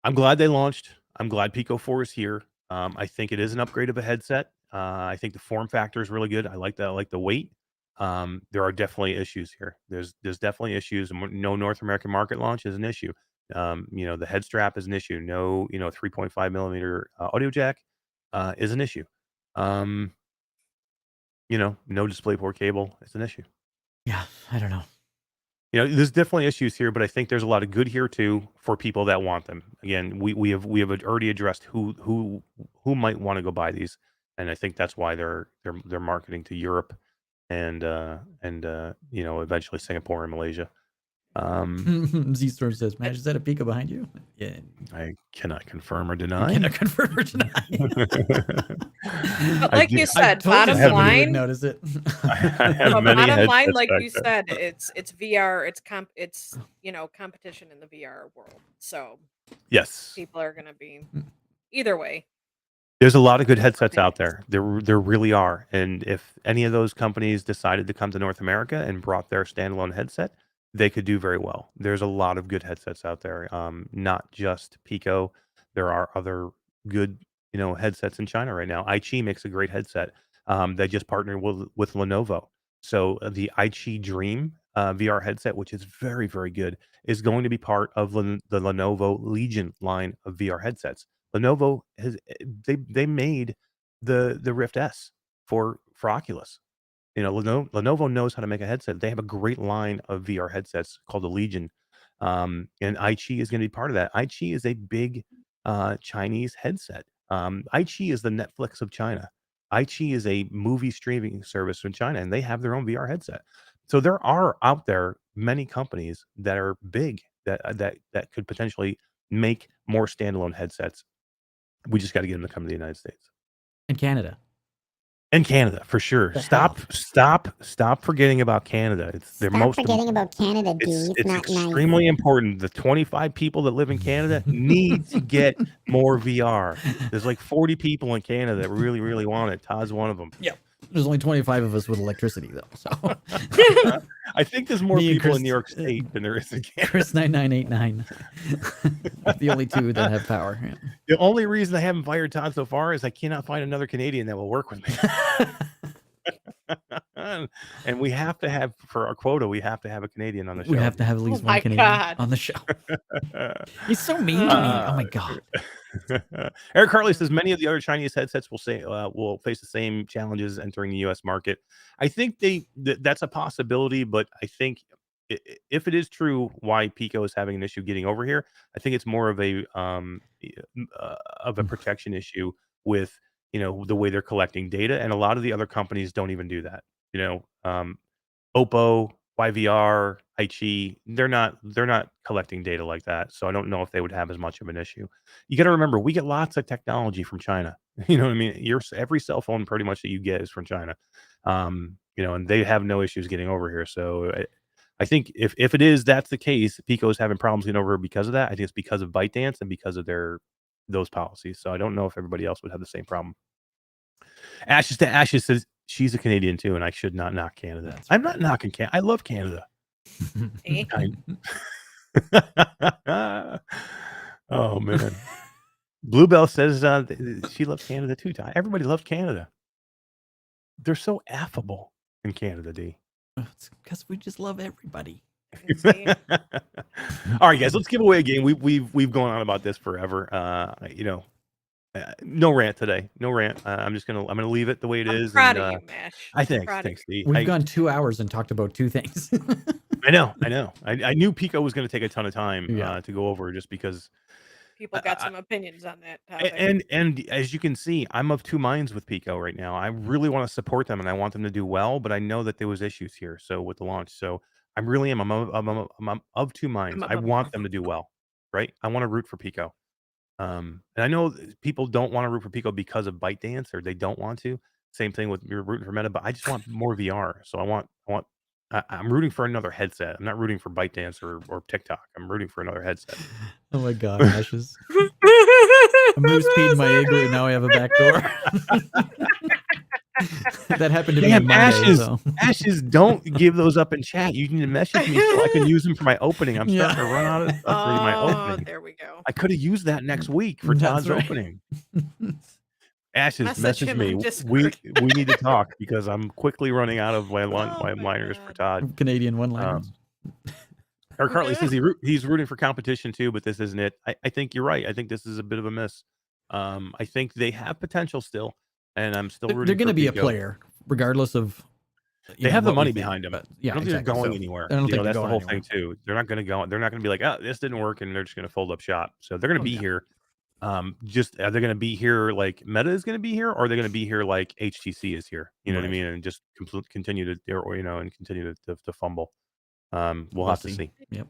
I'm glad they launched. I'm glad Pico 4 is here. I think it is an upgrade of a headset. I think the form factor is really good. I like that. I like the weight. There are definitely issues here. There's definitely issues. No North American market launch is an issue. The head strap is an issue. No, 3.5 millimeter audio jack is an issue. No DisplayPort cable is an issue. Yeah. I don't know. There's definitely issues here, but I think there's a lot of good here too for people that want them. Again, we have already addressed who might want to go buy these, and I think that's why they're marketing to Europe and eventually Singapore and Malaysia. Z Storm says, "Mash, is that a Pico behind you?" Yeah. I cannot confirm or I deny. cannot confirm or deny. But like you said, told you bottom somebody would line, notice it. I have but many bottom line, headsets like back you there. said, it's VR, it's competition in the VR world. So Yes. people are gonna be either way. There's a lot of good headsets out there. There really are. And if any of those companies decided to come to North America and brought their standalone headset, they could do very well. There's a lot of good headsets out there. Not just Pico. There are other good, headsets in China right now. iQIYI makes a great headset. They just partnered with Lenovo. So the iQIYI Dream VR headset, which is very, very good, is going to be part of the Lenovo Legion line of VR headsets. Lenovo they made the Rift S for Oculus. Lenovo knows how to make a headset. They have a great line of VR headsets called the Legion, and iQIYI is going to be part of that. iQIYI is a big Chinese headset. iQIYI is the Netflix of China. iQIYI is a movie streaming service in China, and they have their own VR headset. So there are out there many companies that are big that could potentially make more standalone headsets. We just got to get them to come to the United States In Canada. and Canada for sure. The Stop forgetting about Canada. It's their Stop most. forgetting about Canada, D. It's It's not nice. extremely important. The 25 people that live in Canada need to get more VR. There's like 40 people in Canada that really, really want it. Todd's one of them. Yep. There's only 25 of us with electricity, though. So I think there's more Me and people Chris- in New York State than there is in Canada. Chris 9989. The only two that have power. Yeah. The only reason I haven't fired Todd so far is I cannot find another Canadian that will work with me. And we have to have, for our quota, we have to have a Canadian on the show. We have to have at least Oh one my Canadian God. on the show. He's so mean to me. Oh my God. Eric Hartley says many of the other Chinese headsets will face the same challenges entering the U.S. market. I think that's a possibility, but I think if it is true why Pico is having an issue getting over here, I think it's more of a protection issue with the way they're collecting data, and a lot of the other companies don't even do that. Oppo, YVR, iQIYI, they're not collecting data like that. So I don't know if they would have as much of an issue. You got to remember, we get lots of technology from China. You know what I mean? Every cell phone pretty much that you get is from China. And they have no issues getting over here. So I think if that's the case, Pico is having problems getting over because of that. I think it's because of ByteDance and because of those policies. So I don't know if everybody else would have the same problem. Ashes to Ashes says she's a Canadian too, and I should not knock Canada. That's I'm not knocking Canada. I love Canada. Eh? Oh man. Bluebell says she loves Canada too. Ty. Everybody loves Canada. They're so affable in Canada, D. It's because we just love everybody. See? All right, guys, let's give away a game. We've gone on about this forever. No rant today. No rant. I'm gonna leave it the way it I'm is. proud and, of you, Mash. I think. Proud of Thanks, D. We've gone 2 hours and talked about two things. I know. I knew Pico was going to take a ton of time Yeah. to go over just because people got some opinions on that topic. And as you can see, I'm of two minds with Pico right now. I really want to support them and I want them to do well, but I know that there was issues here. So with the launch, so I'm really am. I'm of two minds. I want them to do well, right? I want to root for Pico. And I know people don't want to root for Pico because of ByteDance, or they don't want to. Same thing with you're rooting for Meta, but I just want more VR. So I'm rooting for another headset. I'm not rooting for ByteDance or TikTok. I'm rooting for another headset. Oh my god, Ashes. A moose peed in my igloo, and now I have a back door. That happened to me on Monday. Ashes, don't give those up in chat. You need to message me so I can use them for my opening. I'm starting to run out of stuff for my opening. There we go. I could have used that next week for Todd's opening. Ashes, message me. We need to talk because I'm quickly running out of my one-liners for Todd. Canadian one-liners. Eric Hartley says he's rooting for competition too, but this isn't it. I think you're right. I think this is a bit of a miss. I think they have potential still, and I'm still rooting. They're going to be Pico. a player, regardless of. They have the money behind them. Yeah, I don't think they're going anywhere. I don't think that's the whole thing too. They're not going to go. They're not going to be like, oh, this didn't work, and they're just going to fold up shop. So they're going to be here. Just are they going to be here like Meta is going to be here, or are they going to be here like HTC is here? You know what I mean? And just continue to, and continue to fumble. We'll have to see. Yep.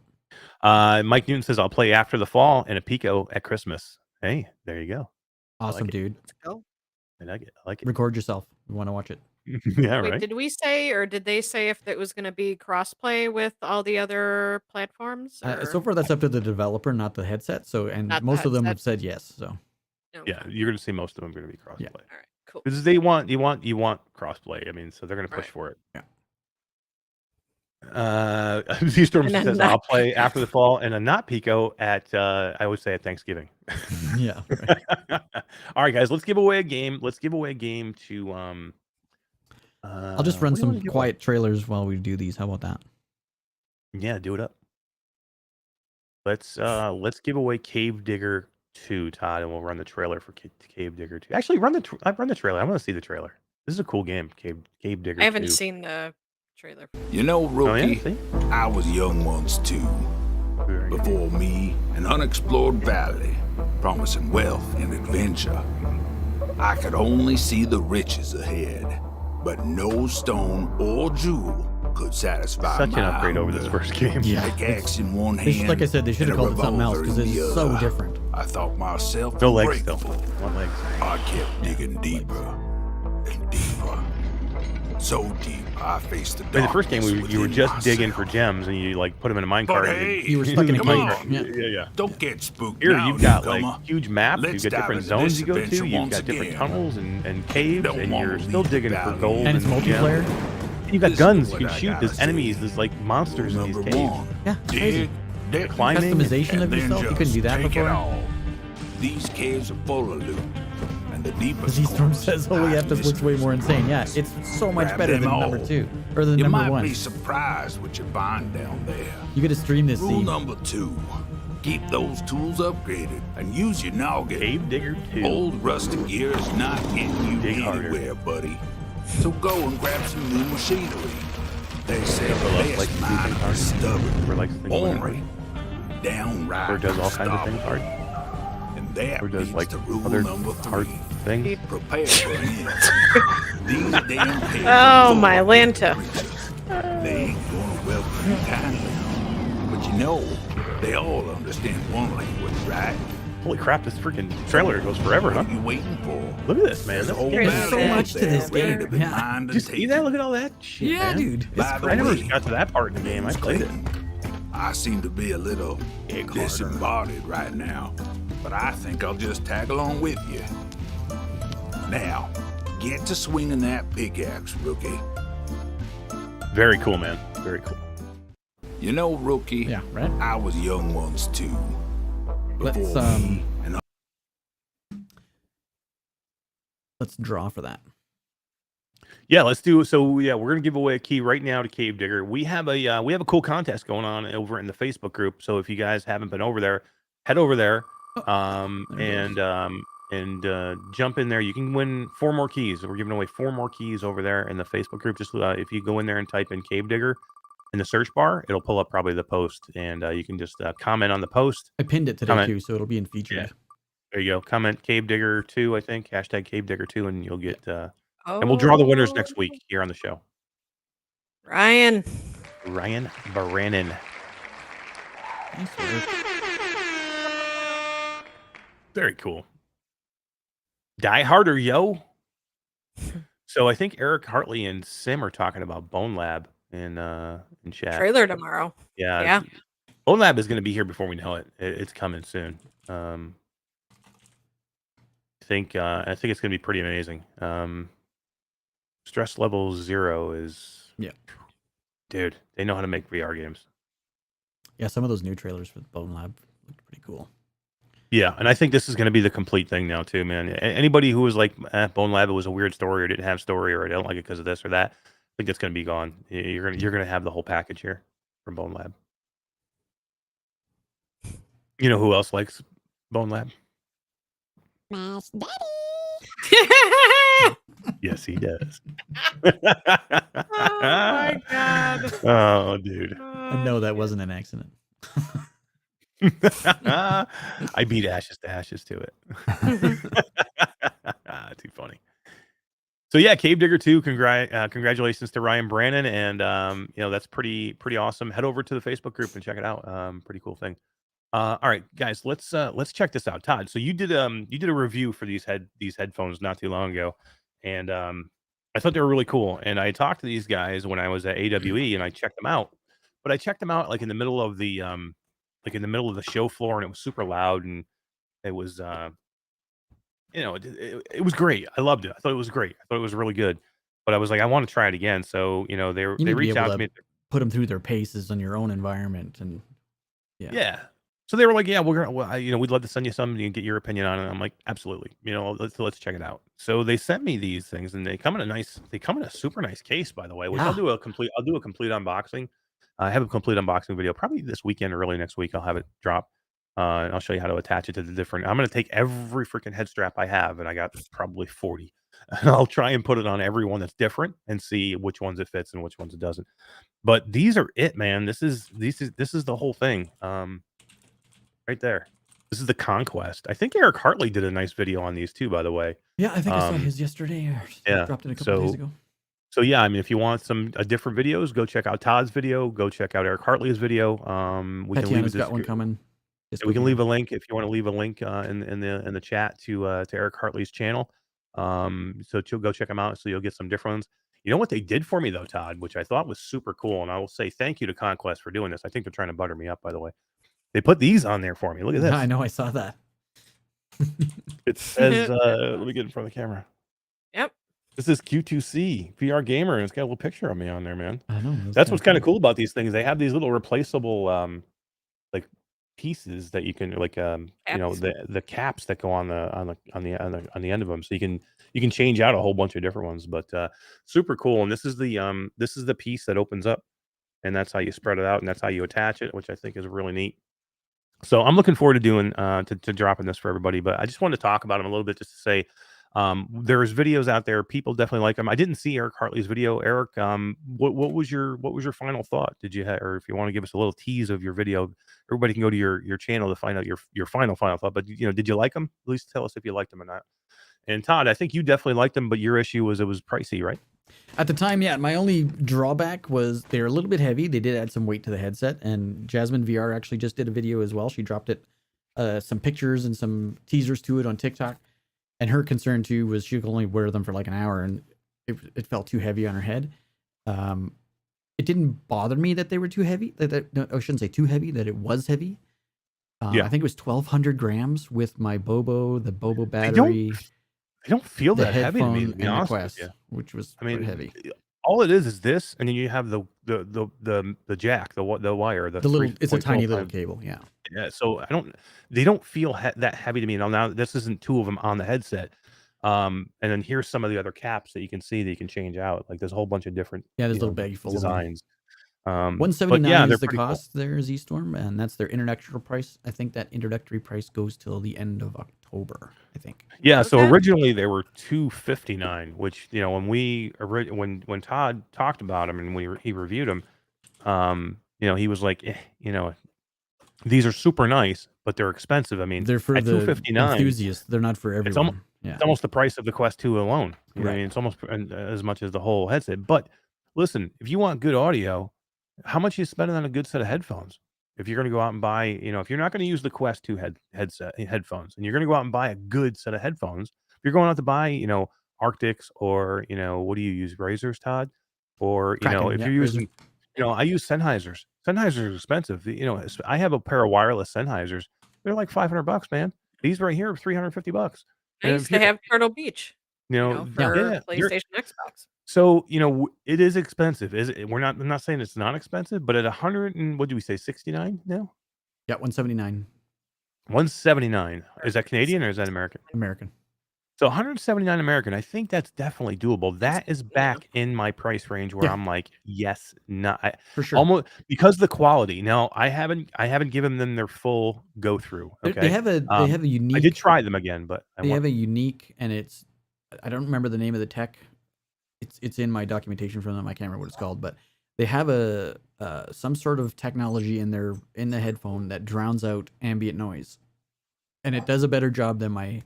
Mike Newton says I'll play after the fall and a Pico at Christmas. Hey, there you go. Awesome, dude. Let's go. I like it. I like it. Record yourself. We want to watch it. Yeah, Wait, right. did we say, or did they say if it was going to be crossplay with all the other platforms? So far, that's up to the developer, not the headset. So, and most of them have said yes. So, okay. Yeah, you're going to see most of them going to be crossplay. Yeah. All right, cool. Because you want crossplay. I mean, so they're going to push for it. Yeah. Z-Storm says I'll play after the fall and a not Pico at I would say at Thanksgiving. Yeah. Right. All right, guys, let's give away a game. Let's give away a game to I'll just run some quiet trailers while we do these. How about that? Yeah, do it up. Let's give away Cave Digger 2, Todd, and we'll run the trailer for Cave Digger 2. Actually, run the trailer. I want to see the trailer. This is a cool game, Cave Digger 2. I haven't seen the trailer. You know, Rookie, I was young once too. Before me, an unexplored valley, promising wealth and adventure. I could only see the riches ahead, but no stone or jewel could satisfy such an my upgrade over this first game. Yeah. Pickaxe in one hand, Like I said, they should have and a called it something else because revolver in it's the so other. different. I thought myself No legs still. unbreakable. One leg. I kept digging deeper and deeper. So deep, I faced the In the first game, darkness you were within just digging myself. for gems, and you like put them in a But minecart. hey, You were stuck in a come cave. on. Yeah. Don't get spooked Here now, you've got newcomer. like huge maps. Let's You've got dive different into zones this you go to. adventure You've once got different again. tunnels and caves, Don't and wanna you're still leave digging for valley. gold. And it's gems. multiplayer. You got This is guns. You what can I shoot. gotta There's enemies. say. There's like monsters in these Number caves. one, Yeah, it's crazy. dig, Climbing. Customization of and then yourself. You couldn't do that just take it before. all. These caves are full of loot, and the deepest Z-Storm corners says hide Holy F looks way more mystery. insane. Yeah, it's so much Grab better them than number all. 2 or than You number might 1. be surprised what you find down there. You got to stream this Rule scene. number 2: keep those tools upgraded and use your noggin. Cave Digger 2. Old rusty gear is not getting you Dig harder. anywhere, buddy. So go and grab some new machinery. They say the Like best to do mind things hard. is stubborn, Or likes things ornery, downright Or does all kinds of things unstoppable. hard. And that Or does leads like to rule other number hard 3. things. Prepare for it. These damn caves Oh, are full my of Lanta. creatures. They ain't gonna welcome you kindly. But you know, they all understand one language, right? Holy crap! This freaking trailer goes forever, huh? What are you waiting for? Look at this, man. There's a This whole game There's is so valley out much to there this ready game. to be Yeah. mined and Did you see taken. that? Look at all that shit, Yeah, man. dude. By It's the I never crazy. way, got to that part in the game. I played it. Clayton, I seem to be a little disembodied right now, but I think I'll just tag along with you. Now, get to swinging that pickaxe, Rookie. Very cool, man. Very cool. You know, Rookie, Yeah, right. I was young once too. Let's Before me and let's draw for that. Yeah, let's do. So yeah, we're gonna give away a key right now to Cave Digger. We have a cool contest going on over in the Facebook group. So if you guys haven't been over there, head over there, and jump in there. You can win 4 more keys. We're giving away 4 more keys over there in the Facebook group. Just if you go in there and type in Cave Digger, in the search bar, it'll pull up probably the post, and you can just comment on the post. I pinned it today Comment. too, so it'll be in featured. Yeah. There you go. Comment Cave Digger 2, I think. Hashtag Cave Digger 2, and you'll get. And we'll draw the winners next week here on the show. Ryan Baranin. Nice work. Very cool. Die harder, yo. So I think Eric Hartley and Sim are talking about Bone Lab in chat. Trailer tomorrow. Yeah. Bone Lab is going to be here before we know it. It's coming soon. I think it's going to be pretty amazing. Stress level 0 is dude. They know how to make VR games. Yeah, some of those new trailers for Bone Lab looked pretty cool. Yeah, and I think this is going to be the complete thing now too, man. Anybody who was like, Bone Lab, it was a weird story, or didn't have story, or I don't like it because of this or that, I think that's going to be gone. You're gonna have the whole package here from Bone Lab. You know who else likes Bone Lab? Smash Daddy. Yes, he does. Oh my god. Oh, dude. I know that wasn't an accident. I beat ashes to ashes to it. Too funny. So yeah, Cave Digger 2. Congratulations to Ryan Brannon, and that's pretty awesome. Head over to the Facebook group and check it out. Pretty cool thing. All right, guys, let's check this out. Todd, so you did a review for these headphones not too long ago, and I thought they were really cool. And I talked to these guys when I was at AWE, and I checked them out. But I checked them out like in the middle of the show floor, and it was super loud, and it was it was great. I loved it. I thought it was great. I thought it was really good. But I was like, I want to try it again. So they reached out to me. Put them through their paces in your own environment, and yeah. So they were like, yeah, we're gonna, we'd love to send you some and get your opinion on it. And I'm like, absolutely. Let's check it out. So they sent me these things, and they come in a super nice case, by the way, which I'll do a complete unboxing. I have a complete unboxing video probably this weekend or early next week. I'll have it drop. And I'll show you how to attach it to the different. I'm going to take every freaking head strap I have, and I got probably 40. And I'll try and put it on every one that's different and see which ones it fits and which ones it doesn't. But these are it, man. This is the whole thing. Right there. This is the Conquest. I think Eric Hartley did a nice video on these too, by the way. Yeah, I think I saw his yesterday. Or dropped it a couple days ago. So yeah, I mean, if you want some different videos, go check out Todd's video. Go check out Eric Hartley's video. Tatiana's got one coming. We can leave a link if you want to leave a link in the chat to Eric Hartley's channel. So you'll go check them out. So you'll get some different ones. You know what they did for me though, Todd, which I thought was super cool, and I will say thank you to Conquest for doing this. I think they're trying to butter me up, by the way. They put these on there for me. Look at this. I know, I saw that. It says, let me get in front of the camera. Yep. This is Q2C VR gamer, and it's got a little picture of me on there, man. I know. That's what's kind of cool about these things. They have these little replaceable like pieces that you can the caps that go on the end of them, so you can change out a whole bunch of different ones. But super cool. And this is the piece that opens up, and that's how you spread it out, and that's how you attach it, which I think is really neat. So I'm looking forward to doing to dropping this for everybody. But I just wanted to talk about them a little bit, just to say there's videos out there. People definitely like them. I didn't see Eric Hartley's video. Eric, what was your final thought? Did you or if you want to give us a little tease of your video, everybody can go to your channel to find out your final thought. But did you like them? At least tell us if you liked them or not. And Todd, I think you definitely liked them, but your issue was it was pricey, right? At the time, yeah. My only drawback was they're a little bit heavy. They did add some weight to the headset, and Jasmine VR actually just did a video as well. She dropped it, some pictures and some teasers to it on TikTok. And her concern too was she could only wear them for like an hour, and it felt too heavy on her head. It didn't bother me that they were too heavy. No, I shouldn't say too heavy. That it was heavy. Yeah. I think it was 1,200 grams with my the Bobo battery. I don't feel the that heavy to me, headphone to be and the honest Quest, with you. which was I mean, heavy. all it is this, and then you have the jack, the wire, The little, it's a 3.0 tiny little cable, yeah. Yeah, so they don't feel that heavy to me. Now this isn't two of them on the headset. And then here's some of the other caps that you can see that you can change out. Like there's a whole bunch of different There's a little bag full designs. $179 is the cost. There is eStorm, and that's their introductory price. I think that introductory price goes till the end of October, I think. Yeah, so Okay. originally they were $259, which when Todd talked about them and he reviewed them, He was like, these are super nice, but they're expensive. I mean, They're for at the $259, enthusiasts. They're not for it's almost everyone. Yeah. it's almost the price of the Quest 2 alone. You know what I Right. mean? It's almost as much as the whole headset. But listen, if you want good audio, how much are you spending on a good set of headphones? If you're going to go out and buy, if you're not going to use the Quest 2 headphones, and you're going to go out and buy a good set of headphones, if you're going out to buy, Arctics or, what do you use? Razors, Todd? Or, Kraken, if yeah, you're Razer. using, I use Sennheisers. Sennheisers are expensive. I have a pair of wireless Sennheisers. They're like $500, man. These right here are $350. I And used if to you're, have Turtle Beach, Yeah. for yeah, PlayStation, Xbox. so it is expensive. Is it? I'm not saying it's not expensive, but at 100 and what do we say, 69 now? Yeah, 179 179. Is that Canadian or is that American? American. So 179 American. I think that's definitely doable. That is Yeah. back in my price range where Yeah. I'm like, yes, not For sure. almost because of the quality. Now I haven't given them their full go through. They Okay, have a I unique. did try them again, but They have a unique, and it's, I don't remember the name of the tech. It's in my documentation from them. I can't remember what it's called, but they have a some sort of technology in the headphone that drowns out ambient noise, and it does a better job than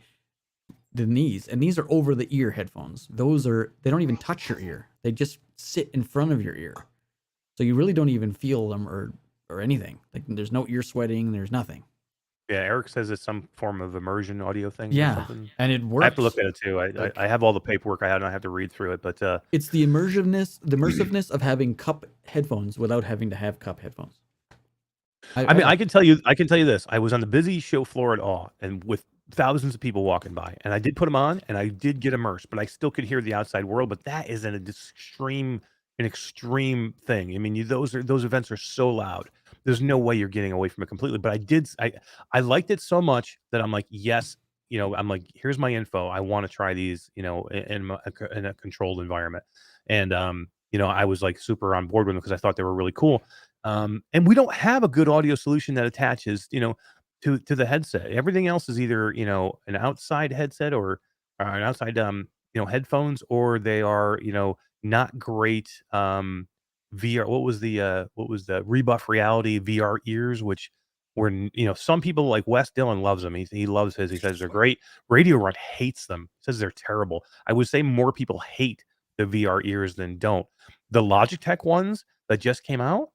these. And these are over the ear headphones. They don't even touch your ear. They just sit in front of your ear, so you really don't even feel them or anything. Like there's no ear sweating. There's nothing. Yeah, Eric says it's some form of immersion audio thing. Or Yeah, something. and it works. I have to look at it too. Like- I have all the paperwork I had, and I have to read through it. But It's the immersiveness of having cup headphones without having to have cup headphones. I mean, I can tell you this. I was on the busy show floor at Awe, and with thousands of people walking by, and I did put them on, and I did get immersed, but I still could hear the outside world. But that is an extreme thing. I mean, those events are so loud. There's no way you're getting away from it completely. But I liked it so much that I'm like, yes, I'm like, here's my info. I want to try these, in a controlled environment. And I was like super on board with them because I thought they were really cool. And we don't have a good audio solution that attaches, to the headset. Everything else is either, an outside headset or an outside, headphones, or they are, not great VR. What was the Rebuff Reality VR ears, which were, some people like Wes Dillon loves them. He loves his. He says they're great. Radio Run hates them. Says they're terrible. I would say more people hate the VR ears than don't. The Logitech ones that just came out,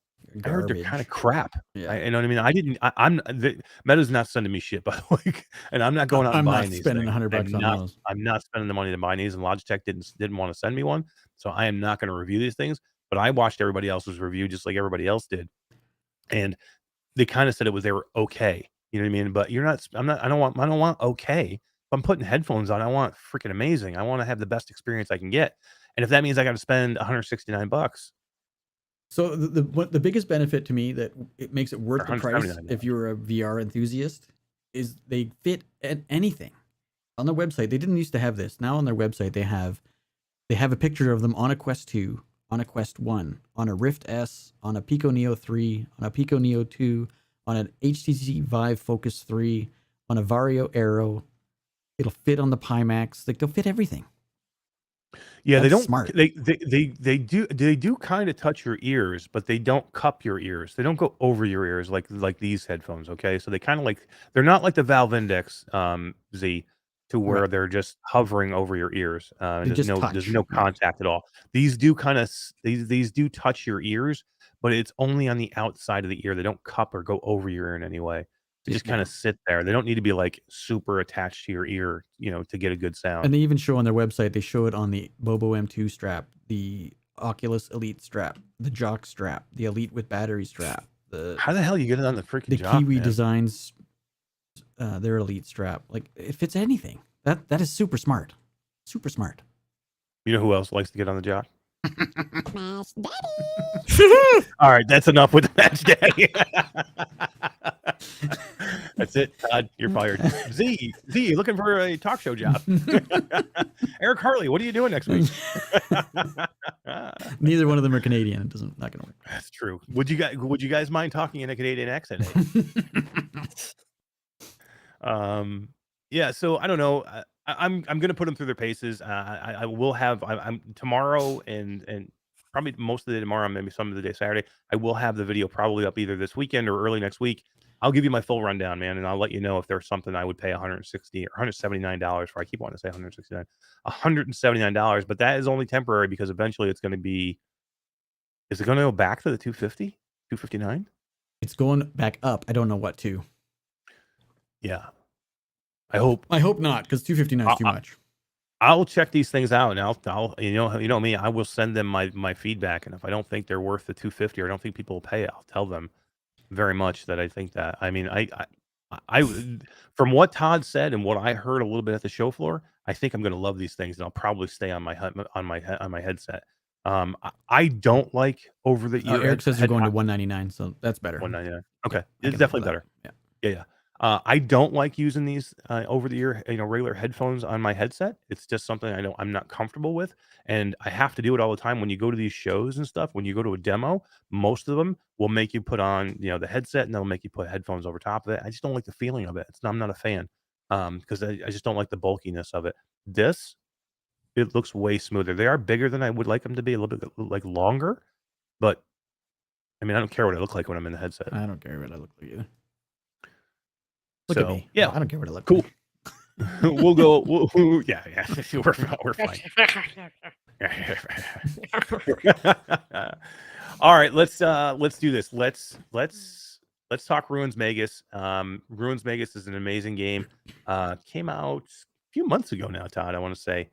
I heard they're kind of crap. Yeah. You know what I mean? Meta's not sending me shit, by the way, and I'm not going out and buying these. Spending things. $100 on those. I'm not spending the money to buy these, and Logitech didn't want to send me one, so I am not going to review these things. But I watched everybody else's review just like everybody else did, and they kind of said they were okay. You know what I mean? But you're not. I don't want okay. If I'm putting headphones on, I want freaking amazing. I want to have the best experience I can get, and if that means I got to spend $169. So the biggest benefit to me that it makes it worth the price if you're a VR enthusiast is they fit at anything. On their website, they didn't used to have this. Now on their website, they have a picture of them on a Quest 2, on a Quest 1, on a Rift S, on a Pico Neo 3, on a Pico Neo 2, on an HTC Vive Focus 3, on a Vario Aero. It'll fit on the Pimax. Like they'll fit everything. Yeah, That's they don't. smart. They do kind of touch your ears, but they don't cup your ears. They don't go over your ears like these headphones. Okay, so they kind of they're not like the Valve Index Z, to where Right. they're just hovering over your ears. They just There's touch. no contact at all. These do these do touch your ears, but it's only on the outside of the ear. They don't cup or go over your ear in any way. They just kind of sit there. They don't need to be like super attached to your ear, to get a good sound. And they even show on their website, they show it on the Bobo M2 strap, the Oculus Elite strap, the Jock strap, the Elite with battery strap. How the hell you get it on the freaking Jock, Kiwi man? Designs, their Elite strap. Like it fits anything. That is super smart. Super smart. You know who else likes to get on the Jock? Smash Daddy. All right, that's enough with the Match Daddy. That's it, Todd. You're fired. Z, looking for a talk show job. Eric Harley, what are you doing next week? Neither one of them are Canadian. It not gonna work. That's true. Would you guys mind talking in a Canadian accent? Yeah. So I don't know. I'm gonna put them through their paces. I will have. I'm tomorrow and probably most of the day tomorrow, maybe some of the day Saturday. I will have the video probably up either this weekend or early next week. I'll give you my full rundown, man, and I'll let you know if there's something I would pay $160 or $179 for. I keep wanting to say 169, $179, but that is only temporary because eventually it's going to be. Is it going to go back to the 250, 259? It's going back up. I don't know what to. Yeah, I hope. I hope not, because 259 is too much. I'll check these things out, and I'll you know me, I will send them my feedback, and if I don't think they're worth the 250 or I don't think people will pay it, I'll tell them very much that I think that. I mean, I from what Todd said and what I heard a little bit at the show floor, I think I'm going to love these things, and I'll probably stay on my headset. I don't like over the ear. Eric says you're going to 199, so that's better. 199. Okay, I it's can definitely live better. with that. Yeah. I don't like using these over the ear, regular headphones on my headset. It's just something I know I'm not comfortable with, and I have to do it all the time when you go to these shows and stuff. When you go to a demo, most of them will make you put on, the headset, and they'll make you put headphones over top of it. I just don't like the feeling of it. I'm not a fan, because I just don't like the bulkiness of it. This, it looks way smoother. They are bigger than I would like them to be, a little bit like longer, but I mean, I don't care what I look like when I'm in the headset. I don't care what I look like either. Look So, at me. yeah. I don't care what I look Cool. like. We'll go. Yeah. We're fine. All right, let's do this. Let's talk Ruins Magus. Ruins Magus is an amazing game. Came out a few months ago now, Todd. I want to say,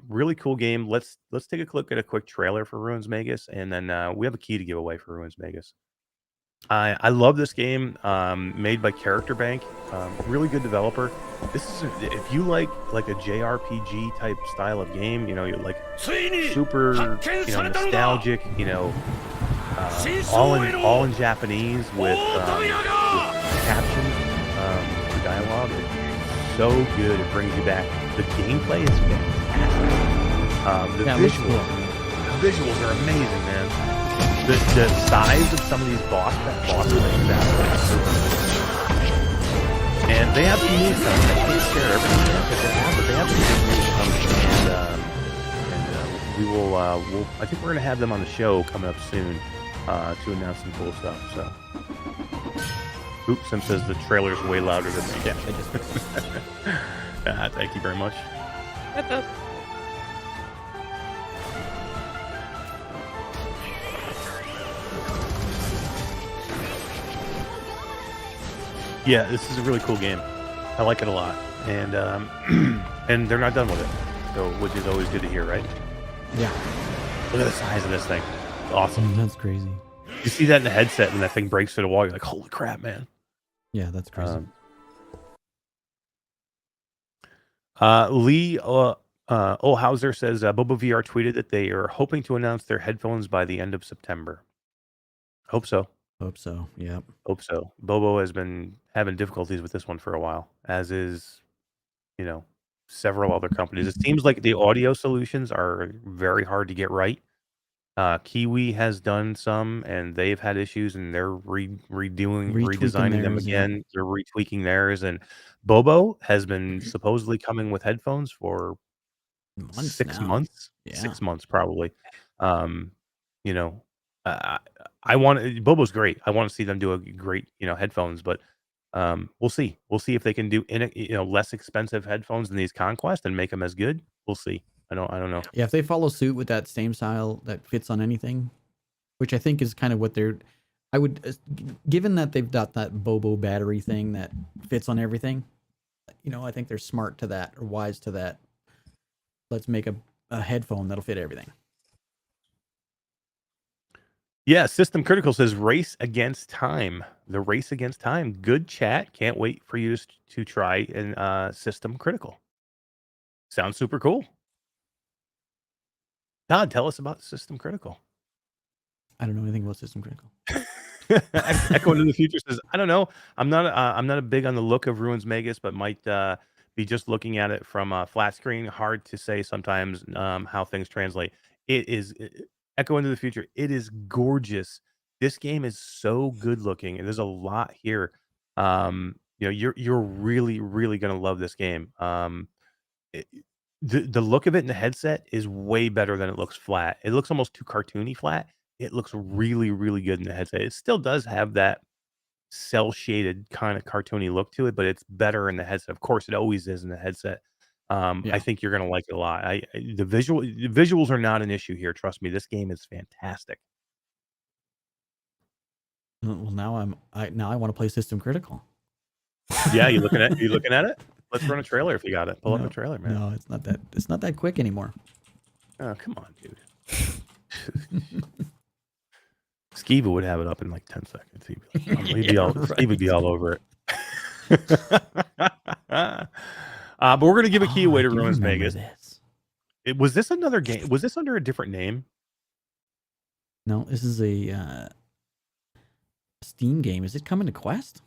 really cool game. Let's take a look at a quick trailer for Ruins Magus, and then we have a key to give away for Ruins Magus. I love this game, made by Character Bank. Really good developer. This is if you like a JRPG type style of game, you're like super, nostalgic, all in Japanese with captions for dialogue. It's so good. It brings you back. The gameplay is fantastic. The visuals are amazing, man. The size of some of these boss fights is absolutely super. And they have some new stuff. I can't share everything yet, but they have some good news coming. And I think we're going to have them on the show coming up soon to announce some cool stuff. So, oops, Sim says the trailer's way louder than me. Yeah, I just thank you very much. Yeah, this is a really cool game. I like it a lot, and and they're not done with it, so which is always good to hear, right? Yeah. Look at the size of this thing. It's awesome. That's crazy. You see that in the headset, and that thing breaks through the wall. You're like, holy crap, man! Yeah, that's crazy. Lee Olhauser says Bobo VR tweeted that they are hoping to announce their headphones by the end of September. Hope so. Hope so. Yeah. Hope so. Bobo has been having difficulties with this one for a while, as is, several other companies. It seems like the audio solutions are very hard to get right. Kiwi has done some, and they've had issues, and they're redesigning them again. Yeah. They're retweaking theirs, and Bobo has been supposedly coming with headphones for 6 months. Yeah. 6 months probably. I want Bobo's great. I want to see them do a great, headphones, but we'll see. We'll see if they can do less expensive headphones than these Conquest and make them as good. We'll see. I don't know. Yeah, if they follow suit with that same style that fits on anything, which I think is kind of what I would, given that they've got that Bobo battery thing that fits on everything, I think they're smart to that or wise to that. Let's make a headphone that'll fit everything. Yeah, System Critical says Race Against Time. The Race Against Time. Good chat. Can't wait for you to try in System Critical. Sounds super cool. Todd, tell us about System Critical. I don't know anything about System Critical. Echo into the Future says, I don't know. I'm not a big on the look of Ruins Magus, but might be just looking at it from a flat screen. Hard to say sometimes how things translate. Echo into the Future. It is gorgeous. This game is so good looking, and there's a lot here. You're really, really gonna love this game. the look of it in the headset is way better than it looks flat. It looks almost too cartoony flat. It looks really, really good in the headset. It still does have that cell shaded kind of cartoony look to it, but it's better in the headset. Of course, it always is in the headset. I Yeah. think you're gonna like it a lot. The visuals are not an issue here. Trust me, this game is fantastic. Well, now I want to play System Critical. Yeah, you looking at it? Let's run a trailer if you got it. Pull up a trailer, man. No, it's not that. It's not that quick anymore. Oh, come on, dude. Skiba would have it up in like 10 seconds. Steve would be all over it. But we're gonna give a key away to Ruins Magus. Was this another game? Was this under a different name? No, this is a Steam game. Is it coming to Quest?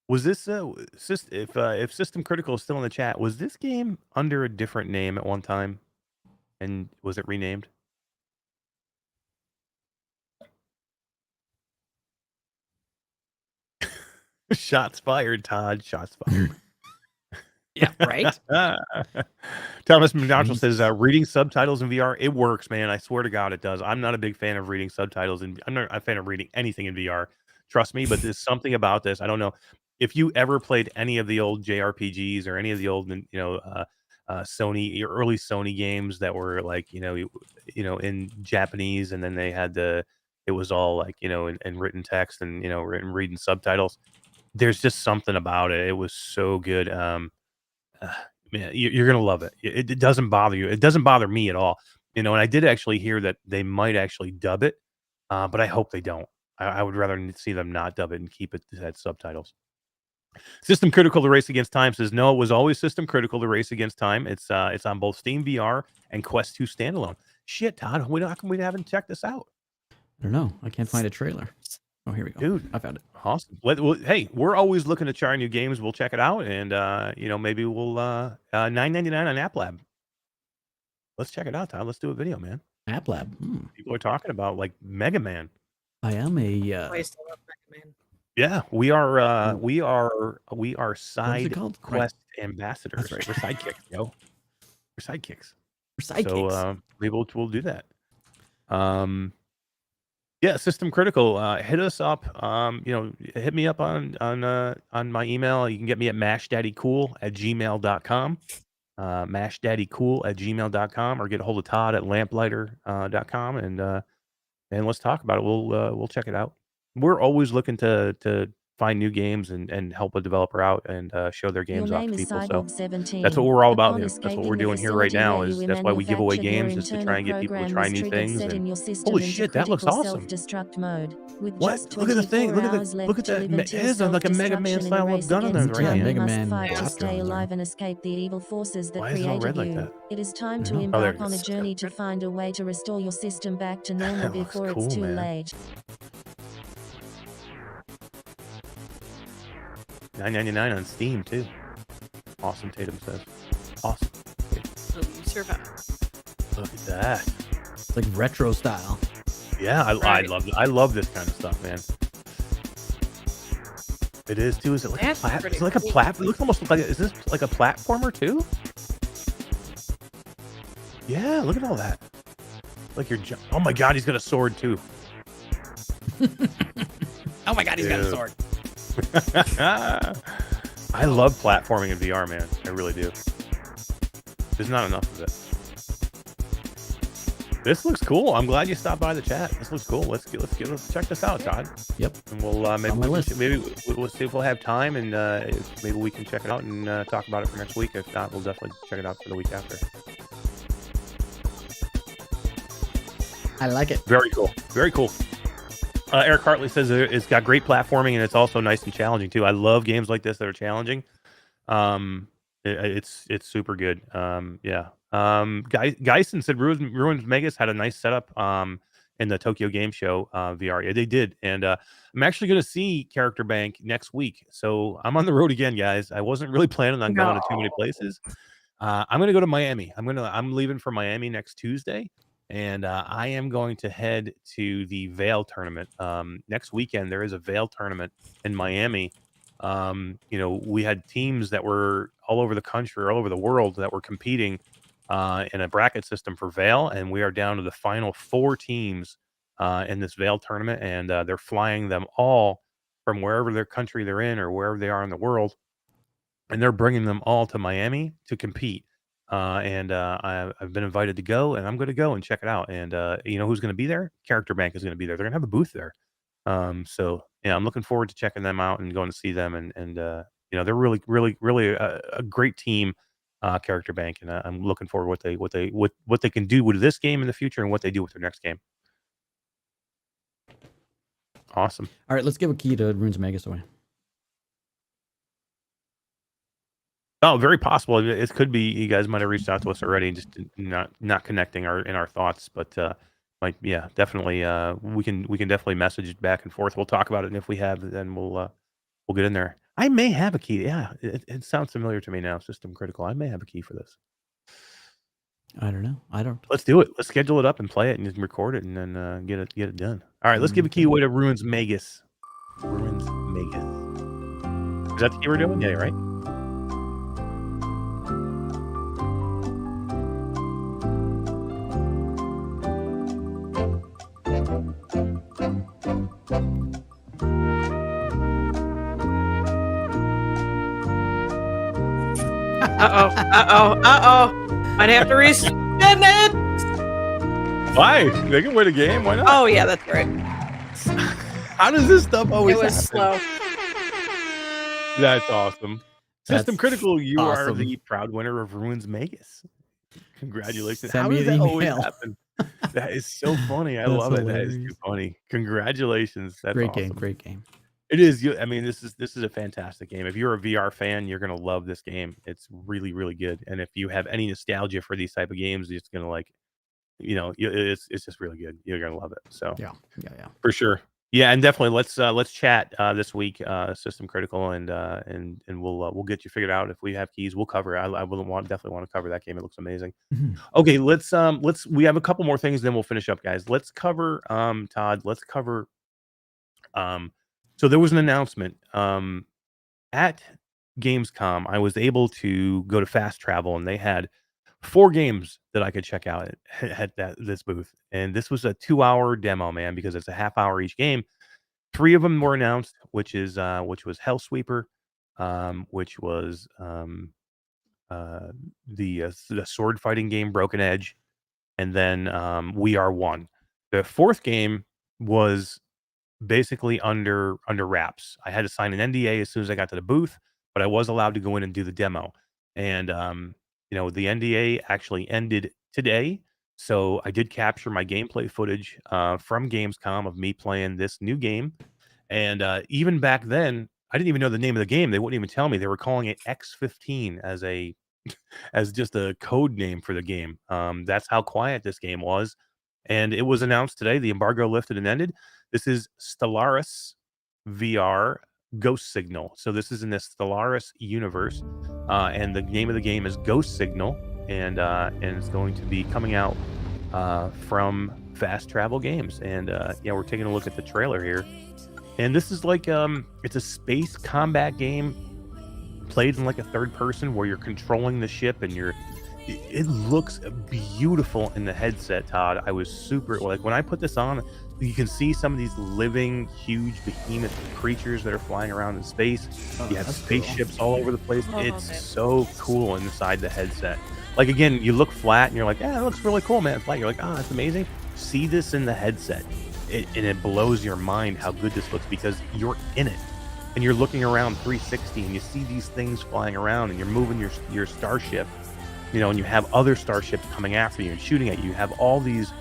Was this if System Critical is still in the chat? Was this game under a different name at one time, and was it renamed? Shots fired, Todd. Shots fired. Yeah, right. Thomas McDonald says reading subtitles in VR, it works, man. I swear to God, it does. I'm not a big fan of reading subtitles, and I'm not a fan of reading anything in VR. Trust me, but there's something about this. I don't know if you ever played any of the old JRPGs or any of the old, Sony early Sony games that were like in Japanese, and then they had it was all like in written text and reading subtitles. There's just something about it. It was so good. Man, you're gonna love it. It doesn't bother you. It doesn't bother me at all. And I did actually hear that they might actually dub it, but I hope they don't. I would rather see them not dub it and keep it at subtitles. System Critical: The Race Against Time says no. It was always System Critical: The Race Against Time. It's on both Steam VR and Quest 2 standalone. Shit, Todd, how come we haven't checked this out? I don't know. I can't find a trailer. Oh, here we go. Dude, I found it. Awesome. Hey, we're always looking to try new games. We'll check it out, and maybe we'll $9.99 on App Lab. Let's check it out, Todd. Let's do a video, man. App Lab. People are talking about like Mega Man. I am a. Yeah, we are side quest ambassadors. That's right. We're sidekicks, yo. We're sidekicks. We're sidekicks. So maybe we'll do that. Yeah, System Critical. Hit us up. Hit me up on my email. You can get me at mashdaddycool@gmail.com. Mashdaddycool@gmail.com, or get a hold of Todd at lamplighter.com, and let's talk about it. We'll check it out. We're always looking to find new games and help a developer out and show their games off to people. So that's what we're all about here. That's what we're doing here right now. That's why we give away games, is to try and get people to try new things. And holy shit, that looks awesome! What? Look at the thing! Look at that! It is like a Mega Man style of gun on there, right? Yeah, Mega Man. Fight to stay alive and escape the evil forces that Why is it all created red like you. that? It is time to there embark it on a is. journey to find a way to restore your system back to normal That looks before cool, it's too man. late. $9.99 on Steam too. Awesome, Tatum says. Awesome. So you survive. Look at that. It's like retro style. Yeah, I Right. love this kind of stuff, man. It is too. Is it like That's a plat? pretty Is it like a cool. plat? It looks almost like. Is this like a platformer too? Yeah, look at all that. Like you're. Oh my God, he's got a sword too. Oh my God, he's got a Dude. sword. I love platforming in VR, man. I really do. There's not enough of it. This looks cool. I'm glad you stopped by the chat. This looks cool. Let's check this out, Todd. Yep. And we'll on my list. maybe we'll see if we'll have time, and maybe we can check it out and talk about it for next week. If not, we'll definitely check it out for the week after. I like it. Very cool. Very cool. Eric Hartley says it's got great platforming, and it's also nice and challenging too. I love games like this that are challenging. It's super good. Yeah. Geisen said Ruins Magus had a nice setup in the Tokyo Game Show VR. Yeah, they did. And I'm actually going to see Character Bank next week. So I'm on the road again, guys. I wasn't really planning on going to too many places. I'm going to go to Miami. I'm leaving for Miami next Tuesday. And I am going to head to the Veil tournament next weekend. There is a Veil tournament in Miami, We had teams that were all over the country or all over the world that were competing in a bracket system for Vale, and we are down to the final 4 teams in this Vale tournament, and they're flying them all from wherever their country they're in or wherever they are in the world, and they're bringing them all to Miami to compete. I've been invited to go, and I'm going to go and check it out. And you know who's going to be there? Character Bank is going to be there. They're going to have a booth there. So yeah, I'm looking forward to checking them out and going to see them. And they're really, really, really a great team, Character Bank, and I'm looking forward to what they can do with this game in the future and what they do with their next game. Awesome. All right, let's give a key to Runes Magus away. Oh, very possible. It could be you guys might have reached out to us already, just not connecting in our thoughts. But definitely. We can definitely message it back and forth. We'll talk about it, and if we have, then we'll get in there. I may have a key. Yeah, it sounds familiar to me now. System Critical. I may have a key for this. I don't know. I don't. Let's do it. Let's schedule it up and play it and record it, and then get it done. All right, let's give a key away to Runes Magus. Runes Magus. Is that the key we're doing? Yeah, right. Might have to respin it. Why? They can win a game. Why not? Oh yeah, that's right. How does this stuff always It was happen? slow. That's awesome. System That's Critical, you are awesome. the proud winner of Runes Magus. Congratulations. Send How me does an that always email. happen? That is so funny. I That's love it. That is hilarious. too funny. Congratulations. That's Great awesome. game. Great game. It is. I mean, this is a fantastic game. If you're a VR fan, you're gonna love this game. It's really, really good. And if you have any nostalgia for these type of games, it's gonna it's just really good. You're gonna love it. So Yeah. for sure. Yeah, and definitely let's chat this week, System Critical, and we'll get you figured out. If we have keys, we'll cover it. I definitely want to cover that game. It looks amazing. Mhm. Okay, let's we have a couple more things, then we'll finish up, guys. Let's cover Todd. Let's cover so there was an announcement at Gamescom. I was able to go to Fast Travel, and they had 4 games that I could check out at this booth. And this was a 2-hour demo, man, because it's a half hour each game. 3 of them were announced, which was Hellsweeper, which was the sword fighting game Broken Edge, and then We Are One. The 4th game was basically under wraps. I had to sign an NDA as soon as I got to the booth, but I was allowed to go in and do the demo. And the NDA actually ended today, so I did capture my gameplay footage from Gamescom of me playing this new game. And even back then, I didn't even know the name of the game. They wouldn't even tell me. They were calling it X15 as just a code name for the game. That's how quiet this game was. And it was announced today. The embargo lifted and ended. This is Stellaris VR Ghost Signal. So this is in the Stellaris universe, and the name of the game is Ghost Signal, and it's going to be coming out from Fast Travel Games. And we're taking a look at the trailer here, and this is like it's a space combat game played in like a third person where you're controlling the ship, and it looks beautiful in the headset, Todd. I was super, like, when I put this on, you can see some of these living, huge behemoth creatures that are flying around in space. You have spaceships all over the place. It's so cool inside the headset. Like, again, you look flat and you're like, yeah, it looks really cool, man. It's flat. You're like, oh, that's amazing. See this in the headset. And it blows your mind how good this looks, because you're in it. And you're looking around 360 and you see these things flying around, and you're moving your starship, and you have other starships coming after you and shooting at you. You have all these,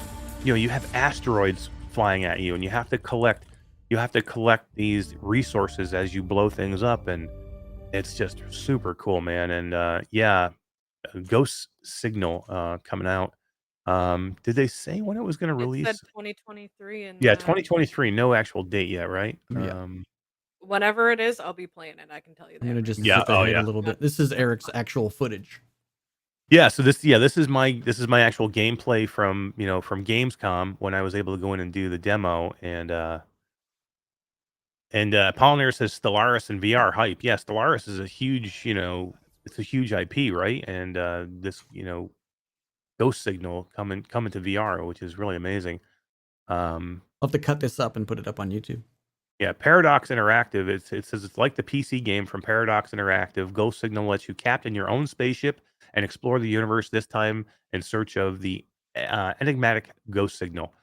you have asteroids flying at you, and you have to collect these resources as you blow things up, and it's just super cool, man. And Ghost Signal coming out. Did they say when it was going to release? It said 2023, and 2023. No actual date yet, right? Yeah. Whenever it is, I'll be playing it. I can tell you that. I'm gonna right just now. skip ahead a little bit. This is Eric's actual footage. Yeah, so this is my actual gameplay from from Gamescom when I was able to go in and do the demo. And And Pollinaire says Stellaris and VR hype. Yeah, Stellaris is a huge, it's a huge IP, right? And this, Ghost Signal coming to VR, which is really amazing. I'll have to cut this up and put it up on YouTube. Yeah, Paradox Interactive. It says it's like the PC game from Paradox Interactive. Ghost Signal lets you captain your own spaceship and explore the universe. This time in search of the enigmatic Ghost Signal.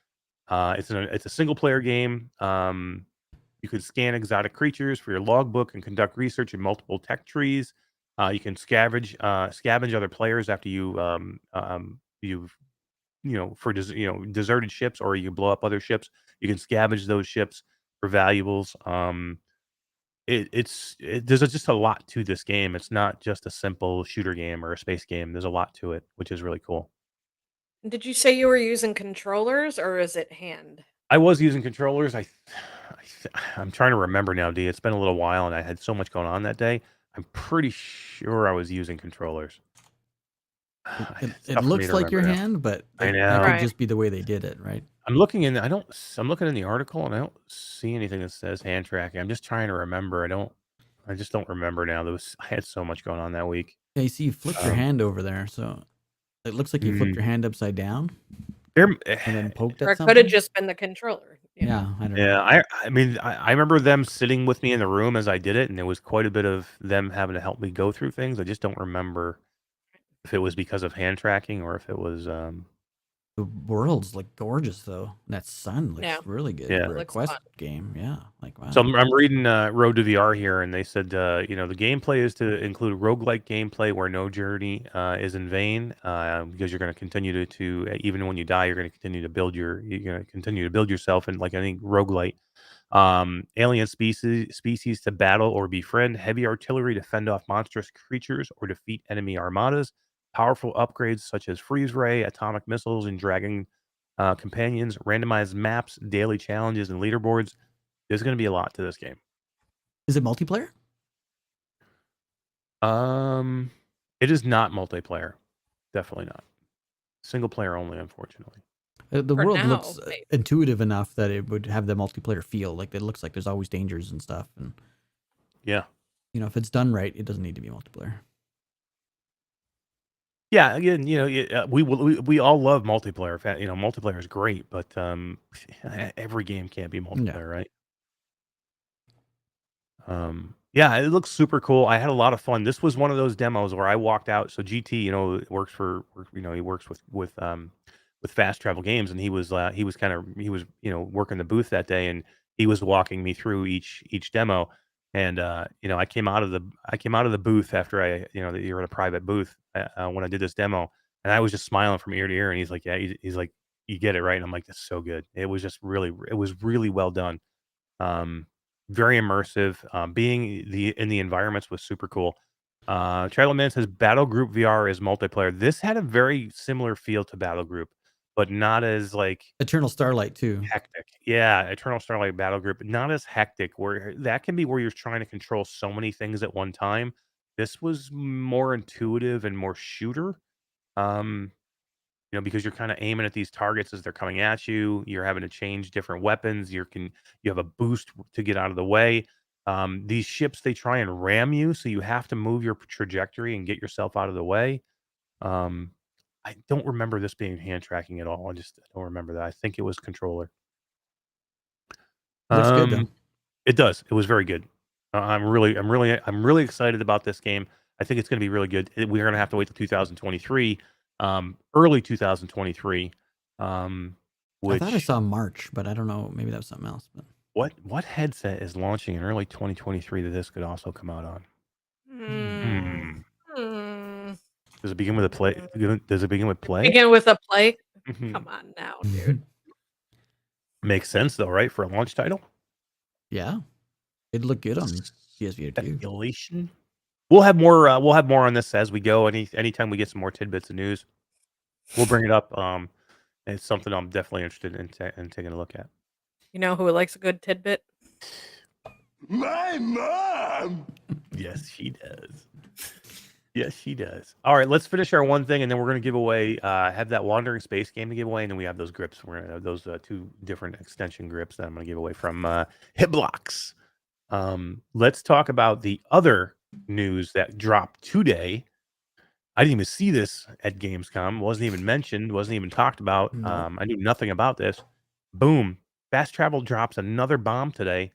It's a single player game. You can scan exotic creatures for your logbook and conduct research in multiple tech trees. You can scavenge other players after you've for deserted ships, or you blow up other ships. You can scavenge those ships for valuables. There's just a lot to this game. It's not just a simple shooter game or a space game. There's a lot to it, which is really cool. Did you say you were using controllers or is it hand? I was using controllers. I'm trying to remember now, D. It's been a little while, and I had so much going on that day. I'm pretty sure I was using controllers. It looks like your hand, but I know. that Right. could just be the way they did it, right? I'm looking in the article, and I don't see anything that says hand tracking. I'm just trying to remember. I just don't remember now. I had so much going on that week. Yeah, you see, you flipped your hand over there, so it looks like you flipped your hand upside down and then poked Or at it could something. have just been the controller. Yeah, I don't know. Yeah, I mean, I remember them sitting with me in the room as I did it, and there was quite a bit of them having to help me go through things. I just don't remember if it was because of hand tracking or if it was. The world's like gorgeous though. That sun looks Yeah. really good Yeah. for a Looks Quest fun. game. Yeah, like wow. So I'm reading Road to VR here, and they said, the gameplay is to include roguelike gameplay where no journey is in vain, because you're going to continue to even when you die, you're going to continue to build yourself, and like I think roguelite. Alien species to battle or befriend, heavy artillery to fend off monstrous creatures or defeat enemy armadas, powerful upgrades such as freeze ray, atomic missiles, and dragon companions, randomized maps, daily challenges, and leaderboards. There's going to be a lot to this game. Is it multiplayer? It is not multiplayer. Definitely not. Single player only, unfortunately. The For world now, looks maybe. intuitive enough that it would have the multiplayer feel. Like it looks like there's always dangers and stuff. And Yeah. if it's done right, it doesn't need to be multiplayer. Yeah, again, we all love multiplayer. Multiplayer is great, but every game can't be multiplayer, right? Yeah, it looks super cool. I had a lot of fun. This was one of those demos where I walked out. So GT, works he works with Fast Travel Games, and he was working the booth that day, and he was walking me through each demo. And I came out of the booth after you're in a private booth when I did this demo, and I was just smiling from ear to ear. And he's like, yeah, he's like, you get it right. And I'm like, that's so good. It was really well done. Very immersive. Being in the environments was super cool. Trailman says Battle Group VR is multiplayer. This had a very similar feel to Battle Group, but not as like Eternal Starlight too. hectic. Yeah, Eternal Starlight Battle Group, not as hectic. Where that can be where you're trying to control so many things at one time. This was more intuitive and more shooter. Because you're kind of aiming at these targets as they're coming at you. You're having to change different weapons. You have a boost to get out of the way. These ships, they try and ram you, so you have to move your trajectory and get yourself out of the way. I don't remember this being hand tracking at all. I don't remember that. I think it was controller. Looks good though. It does. It was very good. I'm really excited about this game. I think it's going to be really good. We're going to have to wait till 2023. Early 2023. I Which thought I saw March, but I don't know. Maybe that was something else. But what headset is launching in early 2023 that this could also come out on? Does it begin with a play? Does it begin with play? Begin with a play. Mhm. Come on now, dude. Makes sense though, right? For a launch title. yeah, it'd look good on PSVR 2. Speculation. We'll have more on this as we go. Anytime we get some more tidbits of news, we'll bring it up. It's something I'm definitely interested in taking a look at. You know who likes a good tidbit? My mom! Yes, she does. Yes, she does. All right, let's finish our one thing, and then we're going to give away. Have that Wandering Space game to give away, and then we have those grips. We're going to have those two different extension grips that I'm going to give away from Hibloks. Let's talk about the other news that dropped today. I didn't even see this at Gamescom. Wasn't even mentioned. Wasn't even talked about. Nope. I knew nothing about this. Boom! Fast Travel drops another bomb today.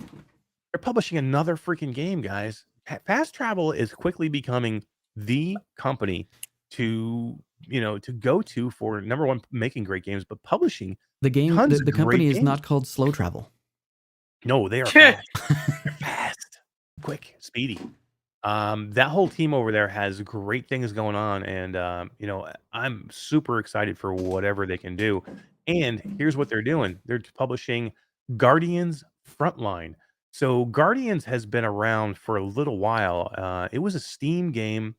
They're publishing another freaking game, guys. Fast Travel is quickly becoming the company to to go to for number one, making great games, but publishing tons of The company great is games. not called Slow Travel. No, they are fast. They're fast, quick, speedy. That whole team over there has great things going on, and I'm super excited for whatever they can do. And here's what they're doing: they're publishing Guardians Frontline. So Guardians has been around for a little while. It was a Steam game,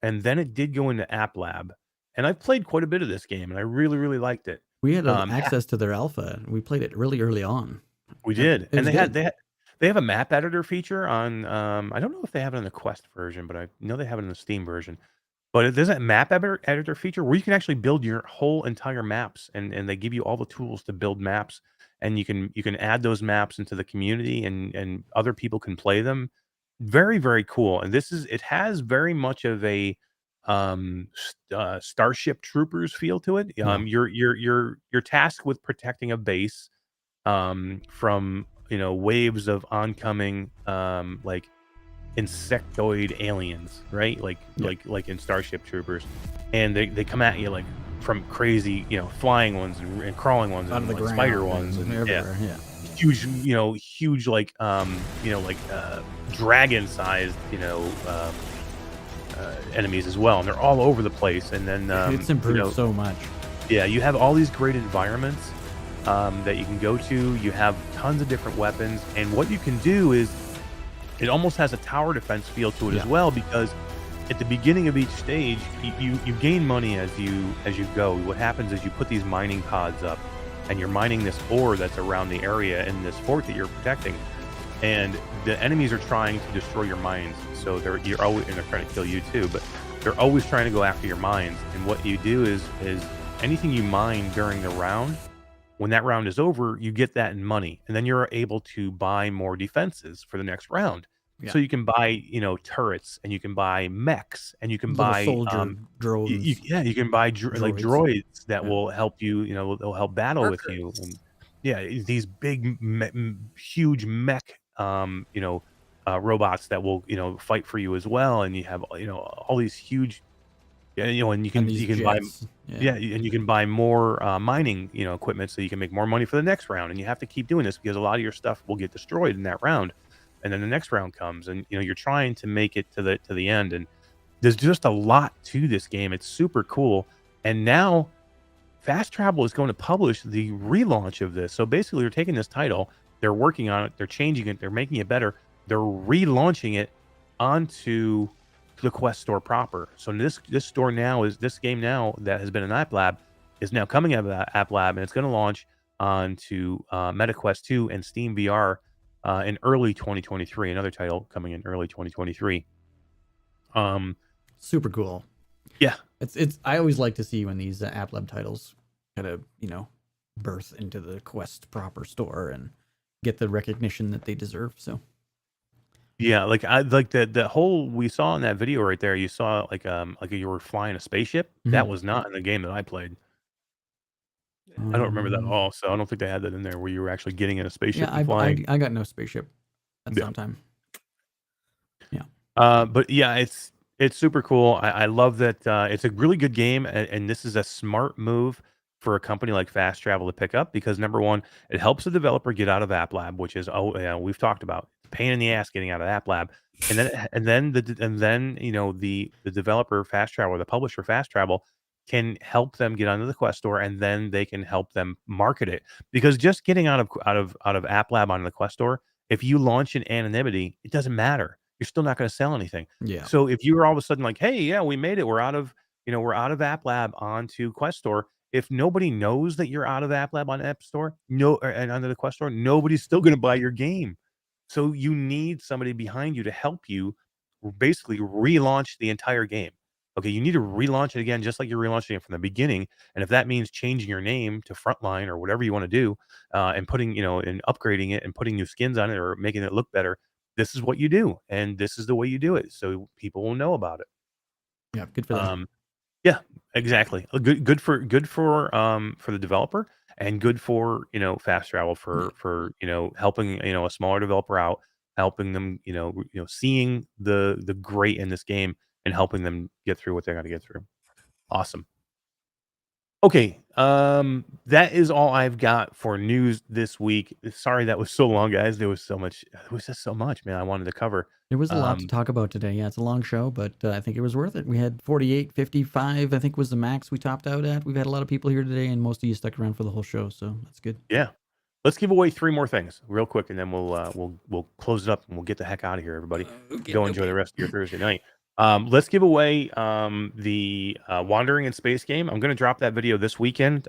and then it did go into App Lab. And I've played quite a bit of this game, and I really, really liked it. We had Ha- access to their alpha. We played it really early on. We It did, and was good. they have a map editor feature on. I don't know if they have it in the Quest version, but I know they have it in the Steam version. But there's a map editor feature where you can actually build your whole entire maps, and they give you all the tools to build maps, and you can add those maps into the community, and other people can play them. Very, very cool. And it has very much of a Starship Troopers feel to it. Yeah. You're tasked with protecting a base from waves of oncoming like insectoid aliens, right? Yeah. Like in Starship Troopers, and they come at you like from crazy flying ones and crawling ones Out and of the like ground spider ones and everywhere. Yeah. huge like dragon sized enemies as well, and they're all over the place. And then It's improved so much. yeah, you have all these great environments that you can go to. You have tons of different weapons, and what you can do is it almost has a tower defense feel to it as well, because at the beginning of each stage, you gain money as you go. What happens is you put these mining pods up, and you're mining this ore that's around the area in this fort that you're protecting, and the enemies are trying to destroy your mines. So you're always, and they're trying to kill you too, but they're always trying to go after your mines. And what you do is anything you mine during the round, when that round is over, you get that in money, and then you're able to buy more defenses for the next round. Yeah. So you can buy, turrets, and you can buy mechs, and you can Little buy soldier drones. you can buy like droids. droids that will help you. They'll help battle with you. And these big, huge mech, robots that will fight for you as well. And you have all these huge, and you can buy jets. and you can buy more mining equipment, so you can make more money for the next round. And you have to keep doing this because a lot of your stuff will get destroyed in that round, and then the next round comes, and you're trying to make it to the end. And there's just a lot to this game. It's super cool. And now Fast Travel is going to publish the relaunch of this. So basically, they're taking this title, they're working on it, they're changing it, they're making it better, they're relaunching it onto the Quest store proper. So this store now is this game now that has been in App Lab is now coming out of that App Lab, and it's going to launch onto MetaQuest 2 and Steam VR in early 2023. Another title coming in early 2023. Super cool. Yeah, It's. I always like to see when these App Lab titles kind of birth into the Quest proper store and get the recognition that they deserve. So yeah, like I like the whole we saw in that video right there. You saw like you were flying a spaceship. That was not in the game that I played. I don't remember that at all, so I don't think they had that in there where you were actually getting in a spaceship and flying. I got no spaceship at some time. Yeah. But yeah, it's super cool. I love that it's a really good game, and this is a smart move for a company like Fast Travel to pick up, because number one, it helps the developer get out of App Lab, which is we've talked about pain in the ass getting out of App Lab, and then the developer Fast Travel, or the publisher Fast Travel, can help them get onto the Quest store, and then they can help them market it. Because just getting out of App Lab onto the Quest store, if you launch in anonymity, it doesn't matter. You're still not going to sell anything. Yeah. So if you were all of a sudden like, hey, yeah, we made it, we're out of App Lab onto Quest store. If nobody knows that you're out of App Lab on App Store, and onto the Quest store, nobody's still going to buy your game. So you need somebody behind you to help you basically relaunch the entire game. Okay, you need to relaunch it again, just like you're relaunching it from the beginning. And if that means changing your name to Frontline or whatever you want to do, and putting, and upgrading it and putting new skins on it or making it look better, this is what you do, and this is the way you do it, so people will know about it. Yeah, good for them. Yeah, exactly. Good for the developer, and good for fast travel for helping a smaller developer out, helping them seeing the great in this game and helping them get through what they're gonna get through. Awesome. Okay, that is all I've got for news this week. Sorry that was so long, guys. There was so much. It was just so much, man. I wanted to cover. There was a lot to talk about today. Yeah, it's a long show, but I think it was worth it. We had 48, 55, I think was the max we topped out at. We've had a lot of people here today, and most of you stuck around for the whole show, so that's good. Yeah. Let's give away 3 more things real quick, and then we'll close it up and we'll get the heck out of here, everybody. Go enjoy the rest of your Thursday night. Let's give away the Wandering in Space game. I'm going to drop that video this weekend.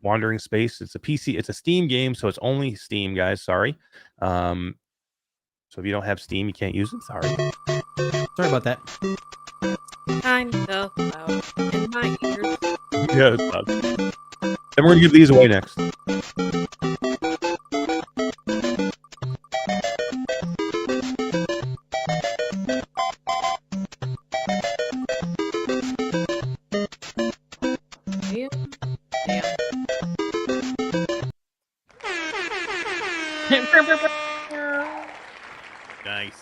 Wandering Space. It's a PC. It's a Steam game, so it's only Steam, guys. Sorry. So if you don't have Steam, you can't use it. Sorry. Sorry about that. Kind of loud in my ears. Yeah, it's loud. Then we're going to give these away next. Nice.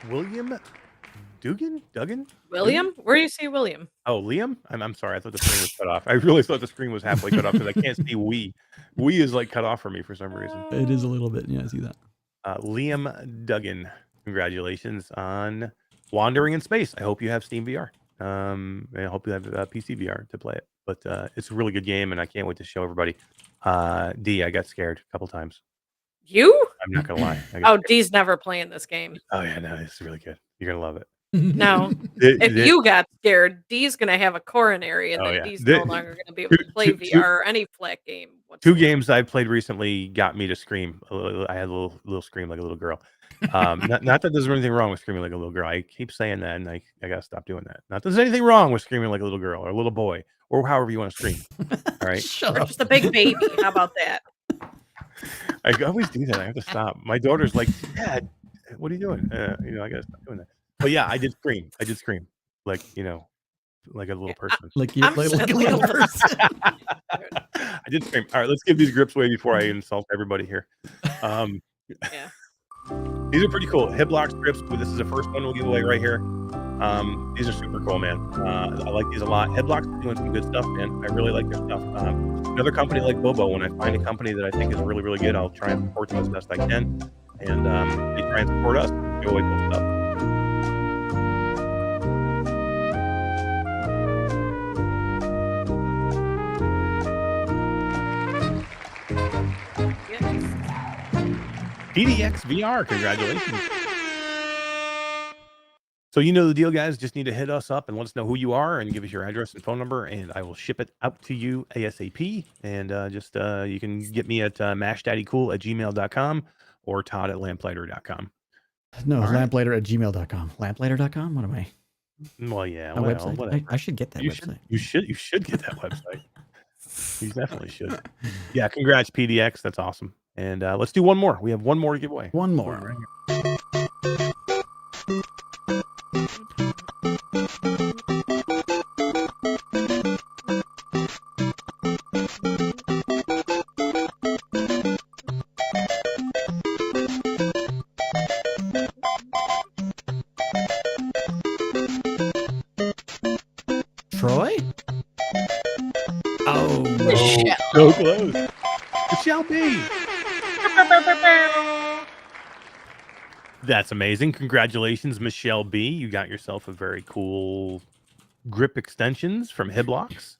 William Duggan? William? Where do you see William? Oh, Liam? I'm sorry. I thought the screen was cut off. I really thought the screen was halfway cut off because I can't see we. We is like cut off for me for some reason. It is a little bit. Yeah, I see that. Liam Duggan. Congratulations on Wandering in Space. I hope you have Steam VR. I hope you have PC VR to play it. But it's a really good game, and I can't wait to show everybody. D, I got scared a couple times. You? I'm not gonna lie. Oh, D's never playing this game. Oh yeah, no, it's really good. You're gonna love it. No. If you got scared, D's gonna have a coronary, and Oh, then yeah. D's no longer gonna be able to play VR or any flat game. 2 games I played recently got me to scream. I had a little scream like a little girl. Not that there's anything wrong with screaming like a little girl. I keep saying that, and I gotta stop doing that. Not that there's anything wrong with screaming like a little girl or a little boy or however you want to scream. All right, Or just a big baby. How about that? I always do that. I have to stop. My daughter's like, "Dad, what are you doing?" I gotta stop doing that. But yeah, I did scream. Like like a little person. Like a little person. I did scream. All right, let's give these grips away before I insult everybody here. Yeah. These are pretty cool. Hibloks grips. This is the first one we'll give away right here. These are super cool, man. I like these a lot. Hibloks are doing some good stuff, man. I really like their stuff. Another company like Bobo, when I find a company that I think is really, really good, I'll try and support them as best I can. And they try and support us. Give away cool stuff. PDX VR, congratulations. So you know the deal, guys. Just need to hit us up and let us know who you are and give us your address and phone number, and I will ship it out to you ASAP. And you can get me at mashdaddycool@gmail.com or todd@lamplighter.com. No, lamplighter@gmail.com. Lamplighter.com? What am I? Well, yeah. A Well, website? whatever. I should get that You website. You should get that website. You definitely should. Yeah, congrats, PDX. That's awesome. And let's do one more. We have one more to give away. One more. Troy? Oh, Michelle. So close. It shall be. That's amazing. Congratulations, Michelle B. You got yourself a very cool grip extensions from Hibloks.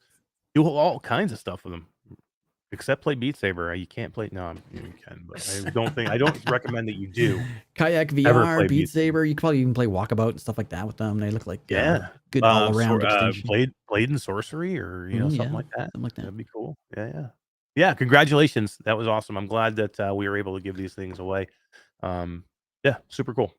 Do all kinds of stuff with them. Except play Beat Saber. You can't play. No, you can, but I don't recommend that you do. Kayak Ever VR, play Beat Beat Saber. You could probably even play Walkabout and stuff like that with them. They look like good all around extension. Blade and Sorcery, or something like that. Something like that. That'd be cool. Yeah. Congratulations. That was awesome. I'm glad that we were able to give these things away. Yeah, super cool.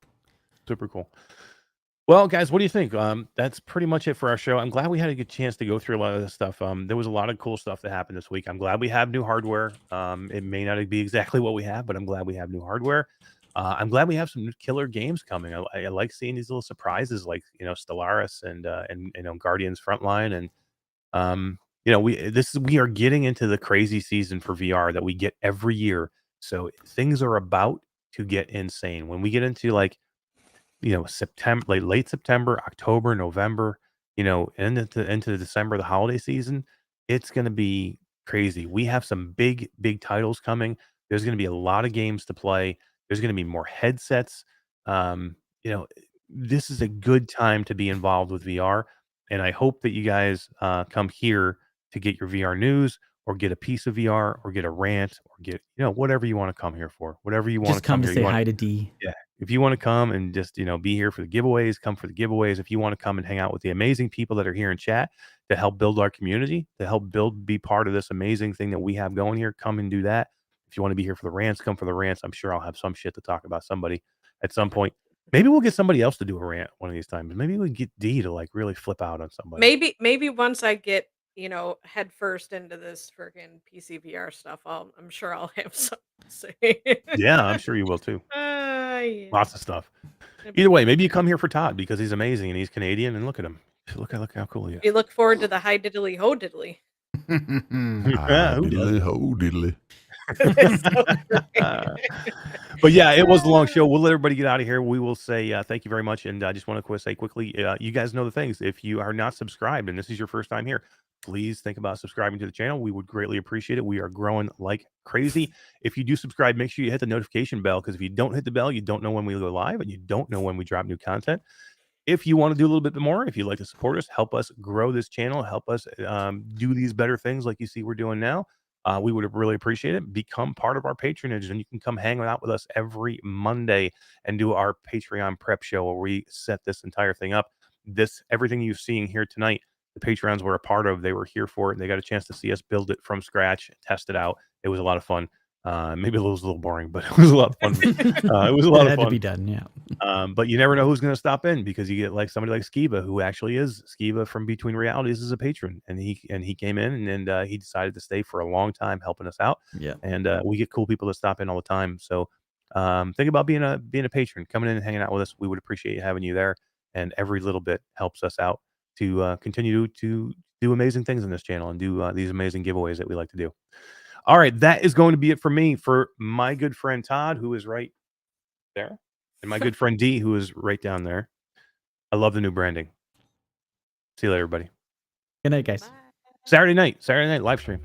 Well, guys, what do you think? That's pretty much it for our show. I'm glad we had a good chance to go through a lot of this stuff. There was a lot of cool stuff that happened this week. I'm glad we have new hardware. It may not be exactly what we have, but I'm glad we have new hardware. I'm glad we have some killer games coming. I like seeing these little surprises, like Stellaris and Guardians Frontline, and we are getting into the crazy season for VR that we get every year. So things are about to get insane when we get into like September, late September, October, November, and into December, the holiday season. It's going to be crazy. We have some big titles coming. There's going to be a lot of games to play. There's going to be more headsets. Um, you know, this is a good time to be involved with VR, and I hope that you guys come here to get your VR news or get a piece of VR or get a rant or get whatever you want to come here for. Whatever you want Just to come come to here. say You want hi to D. yeah. If you want to come and just, be here for the giveaways, come for the giveaways. If you want to come and hang out with the amazing people that are here in chat to help build our community, to help be part of this amazing thing that we have going here, come and do that. If you want to be here for the rants, come for the rants. I'm sure I'll have some shit to talk about somebody at some point. Maybe we'll get somebody else to do a rant one of these times. Maybe we get D to like really flip out on somebody. Maybe once I get, head first into this freaking PCVR stuff, I'm sure I'll have something to say. Yeah, I'm sure you will too. Yeah. Lots of stuff. It'd be Either way, fun. maybe you come here for Todd because he's amazing and he's Canadian and look at him. Look how cool he is. We look forward to the high diddly ho diddly. Yeah, who doesn't? Diddly ho diddly. But yeah, it was a long show. We'll let everybody get out of here. We will say thank you very much. And I just want to say quickly, you guys know the things. If you are not subscribed and this is your first time here, please think about subscribing to the channel. We would greatly appreciate it. We are growing like crazy. If you do subscribe, make sure you hit the notification bell because if you don't hit the bell, you don't know when we go live and you don't know when we drop new content. If you want to do a little bit more, if you'd like to support us, help us grow this channel, help us do these better things like you see we're doing now, we would really appreciate it. Become part of our patronage, and you can come hang out with us every Monday and do our Patreon prep show where we set this entire thing up. Everything you're seeing here tonight, the Patreons were a part of. They were here for it. They got a chance to see us build it from scratch, test it out. It was a lot of fun. Maybe it was a little boring, but it was a lot of fun. It was a lot It of had to fun. be done, yeah. But you never know who's going to stop in because you get like somebody like Skiba, who actually is Skiba from Between Realities, is a patron, and he came in and he decided to stay for a long time helping us out. Yeah. And we get cool people that stop in all the time. So think about being a patron, coming in and hanging out with us. We would appreciate having you there, and every little bit helps us out to continue to do amazing things in this channel and do these amazing giveaways that we like to do. All right, that is going to be it for me. For my good friend Todd, who is right there, and my good friend D, who is right down there. I love the new branding. See you later, everybody. Good night, guys. Bye. Saturday night live stream.